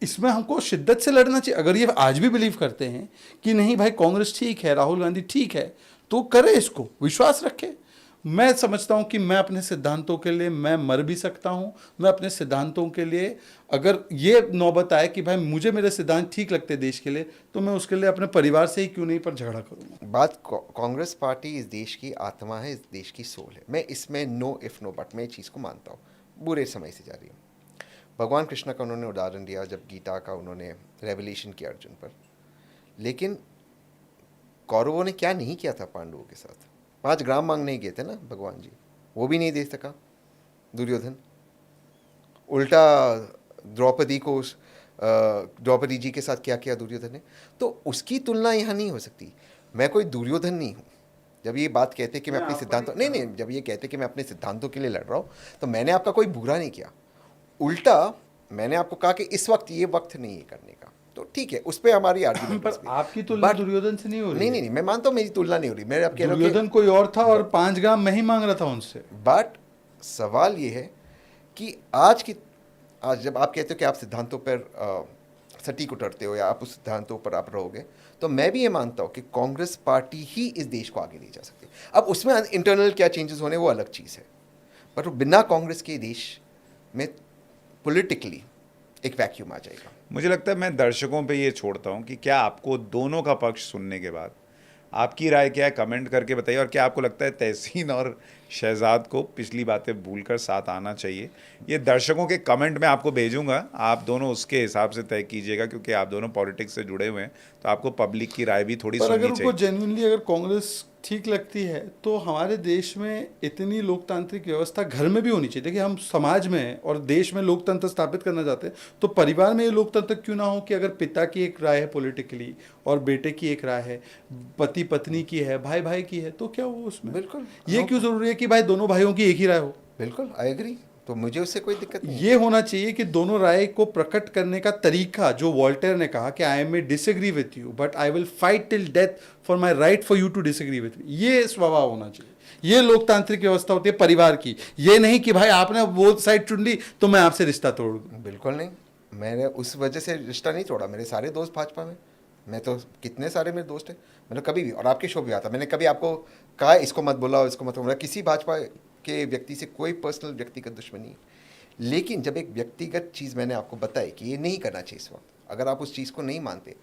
इसमें हमको शिद्दत से लड़ना चाहिए। अगर ये आज भी बिलीव करते हैं कि नहीं भाई कांग्रेस ठीक है, राहुल गांधी ठीक है, तो करे, इसको विश्वास रखे। मैं समझता हूं कि मैं अपने सिद्धांतों के लिए मैं मर भी सकता हूं। मैं अपने सिद्धांतों के लिए, अगर ये नौबत आए कि भाई मुझे मेरे सिद्धांत ठीक लगते देश के लिए, तो मैं उसके लिए अपने परिवार से ही क्यों नहीं पर झगड़ा करूंगा। बात कांग्रेस पार्टी इस देश की आत्मा है, इस देश की सोल है। मैं इसमें नो इफ नो बट मैं चीज़ को मानता हूँ, बुरे समय से जा रही हूँ। भगवान कृष्ण का उन्होंने उदाहरण दिया जब गीता का उन्होंने रेवलेशन किया अर्जुन पर, लेकिन कौरवों ने क्या नहीं किया था पांडवों के साथ? 5 ग्राम मांग नहीं गए थे ना भगवान जी, वो भी नहीं दे सका दुर्योधन। उल्टा द्रौपदी जी के साथ क्या किया दुर्योधन ने, तो उसकी तुलना यहाँ नहीं हो सकती। मैं कोई दुर्योधन नहीं हूँ। जब ये बात कहते कि मैं अपने सिद्धांतों नहीं, जब ये कहते कि मैं अपने सिद्धांतों के लिए लड़ रहा हूँ, तो मैंने आपका कोई बुरा नहीं किया। उल्टा मैंने आपको कहा कि इस वक्त ये वक्त नहीं है करने का, तो ठीक है, उस पर हमारी आर्ग्यूमेंट। पर आपकी तुलना दुर्योधन से नहीं हो रही। नहीं, मैं मानता हूँ मेरी तुलना नहीं हो रही। मैं अब कह रहा हूँ दुर्योधन कोई और था और 5 ग्राम मैं ही मांग रहा था उनसे। बट सवाल ये है कि आज जब आप कहते हो कि आप सिद्धांतों पर सटीक उतरते हो या आप उस सिद्धांतों पर आप रहोगे, तो मैं भी ये मानता हूँ कि कांग्रेस पार्टी ही इस देश को आगे ले जा सकती है। अब उसमें इंटरनल क्या चेंजेस होने वो अलग चीज़ है, पर बिना कांग्रेस के देश में पॉलिटिकली एक वैक्यूम आ जाएगा। मुझे लगता है मैं दर्शकों पे ये छोड़ता हूँ कि क्या आपको दोनों का पक्ष सुनने के बाद आपकी राय क्या है, कमेंट करके बताइए। और क्या आपको लगता है तहसीन और शहजाद को पिछली बातें भूलकर साथ आना चाहिए? ये दर्शकों के कमेंट में आपको भेजूंगा, आप दोनों उसके हिसाब से तय कीजिएगा, क्योंकि आप दोनों पॉलिटिक्स से जुड़े हुए हैं, तो आपको पब्लिक की राय भी थोड़ी सुननी चाहिए। अगर उनको जेन्युइनली अगर कांग्रेस ठीक लगती है तो हमारे देश में इतनी लोकतांत्रिक व्यवस्था घर में भी होनी चाहिए। देखिए, हम समाज में और देश में लोकतंत्र स्थापित करना चाहते हैं, तो परिवार में ये लोकतंत्र क्यों ना हो कि अगर पिता की एक राय है पॉलिटिकली और बेटे की एक राय है, पति पत्नी की है, भाई भाई की है, तो क्या वो उसमें बिल्कुल ये क्यों जरूरी है कि भाई दोनों भाइयों की एक ही राय हो? बिल्कुल आई एग्री, तो मुझे उससे कोई दिक्कत नहीं। ये होना चाहिए कि दोनों राय को प्रकट करने का तरीका, जो वॉल्टेयर ने कहा कि I may disagree with you but I will fight till death for my right for you to disagree with me, ये स्वभाव होना चाहिए। ये लोकतांत्रिक व्यवस्था होती है परिवार की, ये नहीं कि भाई आपने वो साइड चुन ली तो मैं आपसे रिश्ता तोड़ दूं। बिल्कुल नहीं, मैंने उस वजह से रिश्ता नहीं तोड़ा। मेरे सारे दोस्त भाजपा में, मैं तो कितने सारे मेरे दोस्त हैं, मैंने कभी भी, और आपके शो भी आता, मैंने कभी आपको कहा इसको मत बुलाओ, इसको मत बोला। किसी भाजपा के व्यक्ति से कोई पर्सनल व्यक्तिगत दुश्मनी, लेकिन जब एक व्यक्तिगत चीज़ मैंने आपको बताई कि ये नहीं करना चाहिए इस वक्त, अगर आप उस चीज़ को नहीं मानते,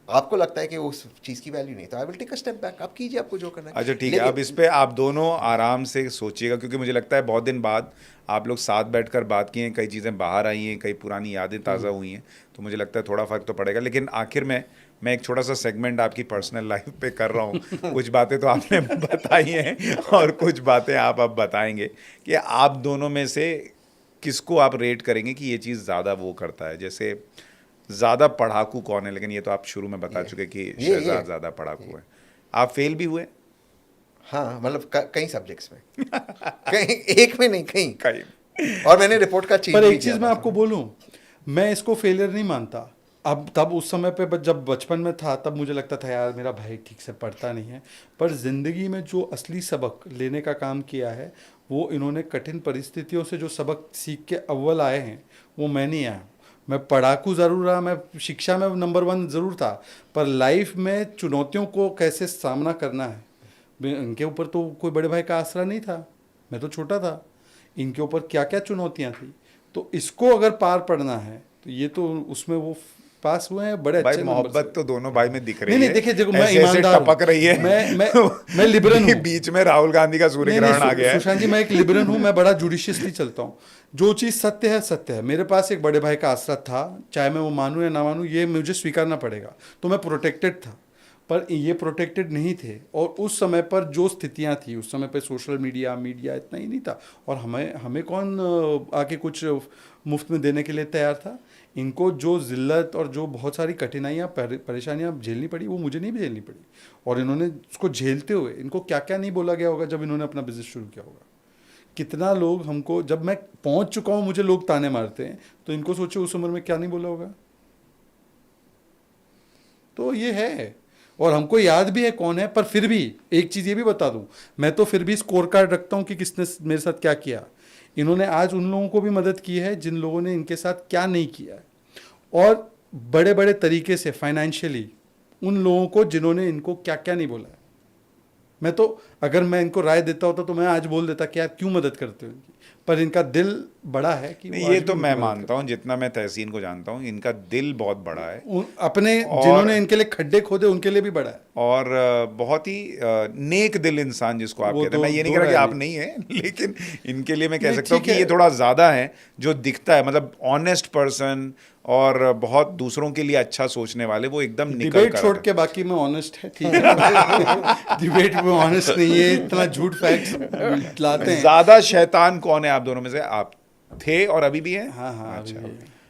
आपको लगता है कि उस चीज़ की वैल्यू नहीं, तो I will take a step back. आप कीजिए, आपको जो करना है। अच्छा ठीक है, अब इस पे आप दोनों आराम से सोचिएगा, क्योंकि मुझे लगता है बहुत दिन बाद आप लोग साथ बैठकर बात किए हैं, कई चीज़ें बाहर आई हैं, कई पुरानी यादें ताज़ा हुई हैं, तो मुझे लगता है थोड़ा फ़र्क तो पड़ेगा। लेकिन आखिर में मैं एक छोटा सा सेगमेंट आपकी पर्सनल लाइफ पे कर रहा हूँ। कुछ बातें तो आपने बताई हैं और कुछ बातें आप अब बताएंगे कि आप दोनों में से किसको आप रेट करेंगे कि ये चीज़ ज़्यादा वो करता है। जैसे ज़्यादा पढ़ाकू कौन है, लेकिन ये तो आप शुरू में बता चुके कि शहजाद ज़्यादा पढ़ाकू है। आप फेल भी हुए? हाँ, मतलब कई सब्जेक्ट्स में कहीं एक में नहीं, कहीं। और मैंने रिपोर्ट का चेंज पर भी एक चीज़ मैं आपको बोलूं, मैं इसको फेलियर नहीं मानता। अब तब उस समय पे जब बचपन में था तब मुझे लगता था यार मेरा भाई ठीक से पढ़ता नहीं है, पर ज़िंदगी में जो असली सबक लेने का काम किया है वो इन्होंने कठिन परिस्थितियों से जो सबक सीख के अव्वल आए हैं वो मैं नहीं आया। मैं पढ़ाकू ज़रूर रहा, मैं शिक्षा में नंबर 1 ज़रूर था, पर लाइफ में चुनौतियों को कैसे सामना करना है, इनके ऊपर तो कोई बड़े भाई का आसरा नहीं था, मैं तो छोटा था। इनके ऊपर क्या क्या चुनौतियाँ थी, तो इसको अगर पार पड़ना है तो ये तो उसमें वो पास हुए हैं बड़े अच्छे। मोहब्बत तो दोनों भाई में दिख रही है। नहीं देखिए, देखो मैं ईमानदार टपक रही है। मैं लिबरल हूँ। बीच में राहुल गांधी का सूर्य ग्रहण आ गया है। सुशांत जी, मैं एक लिबरल हूँ, मैं बड़ा जुडिशियसली चलता हूँ। जो चीज़ सत्य है सत्य है। मेरे पास एक बड़े भाई का आसरा था, चाहे मैं वो मानूं या ना मानूं, ये मुझे स्वीकारना पड़ेगा, तो मैं प्रोटेक्टेड था। पर ये प्रोटेक्टेड नहीं थे। और उस समय पर जो स्थितियां थी, उस समय पर सोशल मीडिया इतना ही नहीं था, और हमें हमें कौन आके कुछ मुफ्त में देने के लिए तैयार था। इनको जो ज़िल्लत और जो बहुत सारी कठिनाइयाँ परेशानियाँ झेलनी पड़ी, वो मुझे नहीं भी झेलनी पड़ी। और इन्होंने उसको झेलते हुए इनको क्या क्या नहीं बोला गया होगा जब इन्होंने अपना बिजनेस शुरू किया होगा। कितना लोग हमको, जब मैं पहुंच चुका हूँ मुझे लोग ताने मारते हैं, तो इनको सोचो उस उम्र में क्या नहीं बोला होगा। तो ये है, और हमको याद भी है कौन है। पर फिर भी एक चीज़ ये भी बता दूं, मैं तो फिर भी स्कोर कार्ड रखता हूँ कि किसने मेरे साथ क्या किया। इन्होंने आज उन लोगों को भी मदद की है जिन लोगों ने इनके साथ क्या नहीं किया है, और बड़े बड़े तरीके से फाइनेंशियली उन लोगों को जिन्होंने इनको क्या क्या नहीं बोला है। मैं तो, अगर मैं इनको राय देता होता तो मैं आज बोल देता कि आप क्यों मदद करते हो इनकी, पर इनका दिल बड़ा है कि नहीं, ये तो मैं मानता हूँ, जितना मैं तहसीन को जानता हूँ इनका दिल बहुत बड़ा है। अपने जिन्होंने इनके लिए खड्डे खोदे उनके लिए भी बड़ा है, और बहुत ही नेक दिल इंसान जिसको आप कहते हैं। मैं ये नहीं कह रहा कि आप नहीं है, लेकिन इनके लिए मैं कह सकता हूँ कि ये थोड़ा ज़्यादा है जो दिखता है, मतलब ऑनेस्ट पर्सन और बहुत दूसरों के लिए अच्छा सोचने वाले, वो एकदम निकल डिबेट छोड़ के बाकी में ऑनेस्ट है, ठीक है। डिबेट में ऑनेस्ट नहीं है, इतना झूठ फैक्ट्स लाते हैं। ज़्यादा शैतान कौन है आप दोनों में से? आप थे और अभी भी हैं? हाँ,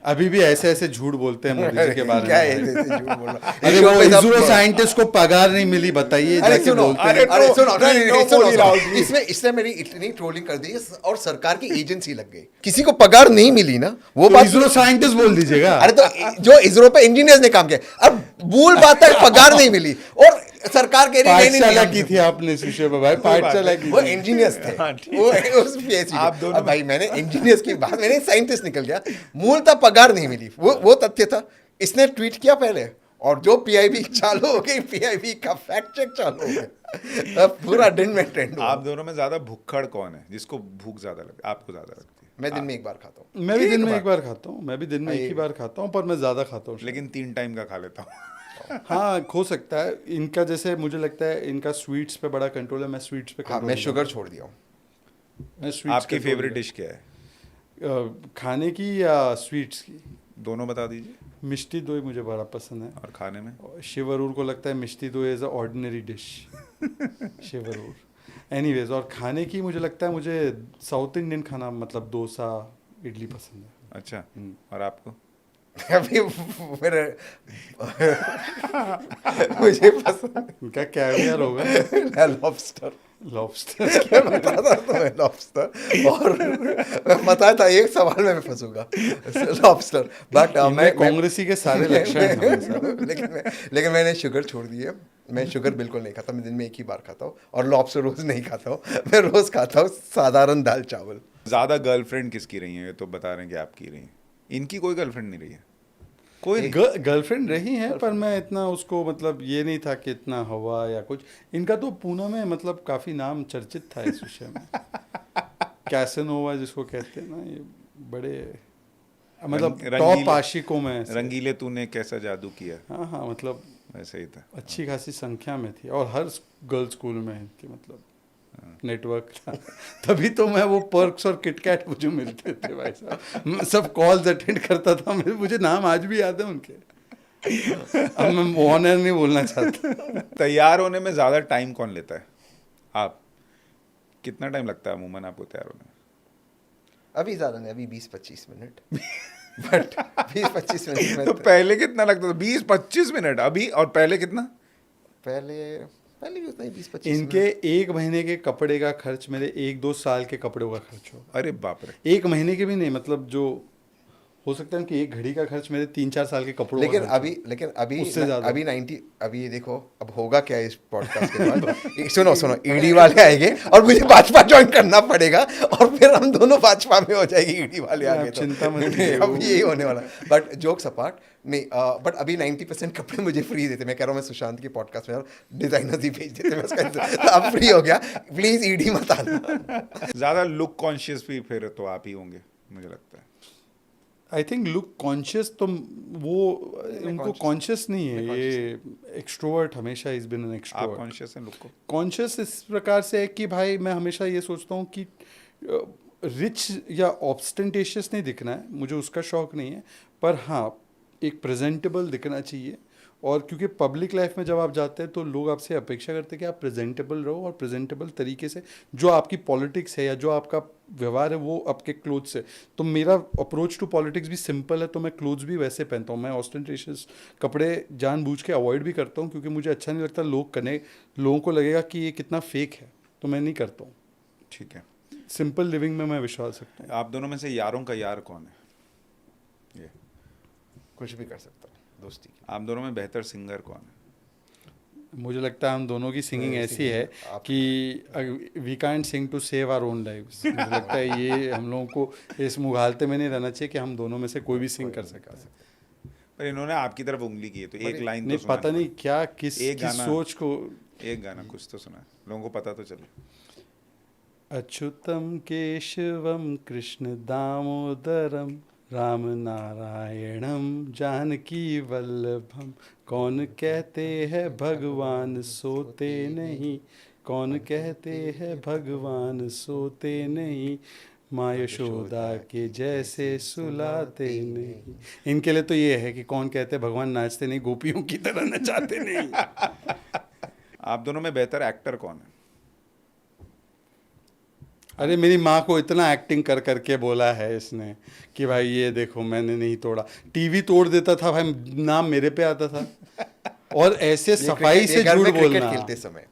अभी भी ऐसे ऐसे झूठ बोलते हैं मोदी जी के बारे में। क्या है ऐसे झूठ बोलना? अरे वो इसरो साइंटिस्ट को पगार नहीं मिली, बताइए। अरे सुनो, अरे सुनो, नहीं, इसने मेरी इतनी ट्रोलिंग कर दी और सरकार की एजेंसी लग गई। किसी को पगार नहीं मिली ना, वो बात इसरो साइंटिस्ट बोल दीजिएगा। अरे तो जो इसरो पे इंजीनियर्स ने काम किया, अब भूल बात है, पगार नहीं मिली और सरकार कह रही पाठशाला की थी आपने सुशेष भाई, पाठशाला की। वो इंजीनियर्स थे, वो उस PhD। आप दोनों भाई मैंने इंजीनियर्स की बात, मैंने साइंटिस्ट निकल गया। मूलतः पगार नहीं मिली, वो तथ्य था। इसने ट्वीट किया पहले, और जो PIB चालू हो गई, PIB का फैक्ट चेक चालू हो गया, पूरा दिन में ट्रेंड। आप दोनों में ज्यादा भुक्खड़ कौन है, जिसको भूख ज्यादा लगती है? आपको ज्यादा लगती है? मैं दिन में एक बार खाता हूँ। मैं भी दिन में एक बार खाता हूँ, मैं भी दिन में एक ही बार खाता हूँ, पर मैं ज्यादा खाता हूँ। लेकिन 3 टाइम का खा लेता हूँ। हाँ, हो सकता है इनका, जैसे मुझे लगता है इनका स्वीट्स पे बड़ा कंट्रोल है। मैं स्वीट्स पे हाँ, मैं शुगर छोड़ दिया हूँ। मैं स्वीट्स आपकी फेवरेट डिश क्या है, खाने की या स्वीट्स की? दोनों बता दीजिए। मिष्टी दोई मुझे बड़ा पसंद है। और खाने में? शिवरूर को लगता है mishti doi is a ordinary dish. शिवरूर एनीवेज। और खाने की मुझे लगता है, मुझे साउथ इंडियन खाना, मतलब डोसा, इडली पसंद है। अच्छा, और आपको? अभी मेरे मुझे पसंद उनका कैवियर होगा। लॉबस्टर। लॉबस्टर क्या बताता तुम्हें? लॉबस्टर। और मैं पता था एक सवाल में मैं फंसूंगा, लॉबस्टर। बट मैं कांग्रेसी के सारे लक्षण हैं। लेकिन मैंने शुगर छोड़ दी है। मैं शुगर बिल्कुल नहीं खाता, मैं दिन में एक ही बार खाता हूँ। और लॉबस्टर रोज नहीं खाता हूँ, मैं रोज खाता हूँ साधारण दाल चावल। ज्यादा गर्लफ्रेंड किसकी रही है? ये तो बता रहे हैं कि आपकी रही है। इनकी कोई गर्लफ्रेंड नहीं रही है? कोई गर्लफ्रेंड रही है, पर मैं इतना उसको, मतलब ये नहीं था कि इतना हवा या कुछ। इनका तो पूना में मतलब काफी नाम चर्चित था इस विषय में। कैसेनोवा जिसको कहते हैं ना, ये बड़े मतलब टॉप आशिकों में। रंगीले तूने कैसा जादू किया। हाँ, मतलब वैसे ही था। अच्छी खासी संख्या में थी, और हर गर्ल्स स्कूल में इनकी मतलब नेटवर्क था। तभी तो मैं वो पर्क्स और किटकैट मुझे मिलते थे भाई साहब। मैं सब कॉल्स अटेंड करता था। मुझे नाम आज भी याद है उनके। अब मैं ऑनर नहीं बोलना चाहता। तैयार होने में ज्यादा टाइम कौन लेता है? आप? कितना टाइम लगता है अमूमन आपको तैयार होने में? अभी ज़्यादा नहीं, अभी 20-25 मिनट। बट 20-25 मिनट में तो पहले कितना लगता था? 20-25 मिनट। अभी? और पहले कितना? पहले भी उतना ही 20-25 इनके 1 महीने के कपड़े का खर्च मेरे 1-2 साल के कपड़ों का खर्च हो। अरे बाप रे। 1 महीने के भी नहीं, मतलब जो हो सकता है कि एक घड़ी का खर्च मेरे 3-4 साल के कपड़ों लेकिन का अभी उससे ज़्यादा। अभी 90। अभी ये देखो अब होगा क्या इस पॉडकास्ट के बाद। सुनो ईडी वाले आएंगे और मुझे भाजपा ज्वाइन करना पड़ेगा, और फिर हम दोनों भाजपा में हो जाएगी। ईडी वाले आगे तो चिंता मत अब यही होने वाला। बट जोक्स अपार्ट, नहीं, बट अभी 90% कपड़े मुझे फ्री देते। मैं कह रहा हूँ, मैं सुशांत की पॉडकास्ट में डिजाइनर्स ही भेज देते। मैं उसका अब फ्री हो गया, प्लीज ईडी मत आना। ज्यादा लुक कॉन्शियस भी फिर तो आप ही होंगे मुझे लगता है। आई थिंक लुक कॉन्शियस तो वो उनको कॉन्शियस नहीं है। ये एक्सट्रोवर्ट हमेशा इज बिन एन आप एक्सट्रोवर्ट। कॉन्शियस हैं लुक को? कॉन्शियस इस प्रकार से है कि भाई मैं हमेशा ये सोचता हूँ कि रिच या ऑब्स्टेंटेशियस नहीं दिखना है, मुझे उसका शौक नहीं है। पर हाँ, एक प्रेजेंटेबल दिखना चाहिए, और क्योंकि पब्लिक लाइफ में जब आप जाते हैं तो लोग आपसे अपेक्षा करते हैं कि आप प्रेजेंटेबल रहो और प्रेजेंटेबल तरीके से जो आपकी पॉलिटिक्स है या जो आपका व्यवहार है वो आपके क्लोथ से। तो मेरा अप्रोच टू पॉलिटिक्स भी सिंपल है, तो मैं क्लोथ्स भी वैसे पहनता हूँ। मैं ऑस्टेंटेशियस कपड़े जानबूझ के अवॉइड भी करता हूँ क्योंकि मुझे अच्छा नहीं लगता लोगों को लगेगा कि ये कितना फेक है, तो मैं नहीं करता हूँ। ठीक है, सिंपल लिविंग में मैं विश्वास रखता हूँ। आप दोनों में से यारों का यार कौन है? ये कुछ भी कर सकता हूँ दोस्ती की। आप दोनों में बेहतर सिंगर कौन है? मुझे लगता है हम दोनों की सिंगिंग ऐसी है कि we can't sing to save our own lives. मुझे लगता है ये हम लोगों को इस मुगालते में नहीं रहना चाहिए कि हम दोनों में से कोई भी सिंग कर सका। पर इन्होंने आपकी तरफ उंगली की है, तो एक लाइन नहीं तो पता नहीं क्या किस सोच को। एक गाना कुछ तो सुना, लोगों को पता तो चले। अच्युतम केशवम कृष्ण दामोदरम राम नारायणम जानकी वल्लभम, कौन कहते हैं भगवान सोते नहीं, कौन कहते हैं भगवान सोते नहीं, माँ यशोदा के जैसे सुलाते नहीं। इनके लिए तो ये है कि कौन कहते हैं भगवान नाचते नहीं, गोपियों की तरह नचाते नहीं। आप दोनों में बेहतर एक्टर कौन है? अरे मेरी माँ को इतना एक्टिंग कर करके बोला है इसने कि भाई ये देखो मैंने नहीं तोड़ा, टीवी तोड़ देता था भाई, नाम मेरे पे आता था। और ऐसे सफाई से झूठ बोलना, खेलते समय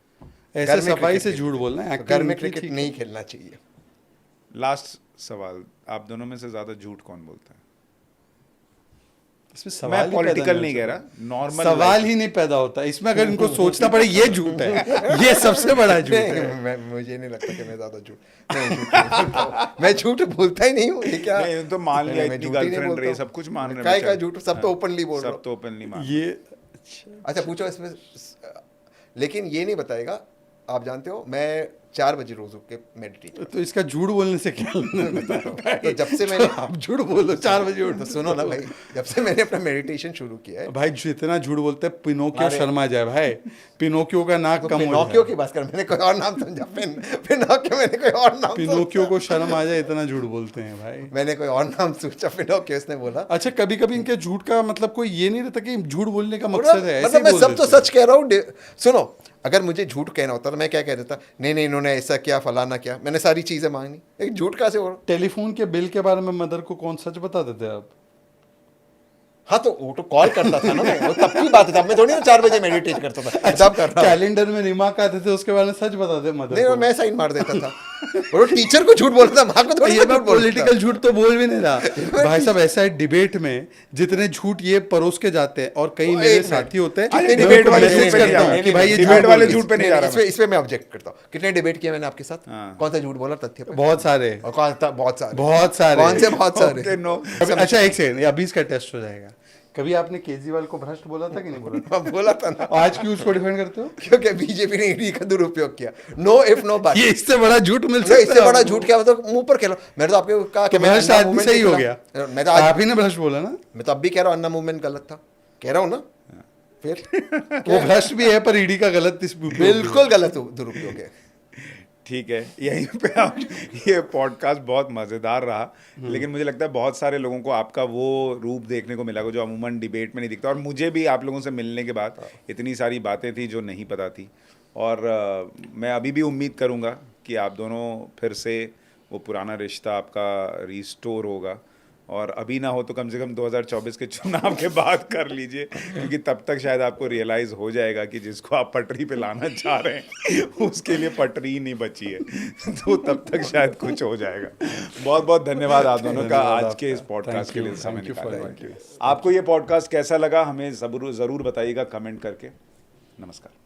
ऐसे सफाई से झूठ बोलना, घर में क्रिकेट नहीं खेलना चाहिए। लास्ट सवाल, आप दोनों में से ज्यादा झूठ कौन बोलता है? इसमें सवाल मैं पॉलिटिकल नहीं कह रहा, नॉर्मल सवाल ही नहीं पैदा होता इसमें। अगर इनको सोचना पड़े ये झूठ है, ये सबसे बड़ा झूठ है। मुझे नहीं लगता कि मैं ज्यादा झूठ मैं झूठ बोलता ही नहीं हूँ। ये क्या नहीं, तो मान लिया इतनी गर्लफ्रेंड रही, सब कुछ मान रहे हैं। क्या झूठ, सब तो ओपनली बोल रहा हूँ। सब तो ओपनली मान ये। अच्छा पूछो इसमें, लेकिन ये नहीं बताएगा। आप जानते हो मैं 4 बजे रोज उठ के मेडिटेट। तो इसका झूठ बोलने से क्या तो जब से मैंने आप झूठ बोलो 4 बजे उठ, तो सुनो ना भाई, जब से मैंने अपना मेडिटेशन शुरू किया है भाई जितना झूठ बोलते हैं पिनोकियो शर्मा जाए भाई, पिनोकियो का नाक कम हो पिनोकियो की बात कर, मैंने कोई और नाम समझा। पिनोकियो मैंने कोई और नाम, पिनोकियो को शर्म आ जाए इतना झूठ बोलते हैं भाई। मैंने कोई और नाम सोचा, पिनोकियो इसने बोला। अच्छा कभी कभी इनके झूठ का मतलब कोई ये नहीं रहता कि झूठ बोलने का मकसद है, ऐसे मतलब मैं सब तो सच कह रहा हूँ। सुनो, अगर मुझे झूठ कहना होता तो मैं क्या कह देता, नहीं इन्होंने ऐसा किया, फलाना किया, मैंने सारी चीजें मांगनी। एक झूठ कहाँ से हो रहा? टेलीफोन के बिल के बारे में मदर को कौन सच बता देते आप? हाँ तो वो तो कॉल करता था ना, वो तब की बात है, तब मैं थोड़ी ना 4 बजे मेडिटेट करता था, तब कर रहा। कैलेंडर में रिमार्क आते थे उसके बारे में सच बताते मदर नहीं, मैं साइन मार देता था। और टीचर को झूठ बोलता था, माँ को थोड़ी ये पॉलिटिकल झूठ तो बोल भी नहीं रहा भाई साहब। ऐसा है डिबेट में जितने झूठ ये परोस के जाते हैं, और कई मेरे साथी होते हैं डिबेट वाले झूठ पे नहीं जा रहा। इसमें मैं ऑब्जेक्ट करता हूँ। कितने डिबेट किए मैंने आपके साथ? कौन सा झूठ बोला तथ्य पे? बहुत सारे, बहुत सारे। कौन से बहुत सारे? अच्छा एक सेकंड, अभी इसका टेस्ट हो जाएगा। कभी आपने केजरीवाल को भ्रष्ट बोला था कि नहीं बोला था? बोला था ना। आज क्यों उसको डिफेंड करते हो? क्योंकि बीजेपी ने ईडी का दुरुपयोग किया। No if no but. ये इससे बड़ा झूठ मिल सकता है? इससे बड़ा झूठ क्या, मतलब मुंह पर खेलो। मैंने तो आपको कहा कि भ्रष्ट आदमी सही हो गया। मैं तो आप ही ने भ्रष्ट बोला ना। मैं तो अब भी कह रहा हूँ अन्ना मूवमेंट गलत था, कह रहा हूँ ना। फिर वो भ्रष्ट भी है पर ईडी का गलत बिल्कुल गलत दुरुपयोग है। ठीक है, यहीं पे आप, ये पॉडकास्ट बहुत मज़ेदार रहा, लेकिन मुझे लगता है बहुत सारे लोगों को आपका वो रूप देखने को मिला जो अमूमन डिबेट में नहीं दिखता। और मुझे भी आप लोगों से मिलने के बाद इतनी सारी बातें थी जो नहीं पता थी। और मैं अभी भी उम्मीद करूँगा कि आप दोनों फिर से वो पुराना रिश्ता आपका रिस्टोर होगा, और अभी ना हो तो कम से कम 2024 के चुनाव के बाद कर लीजिए, क्योंकि तब तक शायद आपको रियलाइज़ हो जाएगा कि जिसको आप पटरी पे लाना चाह रहे हैं उसके लिए पटरी ही नहीं बची है, तो तब तक शायद कुछ हो जाएगा। बहुत बहुत धन्यवाद आप दोनों का आज के इस पॉडकास्ट के लिए समय निकाला। आपको ये पॉडकास्ट कैसा लगा हमें ज़रूर बताइएगा कमेंट करके। नमस्कार।